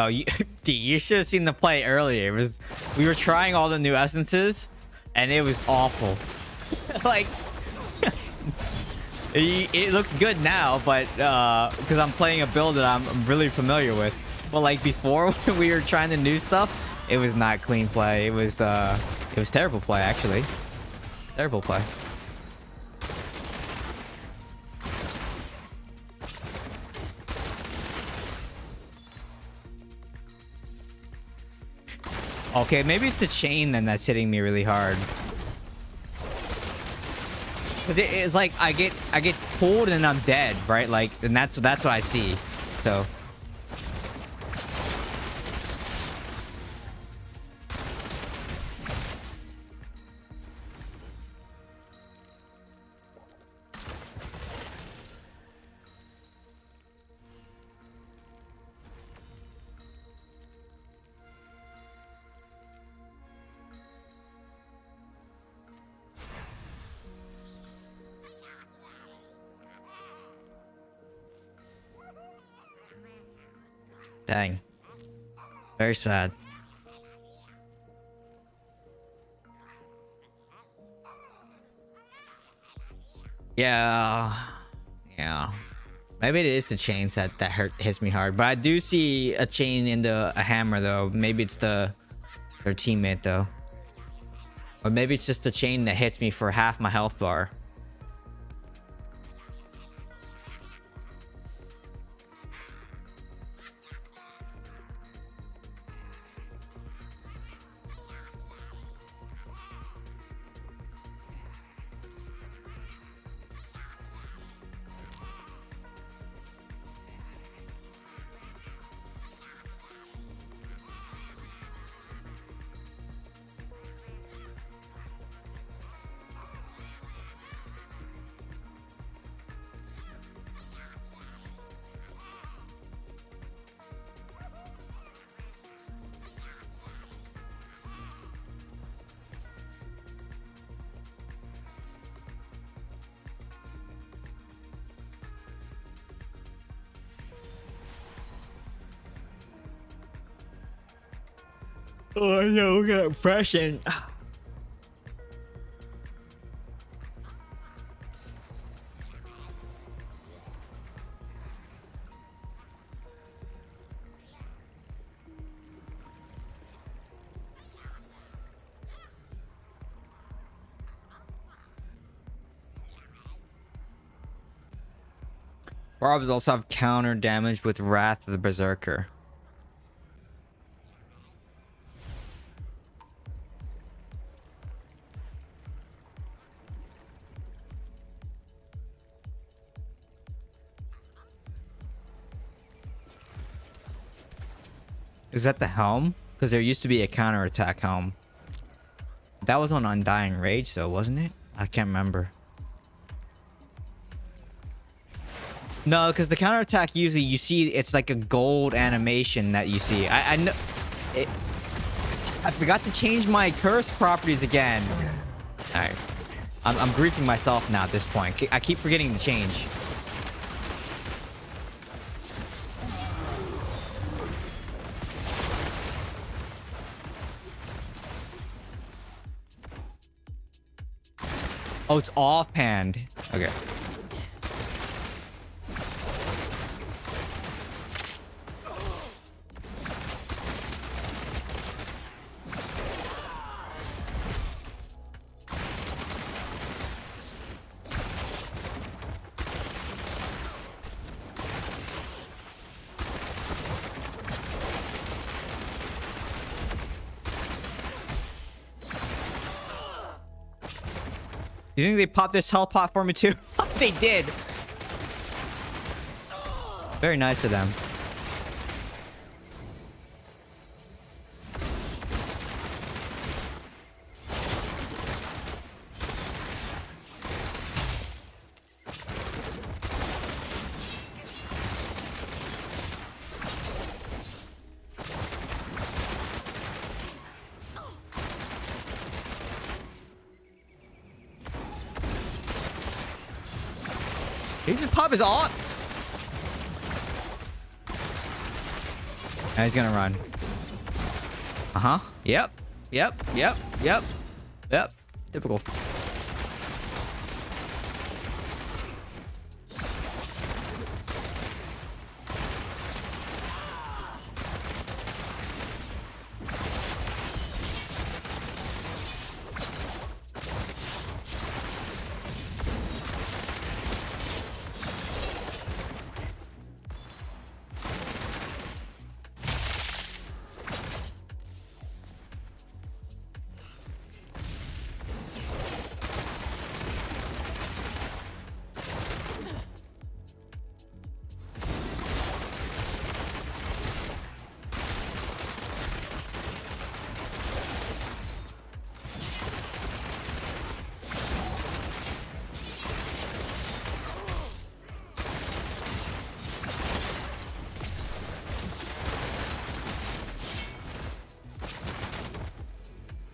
Oh, you, dude, you should have seen the play earlier. We were trying all the new essences, and it was awful. Like, it looks good now, but because I'm playing a build that I'm really familiar with. But like before, when we were trying the new stuff, it was not clean play. It was terrible play actually. Terrible play. Okay, maybe it's the chain then that's hitting me really hard. But it's like I get pulled and I'm dead, right? Like, and that's what I see. So. Dang. Very sad. Yeah. Yeah. Maybe it is the chains that hits me hard. But I do see a chain in a hammer though. Maybe it's their teammate though. Or maybe it's just the chain that hits me for half my health bar. Oh no, look at impression. Barbs also have counter damage with Wrath of the Berserker. Is that the helm? Because there used to be a counterattack helm. That was on Undying Rage though, wasn't it? I can't remember. No, because the counterattack usually you see it's like a gold animation that you see. I know it. I forgot to change my curse properties again. Alright. I'm griefing myself now at this point. I keep forgetting to change. Oh, it's offhand. Okay. You think they popped this health pot for me too? They did. Very nice of them. He just pop his off. Now he's gonna run. Uh-huh. Yep. Yep. Yep. Yep. Yep. Typical.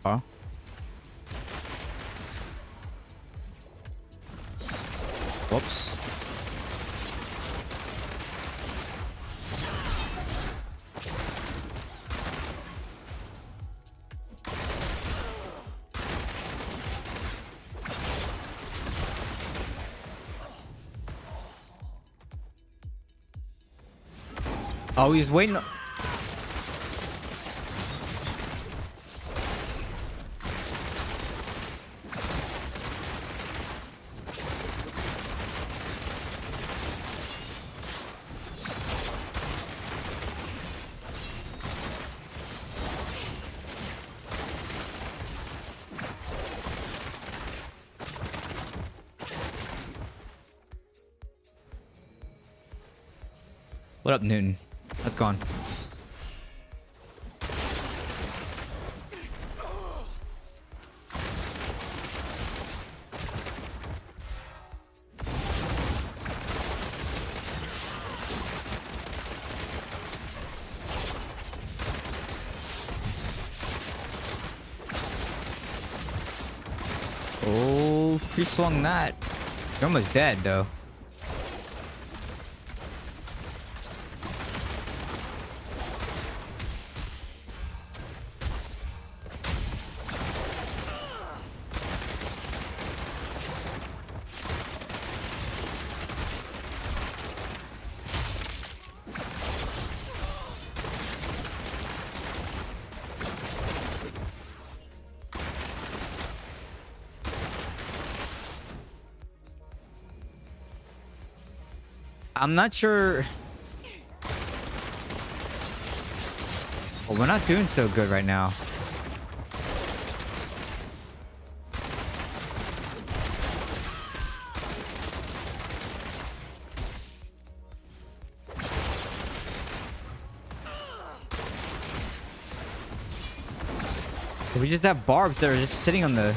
Oh. Whoops. Oh, he's waiting. What up, Newton? That's gone. Oh, he swung that. You're almost dead, though. I'm not sure. Well, we're not doing so good right now. We just have barbs that are just sitting on the...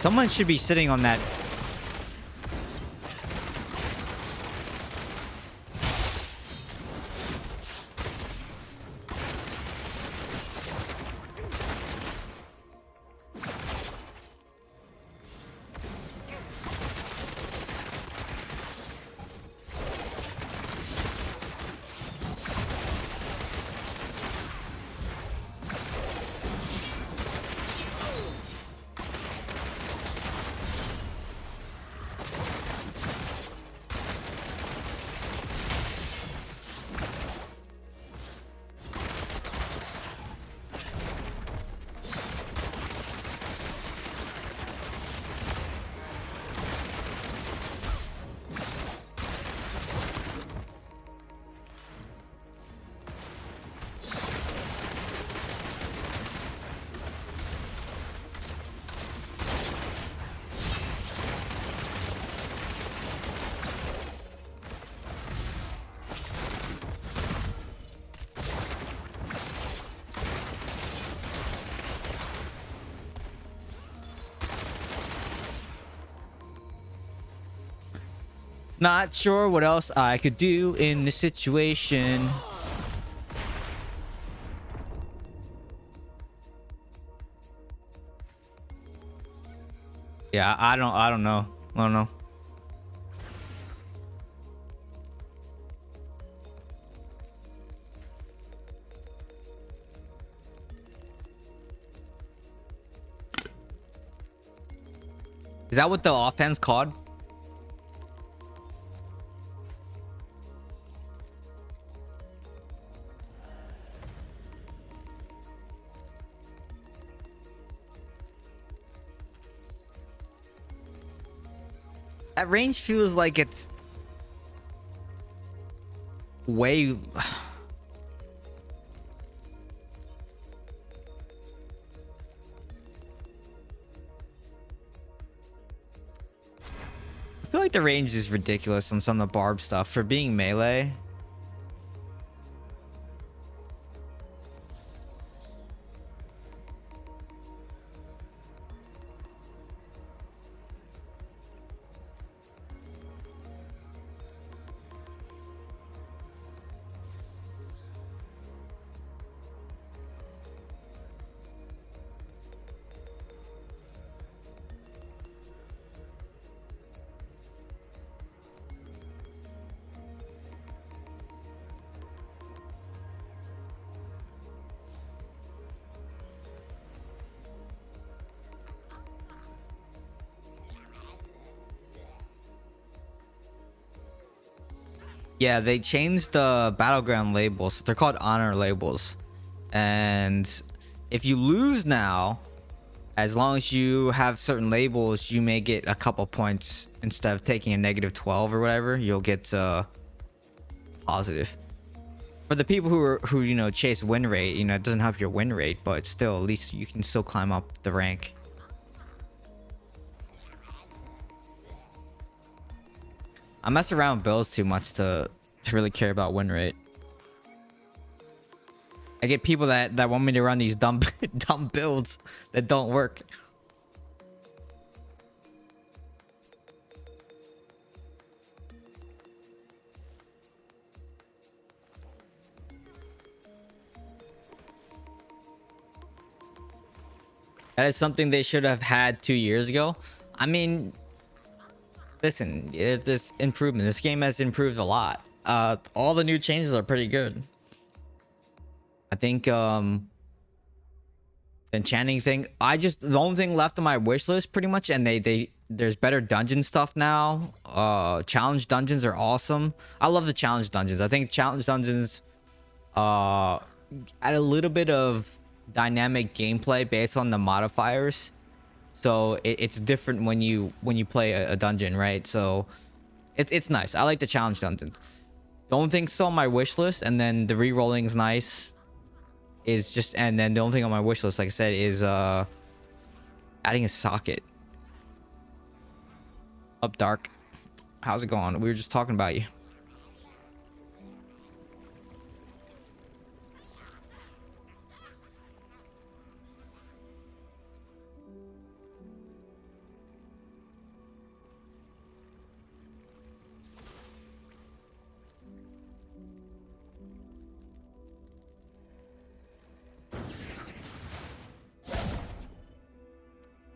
Someone should be sitting on that. Not sure what else I could do in this situation. Yeah, I don't know. I don't know. Is that what the offense called? That range feels like it's way... I feel like the range is ridiculous on some of the barb stuff for being melee. Yeah, they changed the battleground labels. They're called honor labels. And if you lose now, as long as you have certain labels, you may get a couple points instead of taking a -12 or whatever. You'll get positive. For the people who you know chase win rate, you know, it doesn't help your win rate, but still, at least you can still climb up the rank. I mess around with builds too much to really care about win rate. I get people that want me to run these dumb builds that don't work. That is something they should have had 2 years ago. I mean, listen, there's improvement. This game has improved a lot. All the new changes are pretty good. I think the enchanting thing, the only thing left on my wish list pretty much, and there's better dungeon stuff now. Challenge dungeons are awesome. I love the challenge dungeons. I think challenge dungeons add a little bit of dynamic gameplay based on the modifiers. So it's different when you play a dungeon, right? So it's nice. I like the challenge dungeons. The only thing still on my wish list, and then the re-rolling is nice, is just, and then the only thing on my wish list, like I said, is adding a socket. Up Dark, how's it going? We were just talking about you.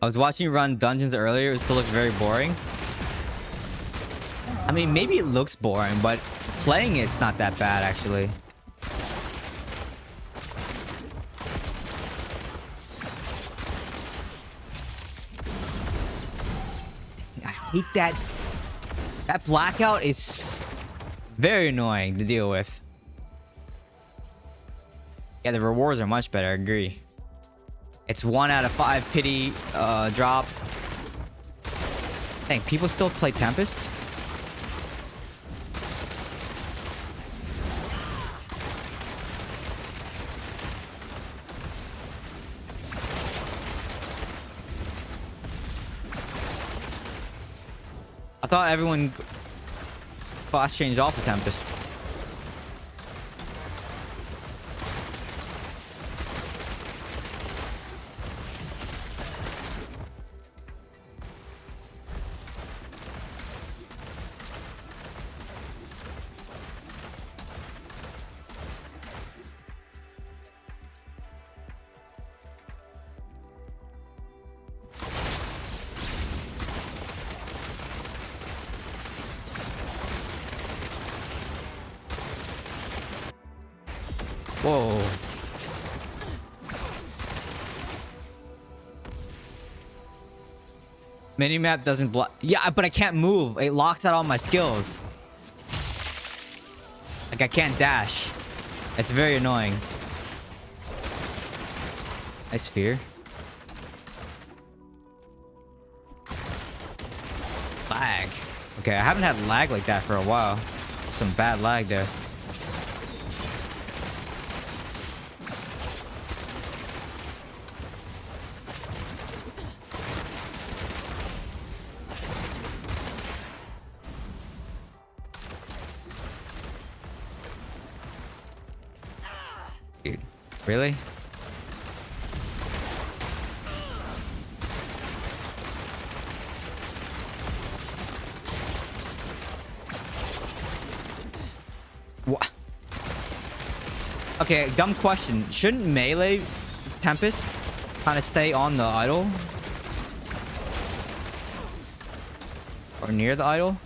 I was watching you run dungeons earlier. It still looks very boring. I mean, maybe it looks boring, but playing it's not that bad, actually. I hate that. That blackout is very annoying to deal with. Yeah, the rewards are much better, I agree. It's 1 out of 5 pity drop. Dang, people still play Tempest? I thought everyone class changed off of Tempest. Whoa. Minimap doesn't block. Yeah, but I can't move. It locks out all my skills. Like I can't dash. It's very annoying. Nice fear. Lag. Okay, I haven't had lag like that for a while. Some bad lag there. Dude, really? What? Okay, dumb question. Shouldn't melee Tempest kind of stay on the idol? Or near the idol?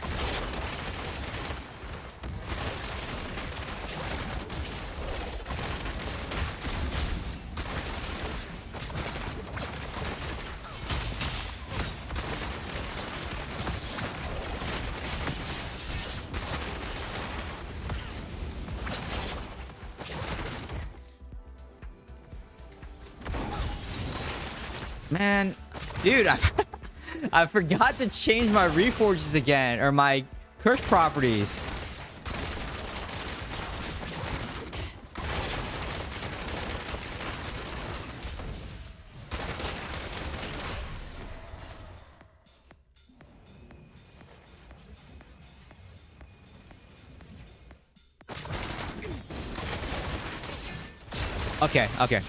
Man, dude, I forgot to change my reforges again, or my curse properties. Okay, okay.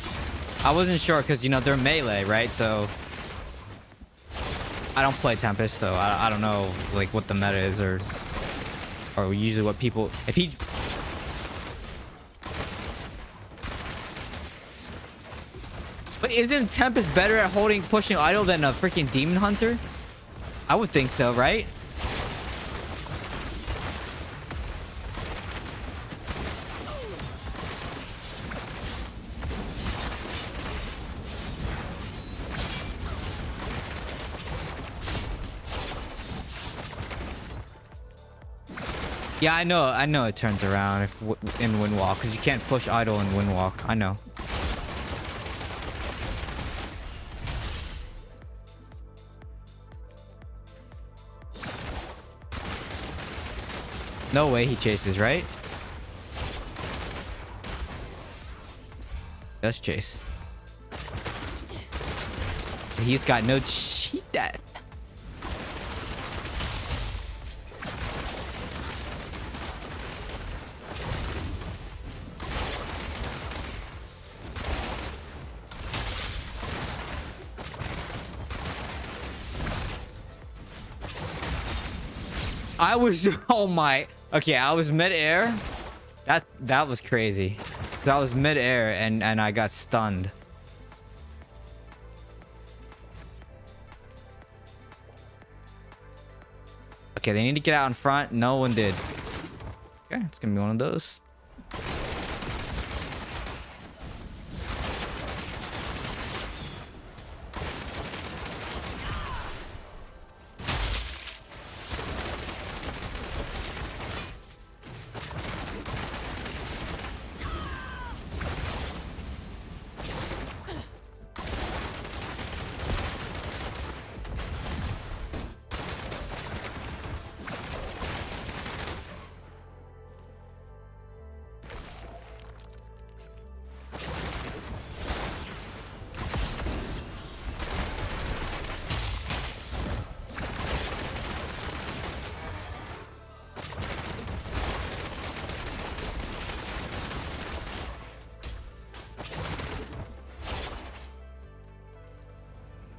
I wasn't sure because, you know, they're melee, right? So I don't play Tempest, so I don't know like what the meta is or usually what people if he But isn't Tempest better at pushing idol than a freaking demon hunter? I would think so, right? Yeah, I know it turns around if in Windwalk because you can't push idle in Windwalk. I know. No way he chases, right? Does chase. He's got no cheat that. I was oh my okay, I was mid-air. That was crazy. I was mid-air and I got stunned. Okay, they need to get out in front. No one did. Okay, it's gonna be one of those.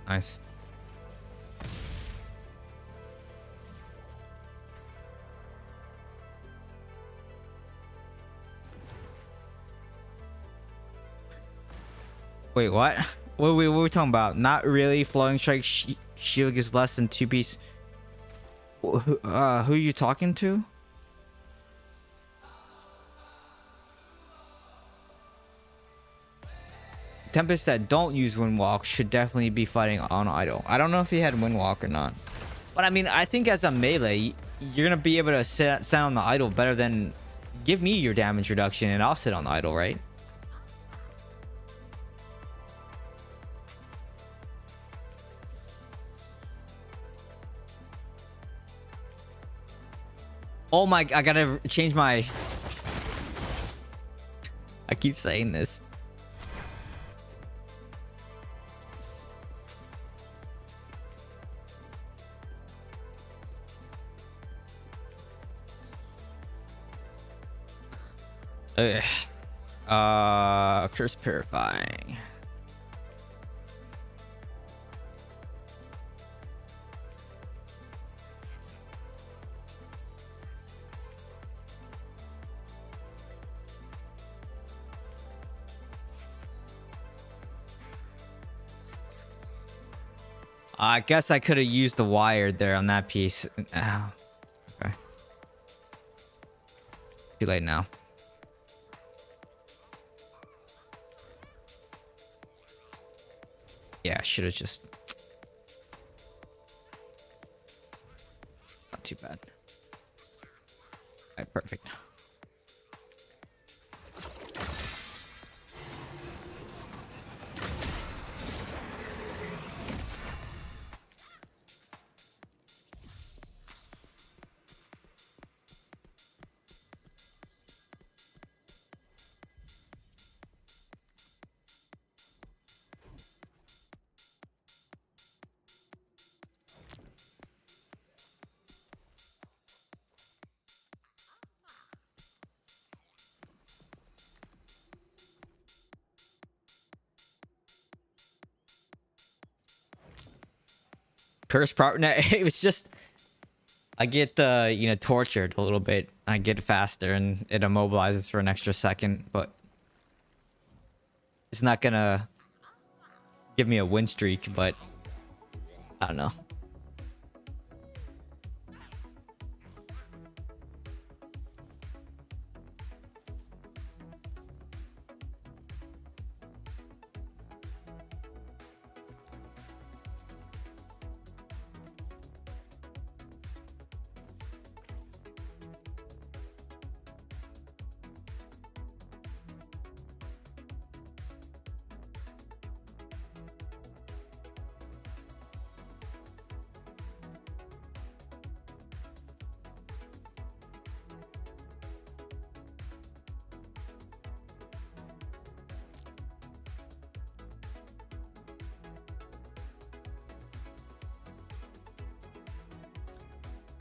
Nice. Wait, what? What were we talking about? Not really. Flowing strike shield gets less than 2 piece. Who are you talking to? Tempests that don't use Windwalk should definitely be fighting on idle. I don't know if he had Windwalk or not. But I mean, I think as a melee, you're going to be able to sit on the idle better than... Give me your damage reduction and I'll sit on the idle, right? Oh my... I gotta change my... I keep saying this. Curse purifying. I guess I could have used the wire there on that piece. Oh, okay. Too late now. Yeah, I should have just... Not too bad. Alright, perfect. Curse partner. It was just... I get, tortured a little bit. I get faster and it immobilizes for an extra second, but... It's not gonna... give me a win streak, but... I don't know.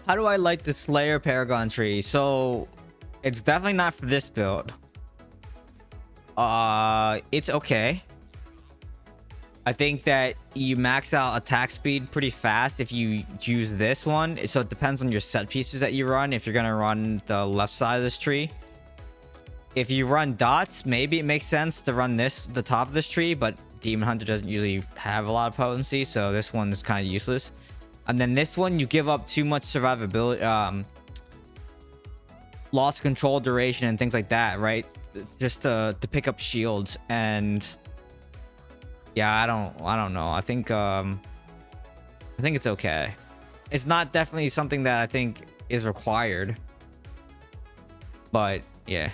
How do I like the Slayer Paragon tree? So, it's definitely not for this build. It's okay. I think that you max out attack speed pretty fast if you use this one. So it depends on your set pieces that you run. If you're gonna run the left side of this tree. If you run dots, maybe it makes sense to run the top of this tree, but Demon Hunter doesn't usually have a lot of potency, so this one is kind of useless. And then this one, you give up too much survivability, loss control duration and things like that, right? Just to pick up shields. And yeah, I don't know. I think it's okay. It's not definitely something that I think is required, but yeah.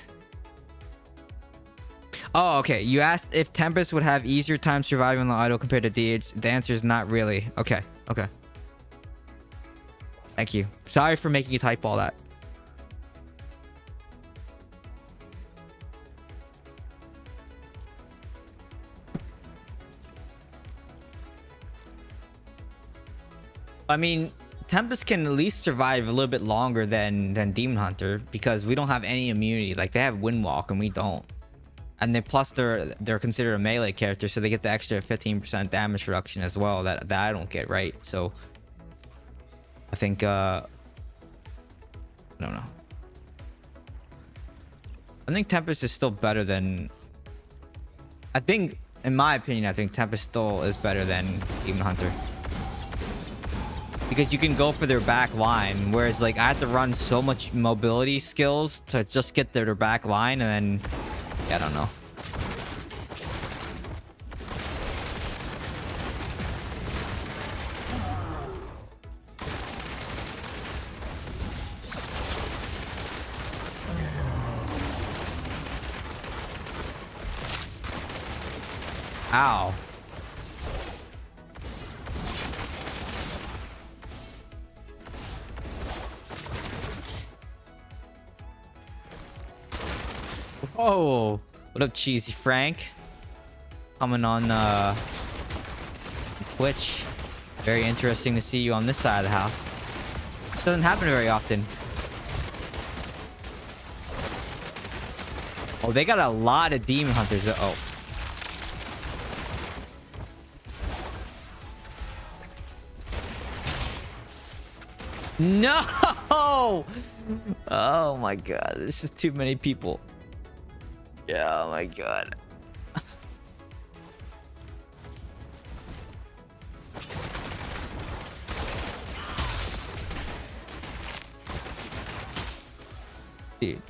Oh, okay. You asked if Tempest would have easier time surviving on the idle compared to DH. The answer is not really. Okay. Okay. Thank you. Sorry for making you type all that. I mean, Tempest can at least survive a little bit longer than Demon Hunter because we don't have any immunity. Like, they have Windwalk and we don't. And then plus they're considered a melee character, so they get the extra 15% damage reduction as well that I don't get, right? So I think I don't know. I think Tempest is still better than... I think, in my opinion, I think Tempest still is better than Demon Hunter. Because you can go for their back line, whereas like I have to run so much mobility skills to just get their back line, and then... Yeah, I don't know. Ow. Whoa. What up, Cheesy Frank? Coming on Twitch. Very interesting to see you on this side of the house. Doesn't happen very often. Oh, they got a lot of demon hunters. Oh. No! Oh my god, this is too many people. Yeah, oh my god. Dude,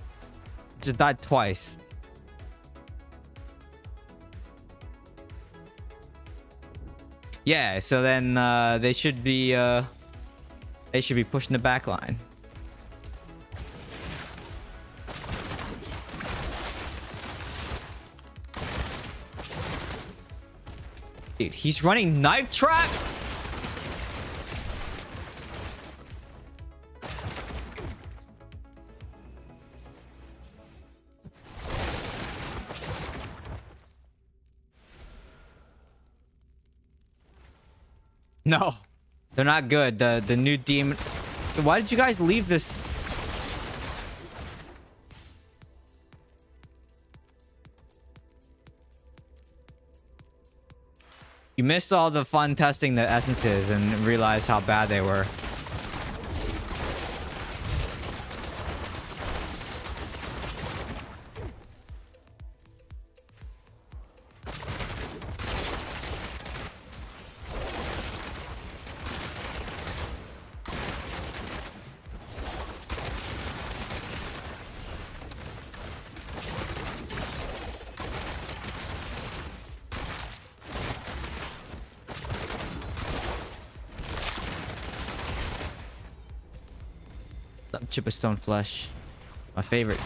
just died twice. Yeah, so then they should be pushing the back line. Dude, he's running knife trap. No, they're not good. The new demon. Why did you guys leave this? You missed all the fun testing the essences and realized how bad they were. Chip of stone flesh, my favorite.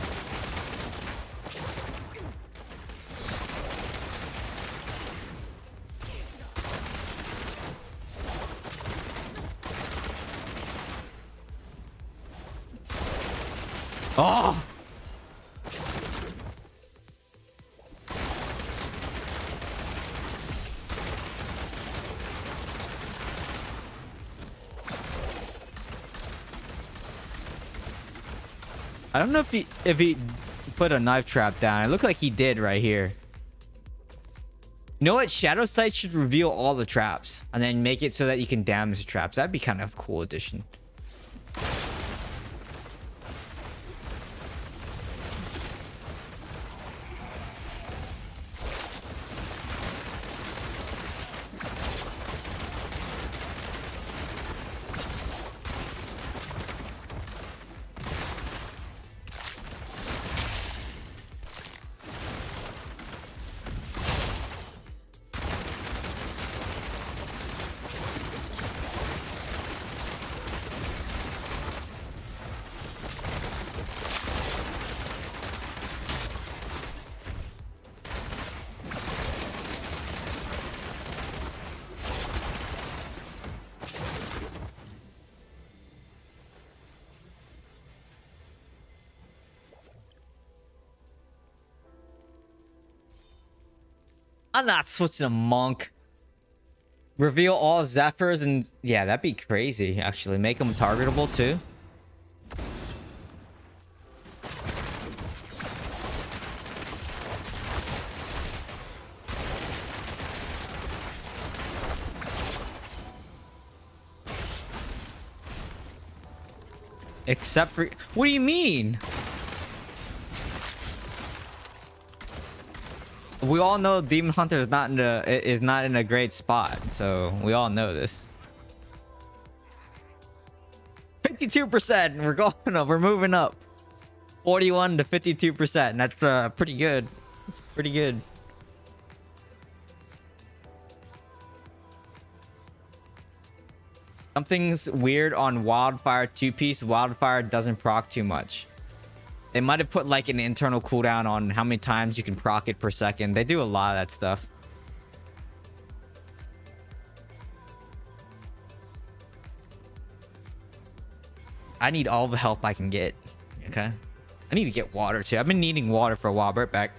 Oh, I don't know if he put a knife trap down. It looked like he did right here. You know what? Shadow Sight should reveal all the traps and then make it so that you can damage the traps. That'd be kind of a cool addition. I'm not switching a monk. Reveal all Zephyrs and yeah, that'd be crazy. Actually, make them targetable too. Except for, what do you mean? We all know Demon Hunter is not in a great spot, so we all know this. 52%. We're going up. We're moving up. 41 to 52%. That's pretty good. That's pretty good. Something's weird on Wildfire 2-piece. Wildfire doesn't proc too much. They might have put like an internal cooldown on how many times you can proc it per second. They do a lot of that stuff. I need all the help I can get. Okay. I need to get water too. I've been needing water for a while. Right back.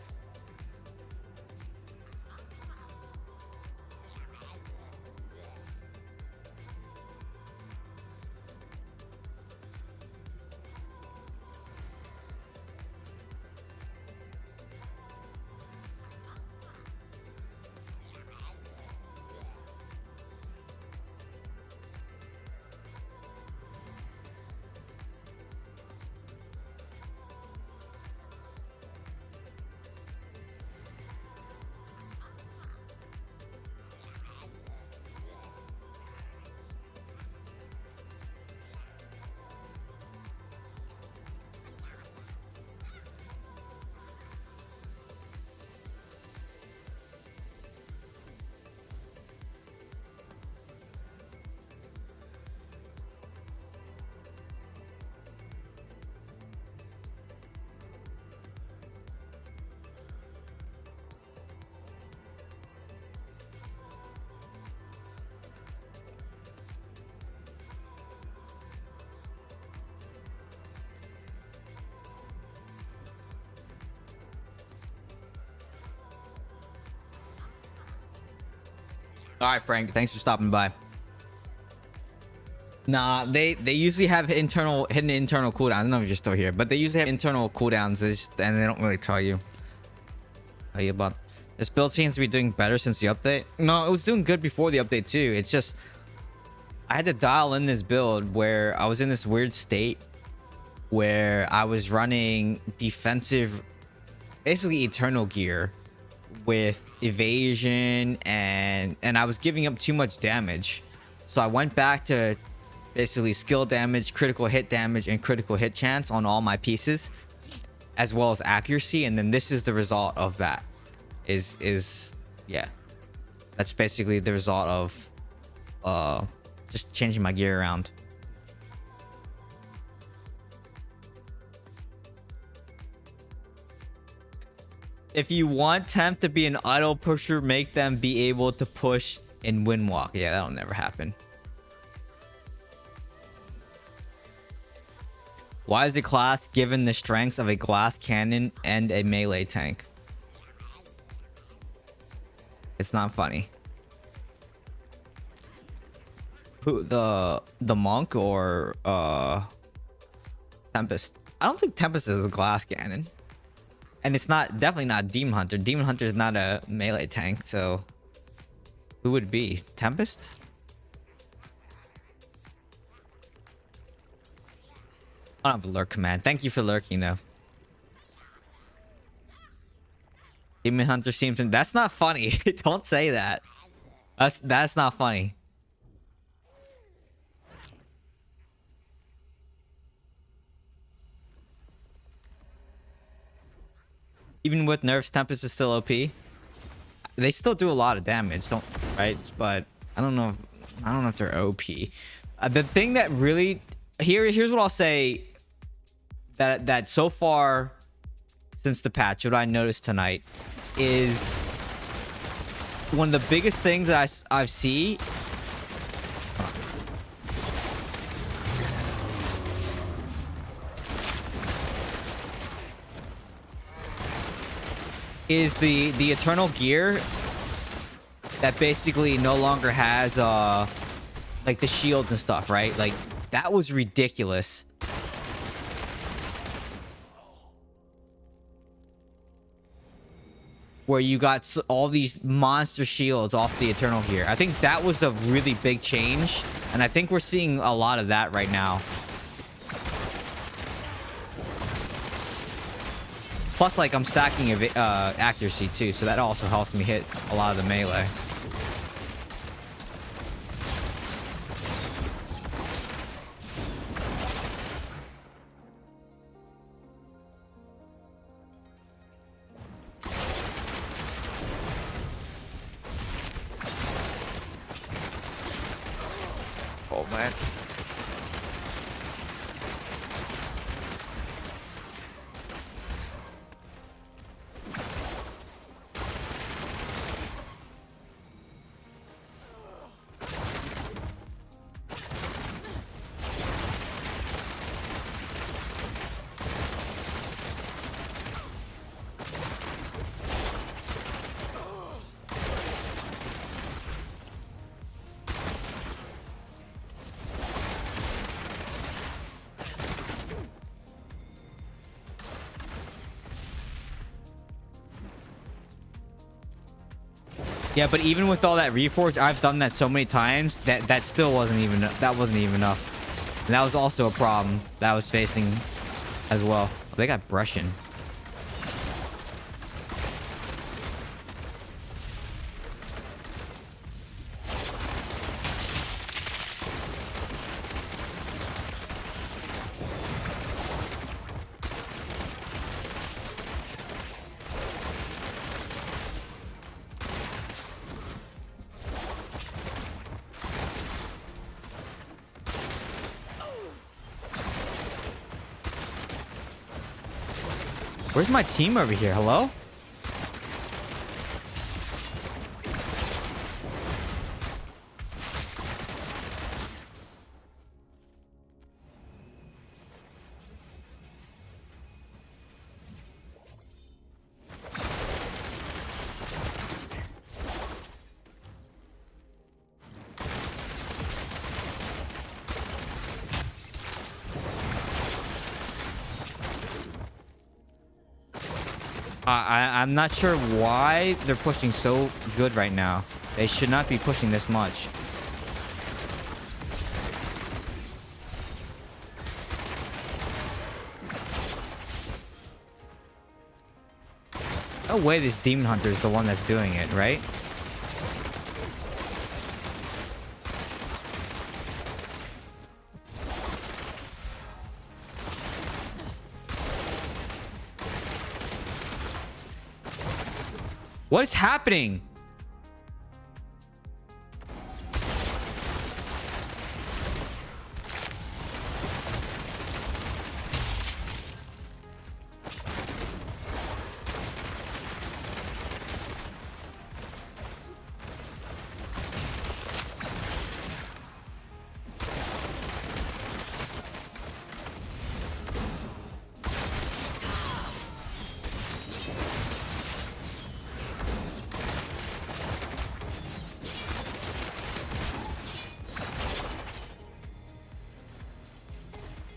All right, Frank. Thanks for stopping by. Nah, they usually have hidden internal cooldowns. I don't know if you're still here, but they usually have internal cooldowns, and they don't really tell you about. This build seems to be doing better since the update. No, it was doing good before the update too. It's just I had to dial in this build where I was in this weird state where I was running defensive, basically eternal gear with evasion, and I was giving up too much damage. So I went back to basically skill damage, critical hit damage, and critical hit chance on all my pieces, as well as accuracy. And then this is the result of that. Yeah, that's basically the result of just changing my gear around. If you want Temp to be an idle pusher, make them be able to push in Windwalk. Yeah, that'll never happen. Why is the class given the strengths of a glass cannon and a melee tank? It's not funny. Who, the monk or Tempest? I don't think Tempest is a glass cannon. And it's definitely not Demon Hunter. Demon Hunter is not a melee tank, so who would it be? Tempest? I don't have a lurk command. Thank you for lurking though. Demon Hunter seems to... That's not funny. Don't say that. That's not funny. Even with nerfs, Tempest is still OP. They still do a lot of damage, right? But I don't know if they're OP. The thing that really here's what I'll say that so far since the patch, what I noticed tonight is one of the biggest things that I see is the eternal gear that basically no longer has like the shields and stuff, right? Like that was ridiculous. Where you got all these monster shields off the eternal gear. I think that was a really big change, and I think we're seeing a lot of that right now. Plus, like, I'm stacking accuracy too, so that also helps me hit a lot of the melee. Oh, man. Yeah, but even with all that reforge, I've done that so many times that still wasn't even enough. And that was also a problem that I was facing as well. Oh, they got brushing. Where's my team over here? Hello? I'm not sure why they're pushing so good right now. They should not be pushing this much. No way this demon hunter is the one that's doing it, right? What is happening?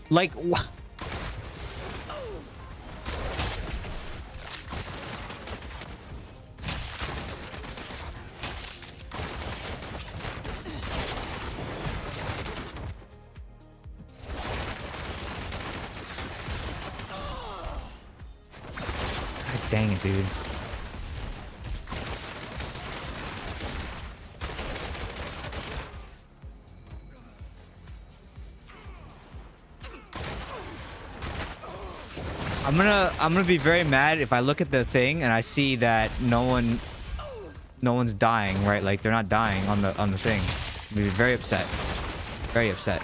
Like, what? God dang it, dude. I'm gonna be very mad if I look at the thing and I see that no one's dying, right? Like they're not dying on the thing. I'll be very upset. Very upset.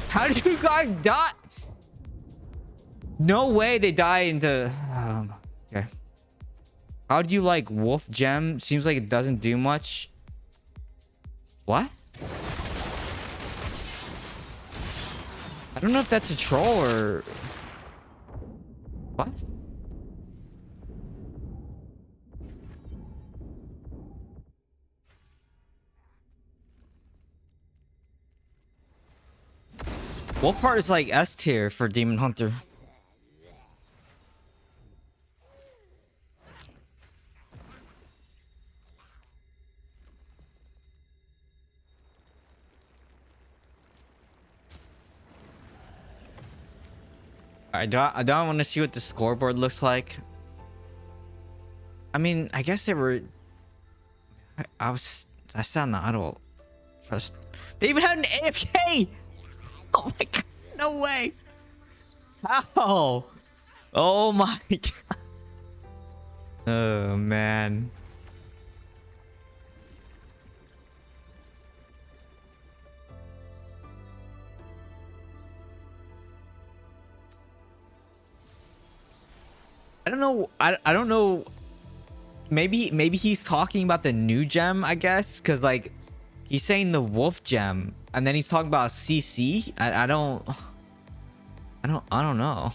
How did you guys die? No way they die into... okay. How do you like wolf gem? Seems like it doesn't do much. What? I don't know if that's a troll or... What? What part is like S tier for Demon Hunter? I don't want to see what the scoreboard looks like. I mean, I guess they were... I said on the auto trust. They even had an AFK! Oh my god, no way. How? Oh my god. Oh man. I don't know. I don't know. Maybe he's talking about the new gem, I guess, because like he's saying the wolf gem and then he's talking about CC. I don't know.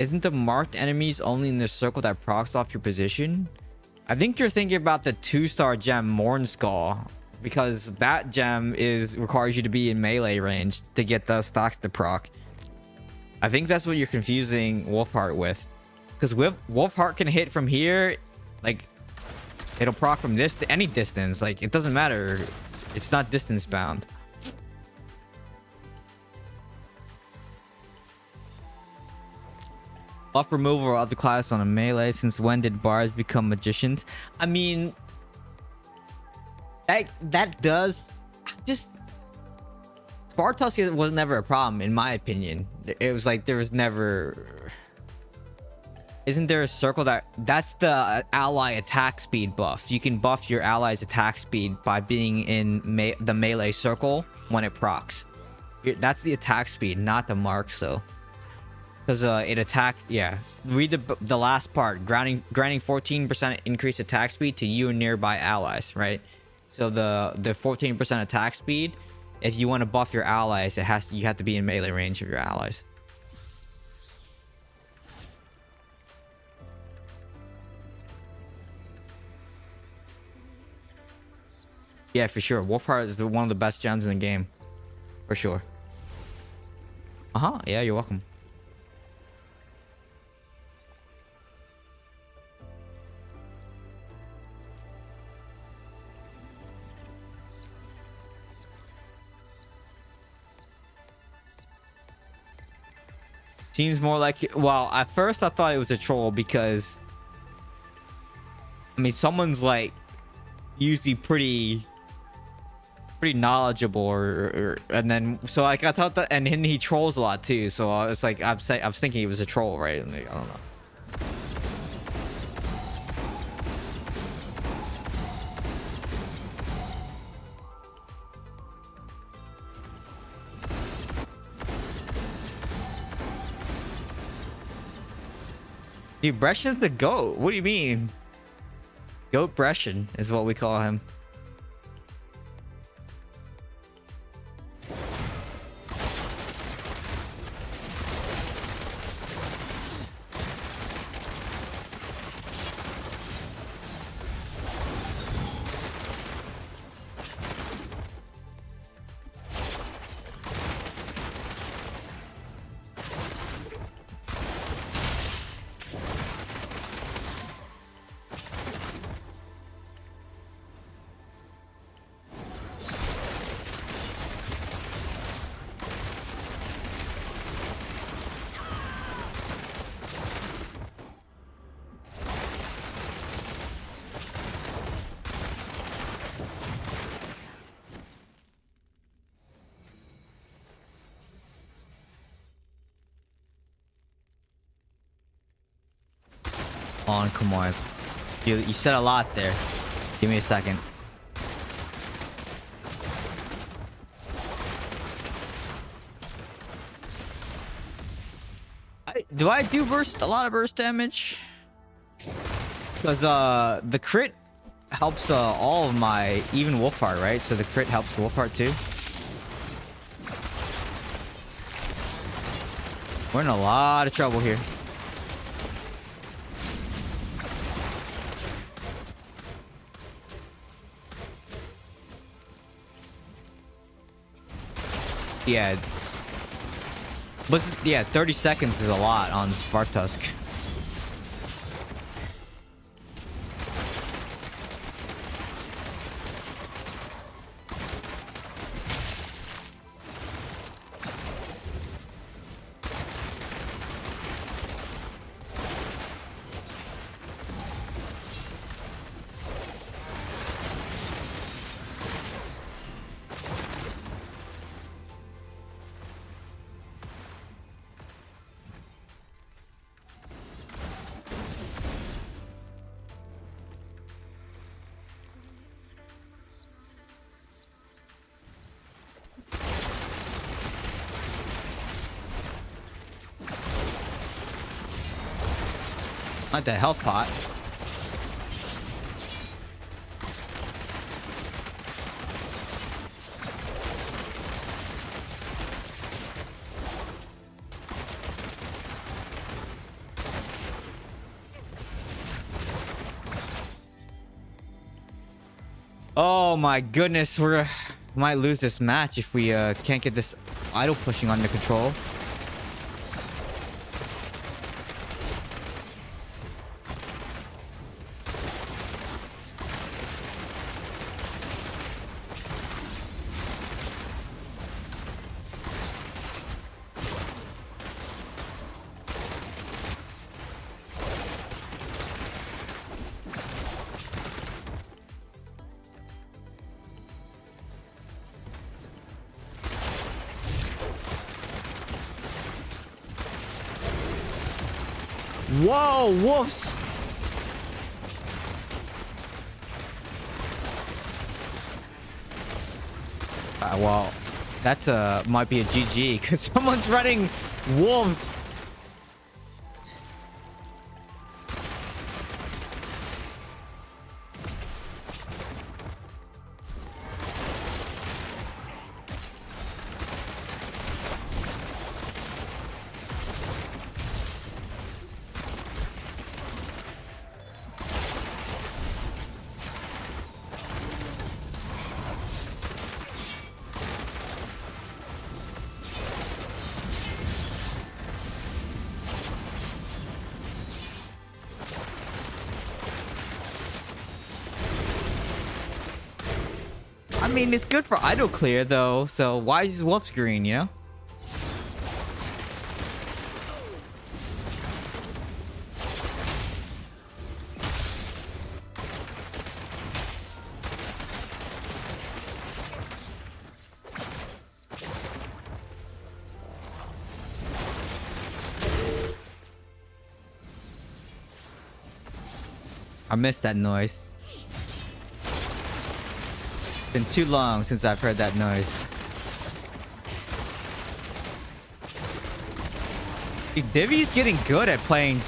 Isn't the marked enemies only in the circle that procs off your position? I think you're thinking about the 2-star gem Morn Skull, because that gem requires you to be in melee range to get the stocks to proc. I think that's what you're confusing Wolfheart with, because Wolfheart can hit from here, like it'll proc from this to any distance. Like, it doesn't matter. It's not distance bound. Buff removal of other class on a melee. Since when did bars become magicians? I mean, that does just... Spartusk was never a problem, in my opinion. It was like there was never... Isn't there a circle that's the ally attack speed buff? You can buff your ally's attack speed by being in the melee circle when it procs. That's the attack speed, not the marks, though. Because it attacked, yeah. Read the last part. Granting 14% increased attack speed to you and nearby allies, right? So the 14% attack speed, if you want to buff your allies, you have to be in melee range of your allies. Yeah, for sure. Wolfheart is one of the best gems in the game. For sure. Yeah, you're welcome. Seems more like... Well, at first I thought it was a troll because... I mean, someone's like... usually pretty knowledgeable and then... So like, I thought that... And then he trolls a lot too. So I was like... I was thinking it was a troll, right? Like, I don't know. Dude, Brescian's the GOAT. What do you mean? GOAT Brescian is what we call him. Come on. You said a lot there. Give me a second. Do I do a lot of burst damage? Because the crit helps all of my... Even Wolfheart, right? So the crit helps Wolfheart too. We're in a lot of trouble here. Yeah. But yeah, 30 seconds is a lot on Spartusk. Not the health pot. Oh my goodness, we're might lose this match if we can't get this idle pushing under control. Whoa, wolves! Well, that's might be a GG because someone's running wolves. I mean, it's good for idle clear though, so why is wolf green, you know? I missed that noise. Been too long since I've heard that noise. Dude, Divi's getting good at playing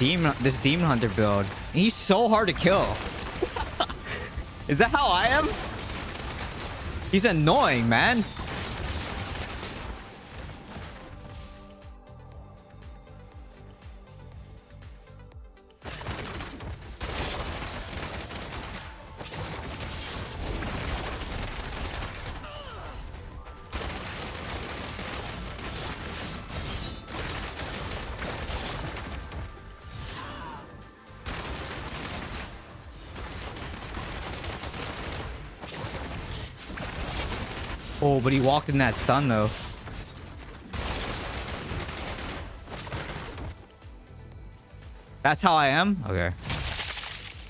this Demon Hunter build. He's so hard to kill. Is that how I am? He's annoying, man. Oh, but he walked in that stun though. That's how I am? Okay.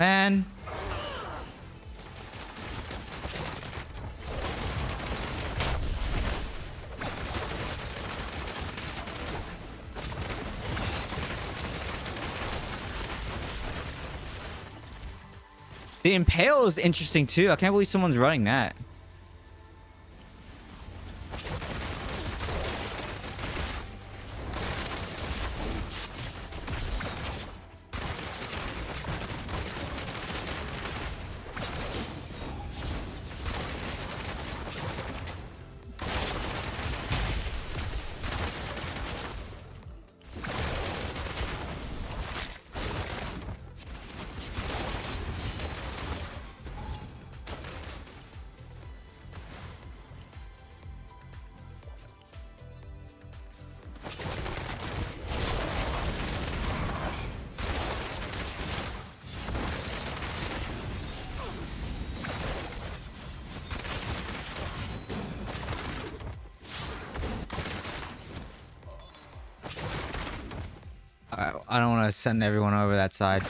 Man. The Impale is interesting too. I can't believe someone's running that. I don't want to send everyone over that side.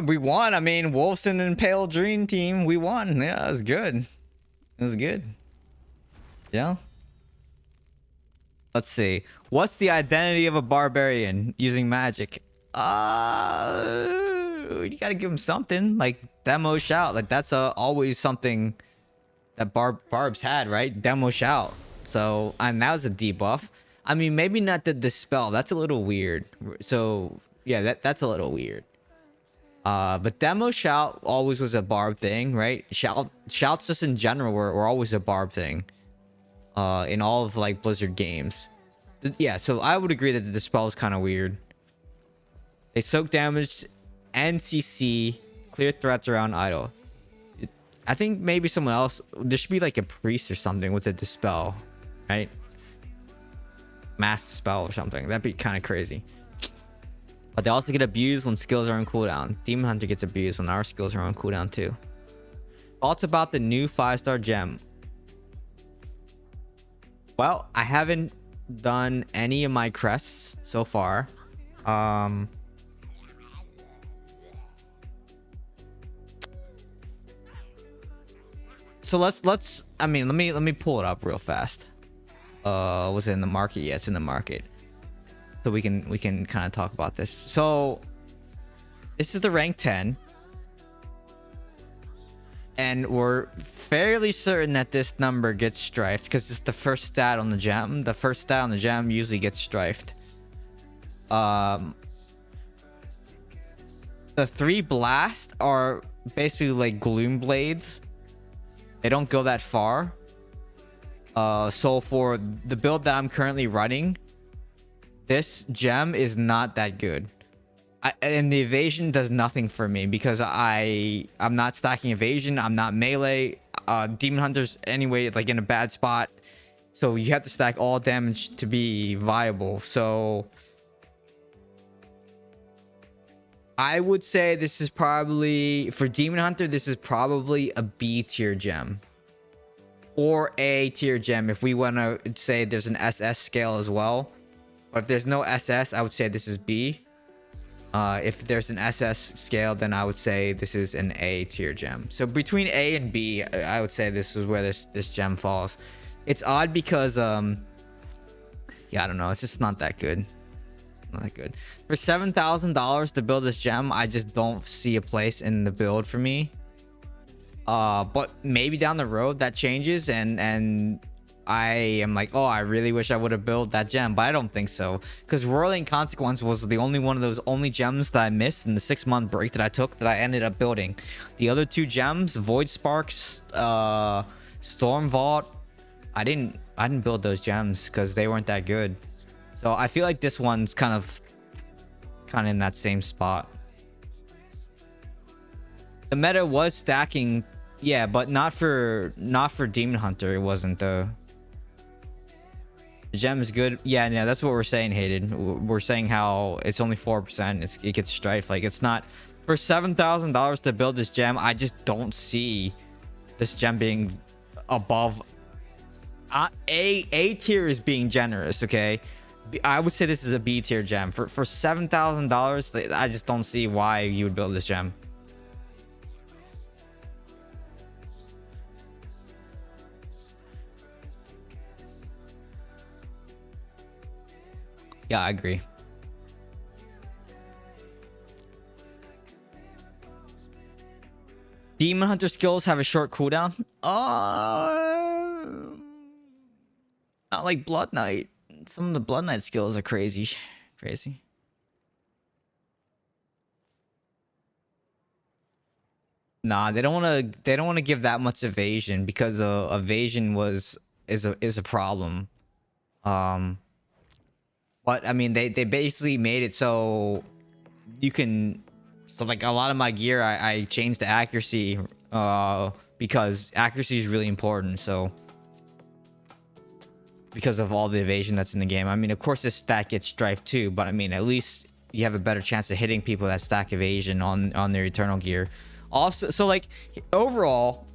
We won. I mean, Wolfson and Pale Dream team, we won. Yeah, it was good. It was good. Yeah. Let's see. What's the identity of a barbarian using magic? You gotta give him something. Like, demo shout. Like, that's always something that Barb's had, right? Demo shout. So, and that was a debuff. I mean, maybe not the dispel. That's a little weird. So yeah, that's a little weird. But demo shout always was a Barb thing, right? Shouts just in general were always a Barb thing. In all of like Blizzard games. Yeah, so I would agree that the dispel is kind of weird. They soak damage, NCC, clear threats around idle. I think maybe someone else. There should be like a priest or something with a dispel, right? Mass dispel or something. That'd be kind of crazy. But they also get abused when skills are on cooldown. Demon Hunter gets abused when our skills are on cooldown too. Thoughts about the new 5-star gem? Well, I haven't done any of my crests so far. So let's I mean, let me pull it up real fast. Was it in the market? Yeah, it's in the market. So we can kind of talk about this. So this is the rank 10. And we're fairly certain that this number gets strifed because it's the first stat on the gem. The first stat on the gem usually gets strifed. The 3 blast are basically like gloom blades. They don't go that far. So for the build that I'm currently running, this gem is not that good. And the evasion does nothing for me because I'm not stacking evasion. I'm not melee. Demon Hunter's anyway like in a bad spot. So you have to stack all damage to be viable. So I would say this is probably, for Demon Hunter, this is probably a B tier gem. Or A tier gem if we want to say there's an SS scale as well. But if there's no SS, I would say this is B. If there's an SS scale, then I would say this is an A tier gem. So between A and B, I would say this is where this gem falls. It's odd because, yeah, I don't know. It's just not that good. Not that good. For $7,000 to build this gem, I just don't see a place in the build for me. But maybe down the road that changes and I am like, oh, I really wish I would have built that gem, but I don't think so. Because Roiling Consequence was the only one of those only gems that I missed in the 6-month break that I took that I ended up building. The other 2 gems, Void Sparks, Storm Vault, I didn't build those gems because they weren't that good. So I feel like this one's kind of in that same spot. The meta was stacking, yeah, but not for Demon Hunter. It wasn't though. The gem is good. Yeah, that's what we're saying, Hayden. We're saying how it's only 4%. It gets strife. Like it's not for $7,000 to build this gem. I just don't see this gem being above. A tier is being generous. Okay, I would say this is a B tier gem. For $7,000, I just don't see why you would build this gem. Yeah, I agree. Demon Hunter skills have a short cooldown. Not like Blood Knight. Some of the Blood Knight skills are crazy. Crazy. Nah, they don't want to give that much evasion because evasion is a problem. But I mean, they basically made it so you can. So like a lot of my gear, I changed to accuracy because accuracy is really important. So because of all the evasion that's in the game. I mean, of course, this stat gets strife too, but I mean, at least you have a better chance of hitting people that stack evasion on their eternal gear. Also, so like overall,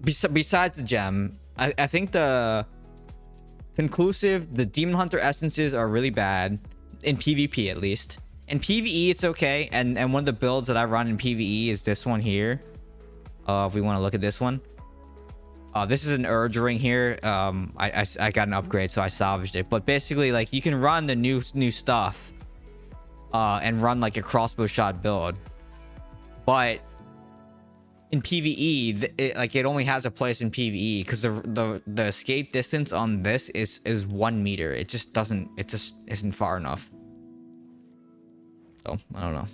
besides the gem, I think the Demon Hunter essences are really bad in PvP at least. In PvE, it's okay, and one of the builds that I run in PvE is this one here. If we want to look at this one, this is an Urge Ring here. I got an upgrade, so I salvaged it. But basically, like you can run the new stuff, and run like a crossbow shot build. But in PvE, it only has a place in PvE because the escape distance on this is 1 meter. It just doesn't. It just isn't far enough. So I don't know.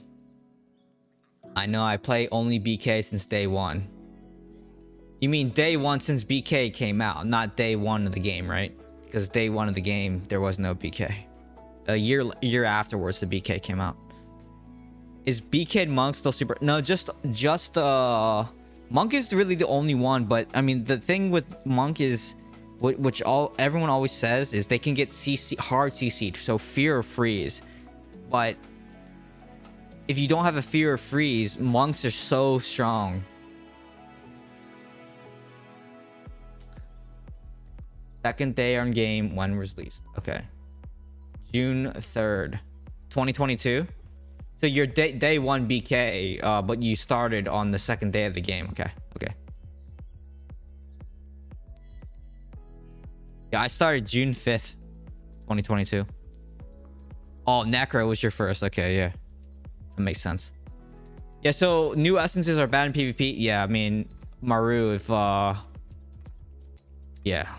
I know I play only BK since day one. You mean day one since BK came out, not day one of the game, right? Because day one of the game there was no BK. A year afterwards the BK came out. Is BK Monk still super? No, just Monk is really the only one. But I mean, the thing with Monk is, which everyone always says, is they can get CC hard CC'd, so fear or freeze. But if you don't have a fear or freeze, monks are so strong. Second day on game when released. Okay, June 3rd, 2022. So you're day one BK, but you started on the second day of the game. Okay. Yeah, I started June 5th, 2022. Oh, Necro was your first. Okay, yeah. That makes sense. Yeah, so new essences are bad in PvP. Yeah, I mean, Maru, if... Yeah.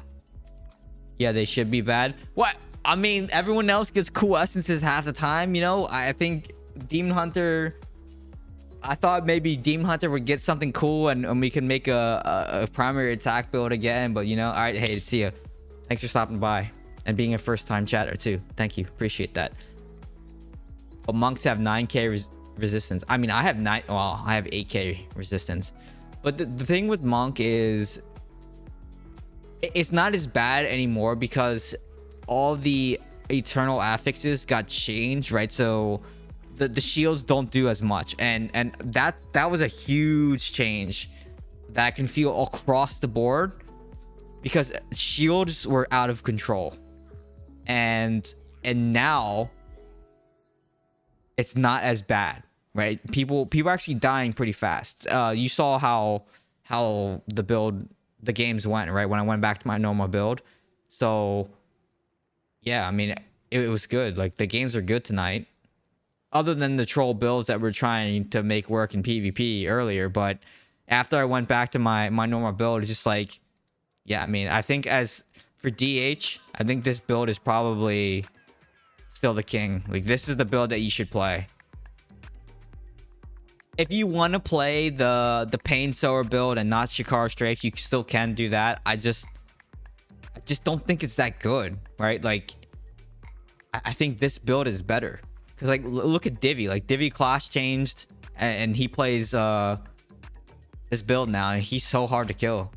Yeah, they should be bad. What? I mean, everyone else gets cool essences half the time, you know? I think... Demon Hunter, I thought maybe Demon Hunter would get something cool and we can make a primary attack build again, but you know, all right, hey, see ya. Thanks for stopping by and being a first time chatter too. Thank you, appreciate that. But monks have 9k resistance. I mean, I have 8k resistance, but the thing with monk is it's not as bad anymore because all the eternal affixes got changed, right? So the shields don't do as much, and that was a huge change that I can feel across the board because shields were out of control, and now it's not as bad, right? People are actually dying pretty fast. You saw how the games went, right, when I went back to my normal build. So yeah, I mean, it was good. Like, the games are good tonight, other than the troll builds that we're trying to make work in PvP earlier. But after I went back to my normal build, it's just like, yeah, I mean, I think as for DH, I think this build is probably still the king. Like, this is the build that you should play. If you want to play the Pain Sower build and not Shikar Strafe, you still can do that. I just don't think it's that good, right? Like, I think this build is better. Because, like, look at Divi. Like, Divi class changed, and he plays this build now, and he's so hard to kill.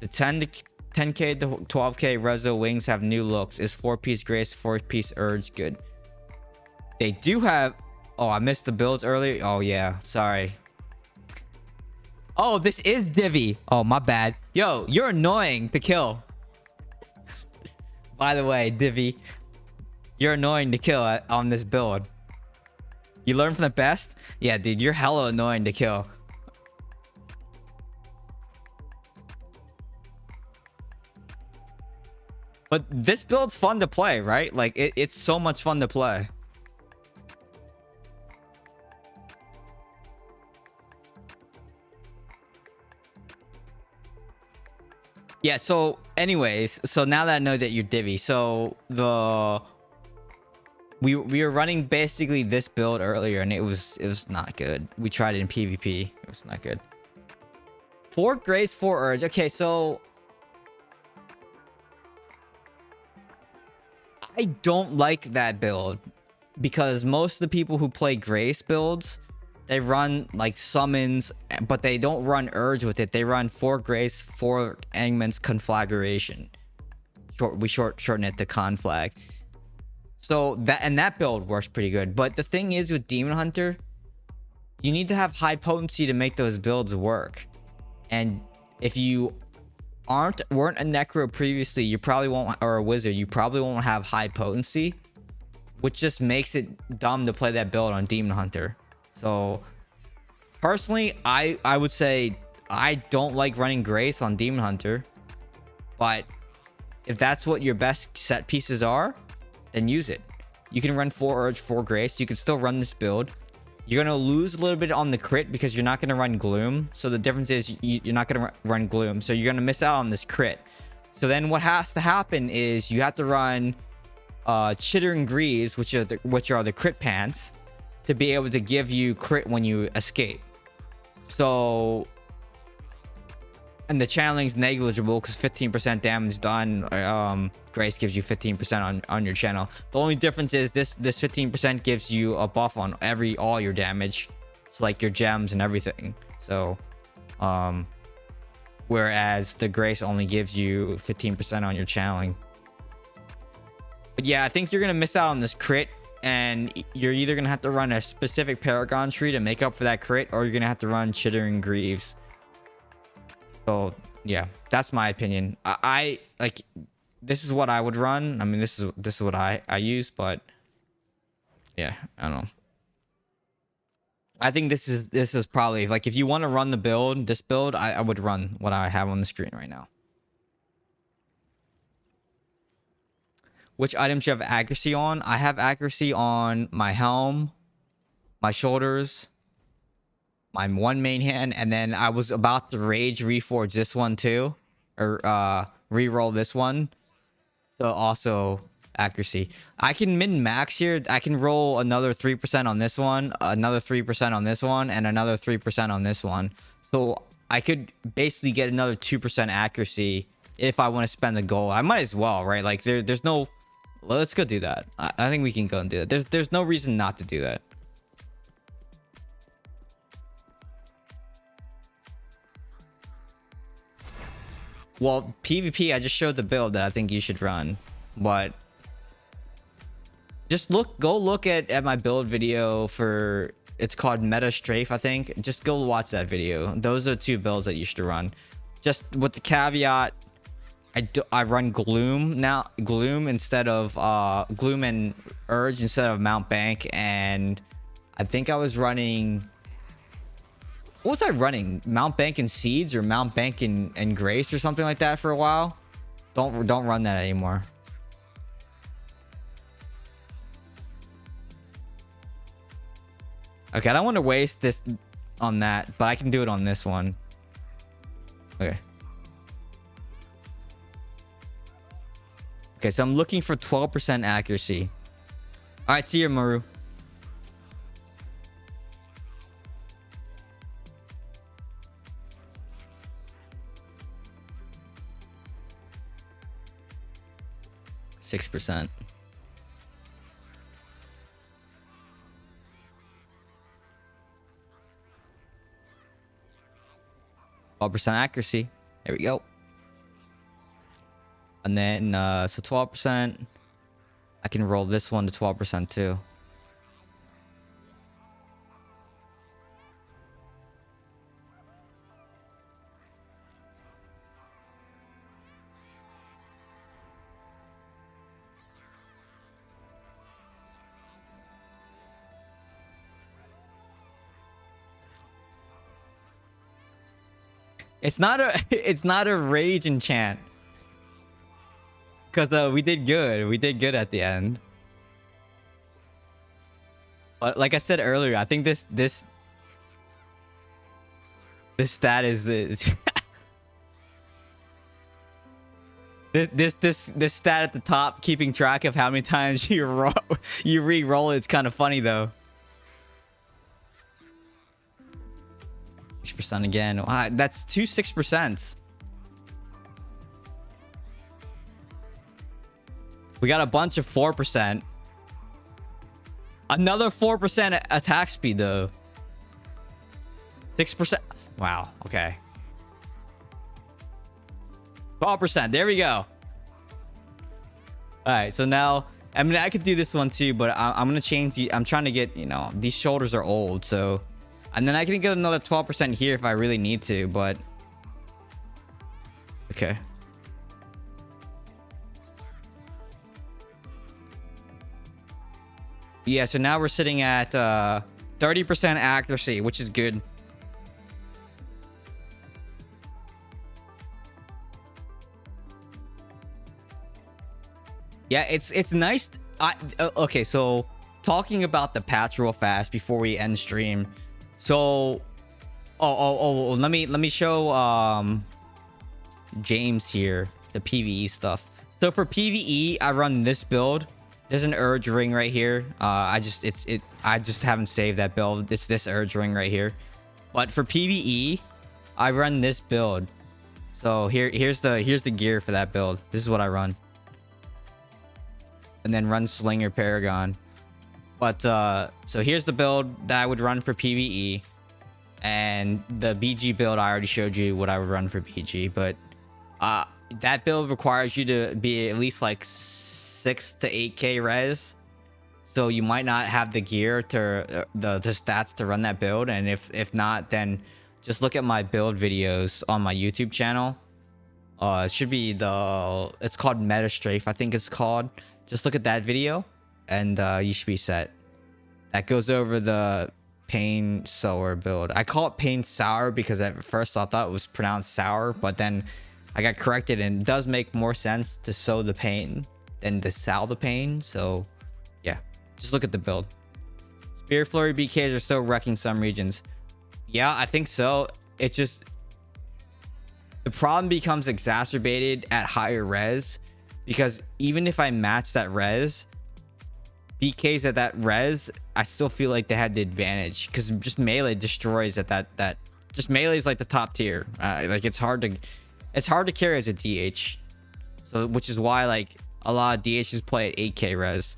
The 10k to 12k Rezo wings have new looks. Is 4-piece Grace, 4-piece Urge good? They do have... Oh, I missed the builds earlier. Oh, yeah. Sorry. Oh, this is Divi. Oh, my bad. Yo, you're annoying to kill. By the way, Divi, you're annoying to kill on this build. You learn from the best? Yeah, dude, you're hella annoying to kill. But this build's fun to play, right? Like, it's so much fun to play. Yeah, so anyways, so now that I know that you're Divi, so we were running basically this build earlier, and it was not good. We tried it in PvP. It was not good. 4 Grace, 4 Urge. Okay, so I don't like that build because most of the people who play Grace builds, they run like summons, but they don't run Urge with it. They run 4 Grace, 4 Angman's Conflagration. We shorten it to Conflag. So that build works pretty good. But the thing is with Demon Hunter, you need to have high potency to make those builds work. And if you weren't a Necro previously, you probably won't, or a Wizard, you probably won't have high potency, which just makes it dumb to play that build on Demon Hunter. So personally, I would say I don't like running Grace on Demon Hunter, but if that's what your best set pieces are, then use it. You can run 4 Urge, 4 Grace. You can still run this build. You're gonna lose a little bit on the crit because you're not gonna run Gloom. So the difference is you're not gonna run Gloom. So you're gonna miss out on this crit. So then what has to happen is you have to run Chittering Greaves, which are the crit pants, to be able to give you crit when you escape. So, and the channeling's negligible because 15% damage done. Grace gives you 15% on your channel. The only difference is this 15% gives you a buff on all your damage, so like your gems and everything. So whereas the Grace only gives you 15% on your channeling. But yeah, I think you're gonna miss out on this crit, and you're either gonna have to run a specific Paragon tree to make up for that crit, or you're gonna have to run Chittering Greaves. So yeah, that's my opinion. I like, this is what I would run. I mean, this is what I use, but yeah, I don't know. I think this is probably like, if you want to run this build, I would run what I have on the screen right now. Which items you have accuracy on? I have accuracy on my helm, my shoulders, my one main hand, and then I was about to rage reforge this one too, or re-roll this one. So also accuracy. I can min max here. I can roll another 3% on this one, another 3% on this one, and another 3% on this one. So I could basically get another 2% accuracy if I want to spend the gold. I might as well, right? Like there's no. Let's go do that. I think we can go and do that. There's no reason not to do that. Well, PvP, I just showed the build that I think you should run, but just go look at my build video for, it's called Meta Strafe, I think. Just go watch that video. Those are the 2 builds that you should run. Just with the caveat, I run Gloom now, Gloom instead of Gloom and Urge instead of Mount Bank, and I think I was running, what was I running? Mount Bank and Seeds, or Mount Bank and Grace, or something like that for a while. Don't run that anymore. Okay, I don't want to waste this on that, but I can do it on this one. Okay. Okay, so I'm looking for 12% accuracy. All right, see you, Maru. %. 12% accuracy. There we go. And then so 12%. I can roll this one to 12% too. It's not a rage enchant. Because we did good. We did good at the end. But like I said earlier, I think this stat is this stat at the top, keeping track of how many times you re-roll it. It's kind of funny though. 6% again. Wow, that's 2 6%. We got a bunch of 4%. Another 4% attack speed though. 6%. Wow. Okay. 12%. There we go. All right. So now, I mean, I could do this one too, but I'm gonna change the. I'm trying to get, you know, these shoulders are old, so, and then I can get another 12% here if I really need to, but okay. Yeah, so now we're sitting at 30% accuracy, which is good. Yeah, it's nice. Okay, so talking about the patch real fast before we end stream. So, let me show James here the PvE stuff. So for PvE, I run this build. There's an urge ring right here. I just haven't saved that build. It's this urge ring right here. But for PvE, I run this build. So here's the gear for that build. This is what I run. And then run Slinger Paragon. But so here's the build that I would run for PvE. And the BG build, I already showed you what I would run for BG. But that build requires you to be at least like 6 to 8k res. So you might not have the gear to the stats to run that build. And if not, then just look at my build videos on my YouTube channel. It should be it's called Metastrafe, I think it's called. Just look at that video and you should be set. That goes over the Pain Sour build. I call it Pain Sour because at first I thought it was pronounced sour, but then I got corrected, and it does make more sense to sow the pain than to sow the pain. So yeah, just look at the build. Spear Flurry BKs are still wrecking some regions. Yeah, I think so. It's just the problem becomes exacerbated at higher res, because even if I match that res, BKs at that res, I still feel like they had the advantage, because just melee destroys at that just melee is like the top tier. Like it's hard to carry as a DH. So which is why like a lot of DHs play at 8k res.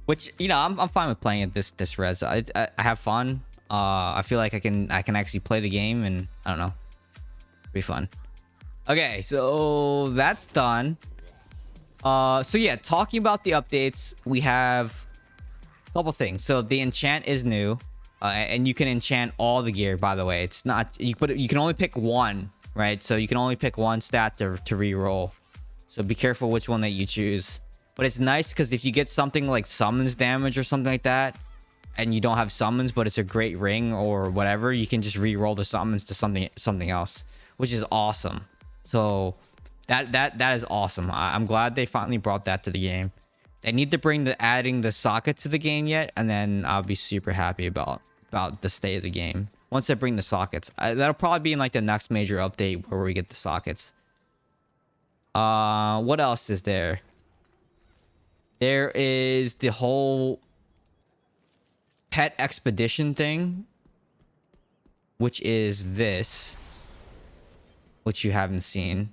Which, you know, I'm fine with playing at this res. I have fun. I feel like I can actually play the game, and I don't know, it'll be fun. Okay, so that's done. So yeah, talking about the updates, we have a couple things. So the enchant is new, and you can enchant all the gear. By the way, it's not you can only pick one, right? So you can only pick one stat to re-roll. So be careful which one that you choose. But it's nice because if you get something like summons damage or something like that, and you don't have summons, but it's a great ring or whatever, you can just re-roll the summons to something else, which is awesome. So that is awesome. I'm glad they finally brought that to the game. They need to bring adding the socket to the game yet, and then I'll be super happy about the state of the game once they bring the sockets. That'll probably be in like the next major update where we get the sockets. What else is there? There is the whole pet expedition thing, which is this, which you haven't seen.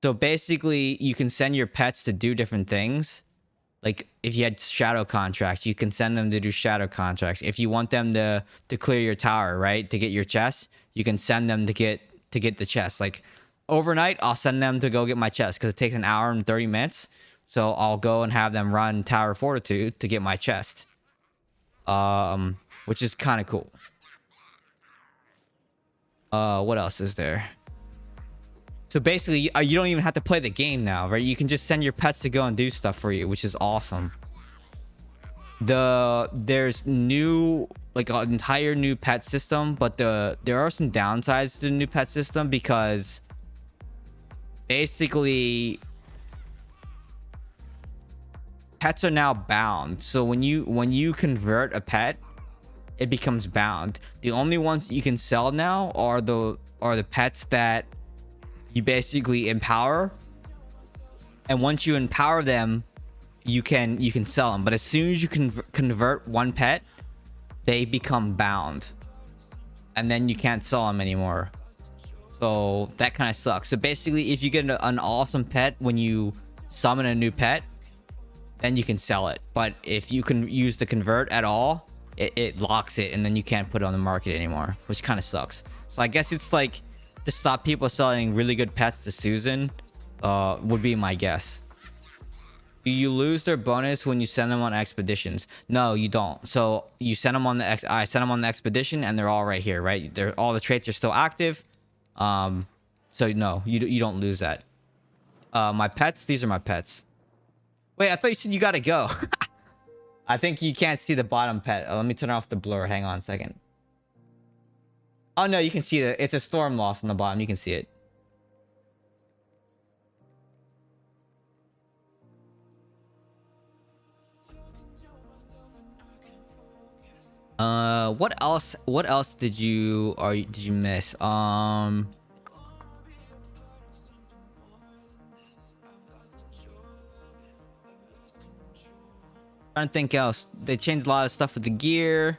So basically, you can send your pets to do different things. Like if you had shadow contracts, you can send them to do shadow contracts. If you want them to clear your tower, right, to get your chest, you can send them to get the chest. Like overnight, I'll send them to go get my chest because it takes an hour and 30 minutes. So I'll go and have them run Tower Fortitude to get my chest, which is kind of cool. What else is there? So basically, you don't even have to play the game now, right? You can just send your pets to go and do stuff for you, which is awesome. There's new, like an entire new pet system, but there are some downsides to the new pet system, because basically pets are now bound. So when you convert a pet, it becomes bound. The only ones you can sell now are the pets that you basically empower, and once you empower them, you can sell them. But as soon as you convert one pet, they become bound, and then you can't sell them anymore. So that kind of sucks. So basically, if you get an awesome pet when you summon a new pet, then you can sell it. But if you can use the convert at all, it locks it, and then you can't put it on the market anymore, which kind of sucks. So I guess it's like to stop people selling really good pets to Susan, would be my guess. Do you lose their bonus when you send them on expeditions? No, you don't. So you send them on I sent them on the expedition, and they're all right here, right? All the traits are still active. So no, you don't lose that. My pets, these are my pets. Wait, I thought you said you gotta go. I think you can't see the bottom pet. Let me turn off the blur. Hang on a second. Oh no, you can see it. It's a storm loss on the bottom. You can see it. What else? What else did you did you miss? Trying to think else. They changed a lot of stuff with the gear.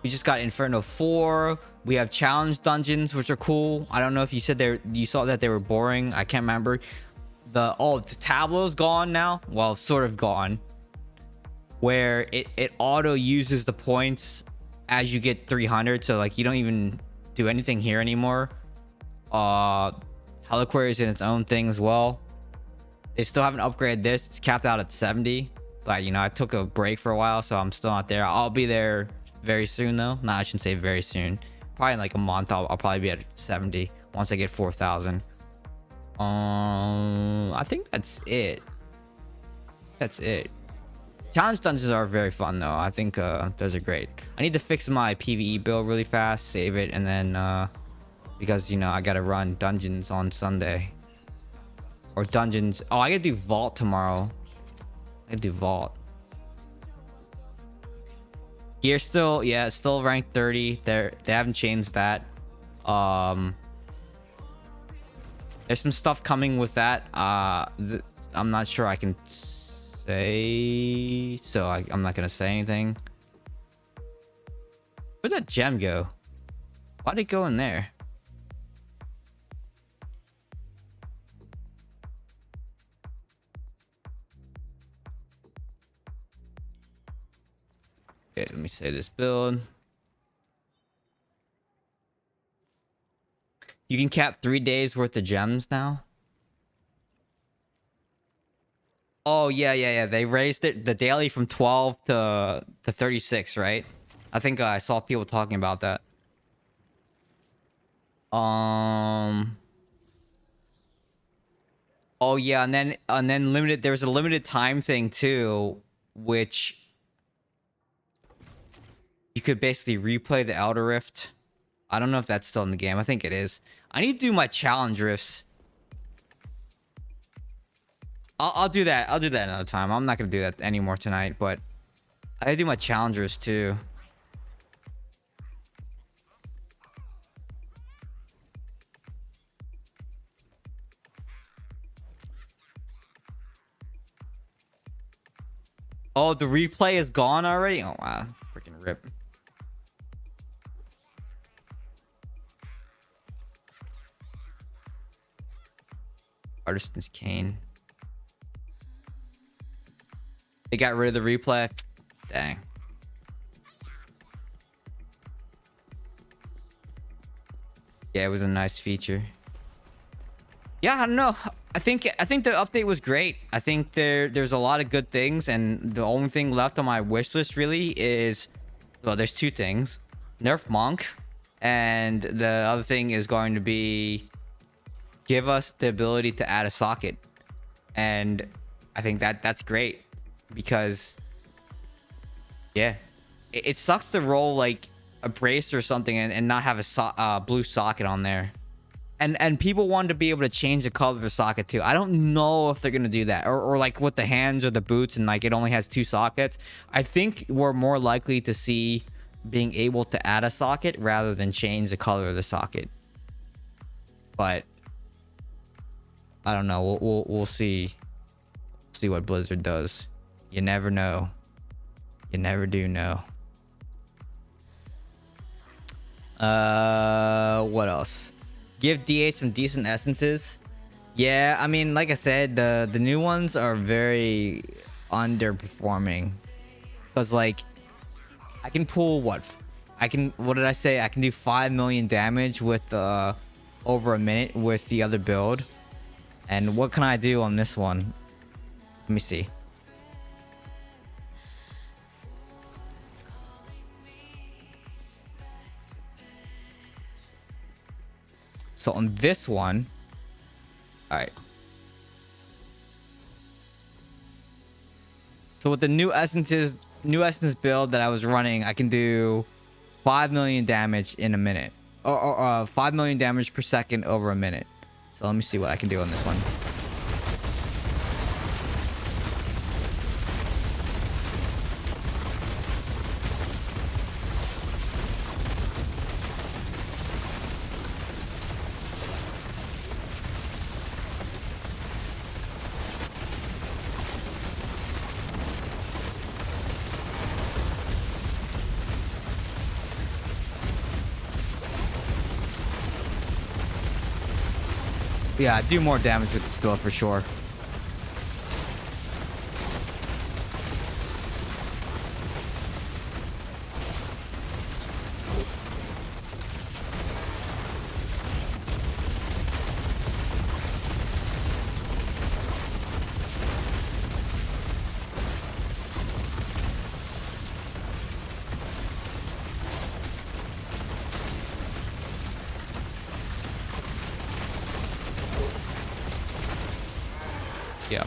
We just got Inferno 4. We have challenge dungeons, which are cool. I don't know if you said you saw that they were boring. I can't remember. The tableau's gone now. Well, sort of gone. Where it auto uses the points as you get 300. So like you don't even do anything here anymore. Heliquary is in its own thing as well. They still haven't upgraded this. It's capped out at 70. But you know, I took a break for a while, so I'm still not there. I'll be there very soon though. No, I shouldn't say very soon. Probably in like a month I'll probably be at 70 once I get 4,000. I think that's it. That's it. Challenge dungeons are very fun though. I think those are great. I need to fix my PvE build really fast, save it, and then because you know I gotta run dungeons on Sunday. Or dungeons. Oh, I gotta do vault tomorrow. I gotta do vault. Gear still, yeah, it's still ranked 30. They haven't changed that. There's some stuff coming with that. I'm not sure I can say, so I'm not gonna say anything. Where'd that gem go? Why'd it go in there? Okay, let me say this build. You can cap 3 days worth of gems now. Oh yeah. They raised it the daily from 12 to 36, right? I think I saw people talking about that. Oh yeah, and then limited. There's a limited time thing too, which you could basically replay the Elder Rift. I don't know if that's still in the game. I think it is. I need to do my challenge rifts. I'll do that. I'll do that another time. I'm not gonna do that anymore tonight, but I gotta do my challengers too. Oh, the replay is gone already? Oh wow. Freaking rip. Artisan's Cane. They got rid of the replay. Dang. Yeah, it was a nice feature. Yeah, I don't know. I think the update was great. I think there's a lot of good things, and the only thing left on my wish list really is, well, there's two things. Nerf Monk, and the other thing is going to be give us the ability to add a socket. And I think that's great, because yeah, it sucks to roll like a brace or something and not have a blue socket on there. And people want to be able to change the color of the socket too. I don't know if they're gonna do that, or like with the hands or the boots, and like it only has 2 sockets. I think we're more likely to see being able to add a socket rather than change the color of the socket. But I don't know. We'll see what Blizzard does. You never know. You never do know. What else? Give DH some decent essences. Yeah, I mean, like I said, the new ones are very underperforming. Because like, I can pull what did I say? I can do 5 million damage with over a minute with the other build. And what can I do on this one? Let me see. So on this one, all right. So with the new essence build that I was running, I can do 5 million damage in a minute, or 5 million damage per second over a minute. So let me see what I can do on this one. Yeah, do more damage with this build for sure. Yeah.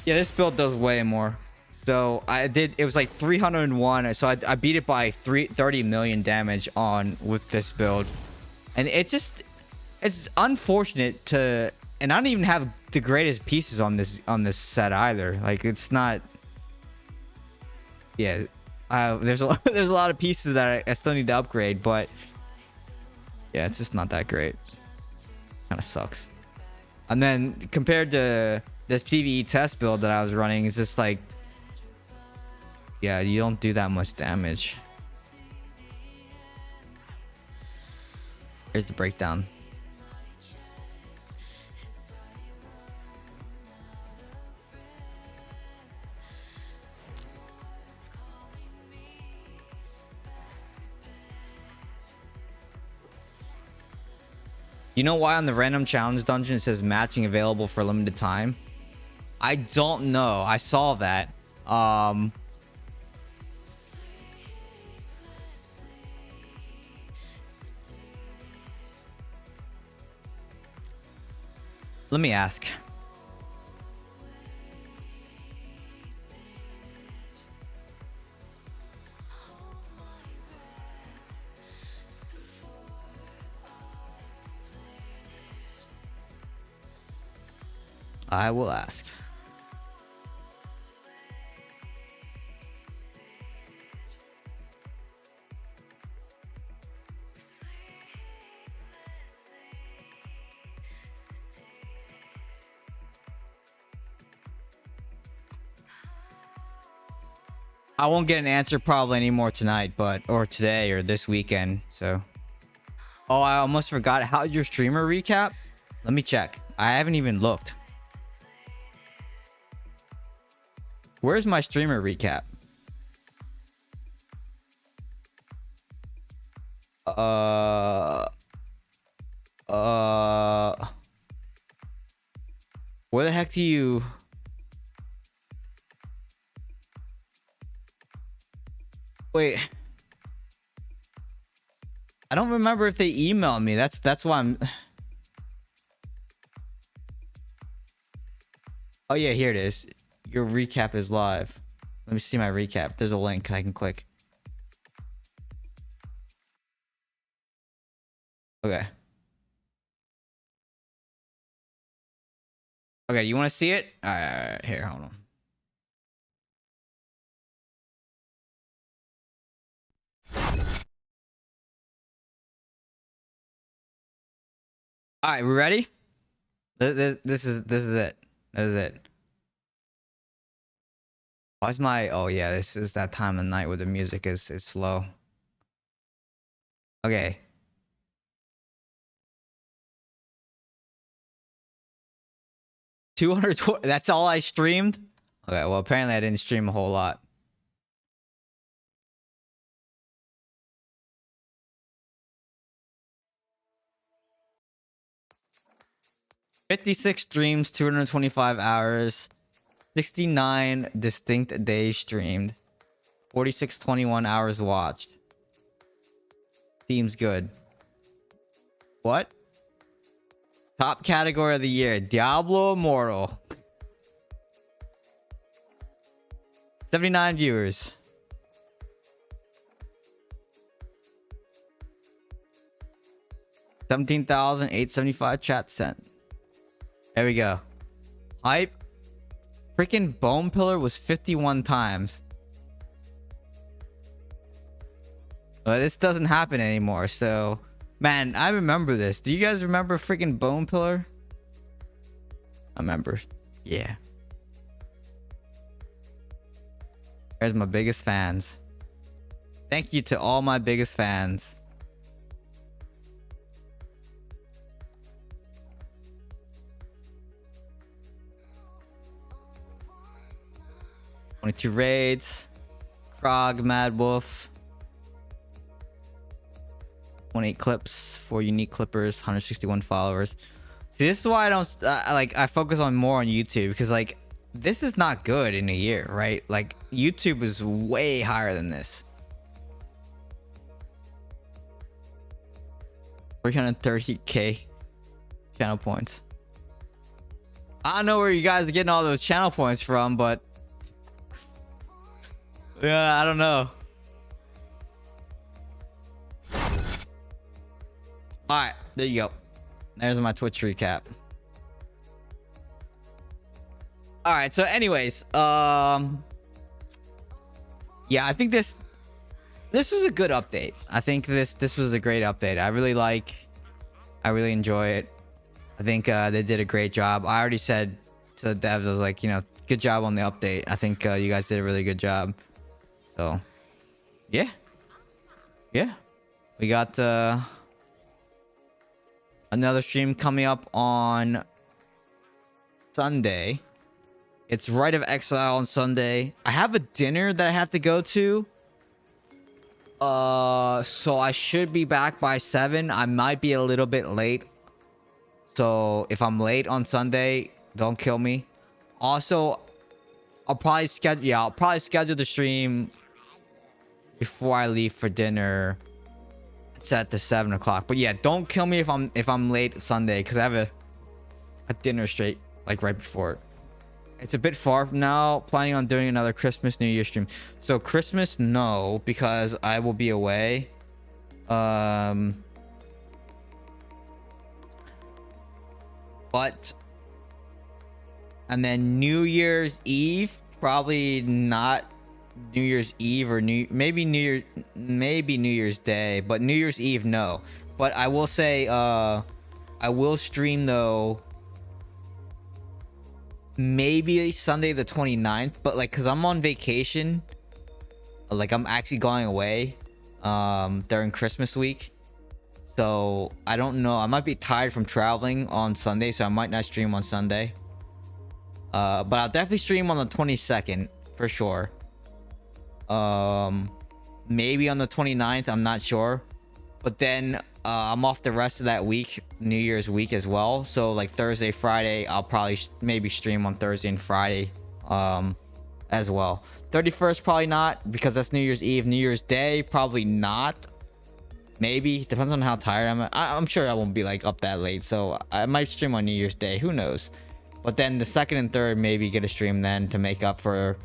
Yeah, this build does way more. So it was like 301. So I beat it by 30 million damage on with this build. And it's unfortunate to, and I don't even have the greatest pieces on this set either. Like it's not, yeah. There's a lot of pieces that I still need to upgrade, but yeah, it's just not that great. Kind of sucks. And then compared to this PvE test build that I was running, it's just like, yeah, you don't do that much damage. Here's the breakdown. You know why on the random challenge dungeon it says matching available for a limited time? I don't know. I saw that. Let me ask. I will ask. I won't get an answer probably anymore tonight, or today or this weekend. So, oh, I almost forgot. How's your streamer recap? Let me check. I haven't even looked. Where's my streamer recap? Where the heck do you? Wait. I don't remember if they emailed me. That's why I'm. Oh yeah, here it is. Your recap is live. Let me see my recap. There's a link I can click. Okay. Okay, you want to see it? All right. Here, hold on. All right, we ready? This is it. This is it. Why's my? Oh yeah, this is that time of night where the music is slow. Okay. 220. That's all I streamed. Okay. Well, apparently I didn't stream a whole lot. $56 streams, 225 hours, 69 distinct days streamed, 4621 hours watched. Seems good. What? Top category of the year, Diablo Immortal. 79 viewers. 17,875 chat sent. There we go. Hype. Freaking Bone Pillar was 51 times. But this doesn't happen anymore, so... Man, I remember this. Do you guys remember freaking Bone Pillar? I remember. Yeah. There's my biggest fans. Thank you to all my biggest fans. 22 raids. Krog, Mad Wolf. 28 clips, 4 unique clippers, 161 followers. See, this is why I don't I focus on more on YouTube, because like this is not good in a year, right? Like YouTube is way higher than this. 330k channel points. I don't know where you guys are getting all those channel points from, but yeah, I don't know. All right, there you go. There's my Twitch recap. All right, so anyways, yeah, I think this was a good update. I think this was a great update. I really enjoy it. I think they did a great job. I already said to the devs, I was like, you know, good job on the update. I think you guys did a really good job. So yeah, we got another stream coming up on Sunday. It's Rite of Exile on Sunday. I have a dinner that I have to go to. So I should be back by 7. I might be a little bit late. So if I'm late on Sunday, don't kill me. Also, I'll probably schedule the stream before I leave for dinner. Set to 7 o'clock, but yeah, don't kill me if I'm late Sunday, because I have a dinner straight like right before it. It's a bit far from now. Planning on doing another Christmas New Year stream. So Christmas, no, because I will be away. But and then New Year's Eve, probably not New Year's Eve, or maybe New Year's Day, but New Year's Eve, no. But I will say I will stream though, maybe Sunday the 29th, but like because I'm on vacation, like I'm actually going away during Christmas week, so I don't know. I might be tired from traveling on Sunday, so I might not stream on Sunday, but I'll definitely stream on the 22nd for sure. Maybe on the 29th, I'm not sure, but then I'm off the rest of that week, New Year's week as well. So like Thursday, Friday, I'll probably maybe stream on Thursday and Friday as well. 31st probably not, because that's New Year's Eve. New Year's Day probably not, maybe, depends on how tired I'm sure I won't be like up that late, so I might stream on New Year's Day, who knows. But then the 2nd and 3rd, maybe get a stream then to make up for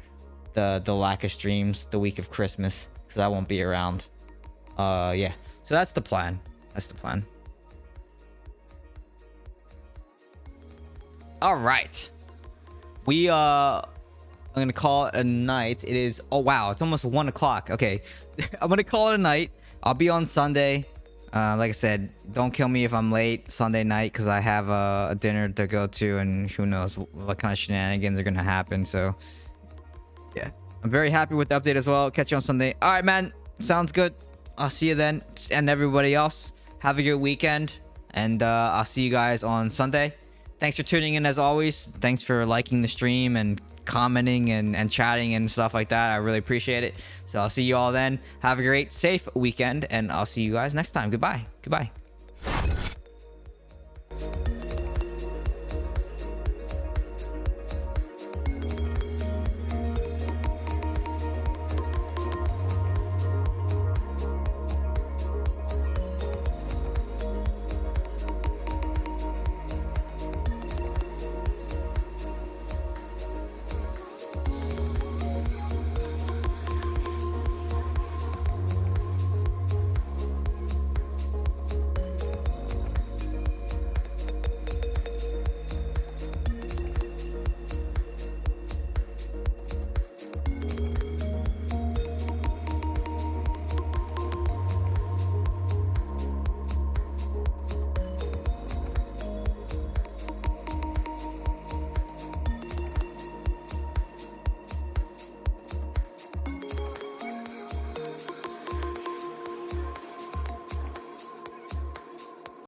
the lack of streams the week of Christmas, because I won't be around. Yeah, so that's the plan. All right, I'm gonna call it a night. It is, oh wow, it's almost 1 o'clock. Okay. I'm gonna call it a night. I'll be on Sunday. Like I said, don't kill me if I'm late Sunday night, because I have a dinner to go to, and who knows what kind of shenanigans are gonna happen. So yeah, I'm very happy with the update as well. Catch you on Sunday. All right, man, sounds good. I'll see you then, and everybody else, have a good weekend, and I'll see you guys on Sunday. Thanks for tuning in as always. Thanks for liking the stream and commenting and chatting and stuff like that. I really appreciate it. So I'll see you all then. Have a great, safe weekend, and I'll see you guys next time. Goodbye.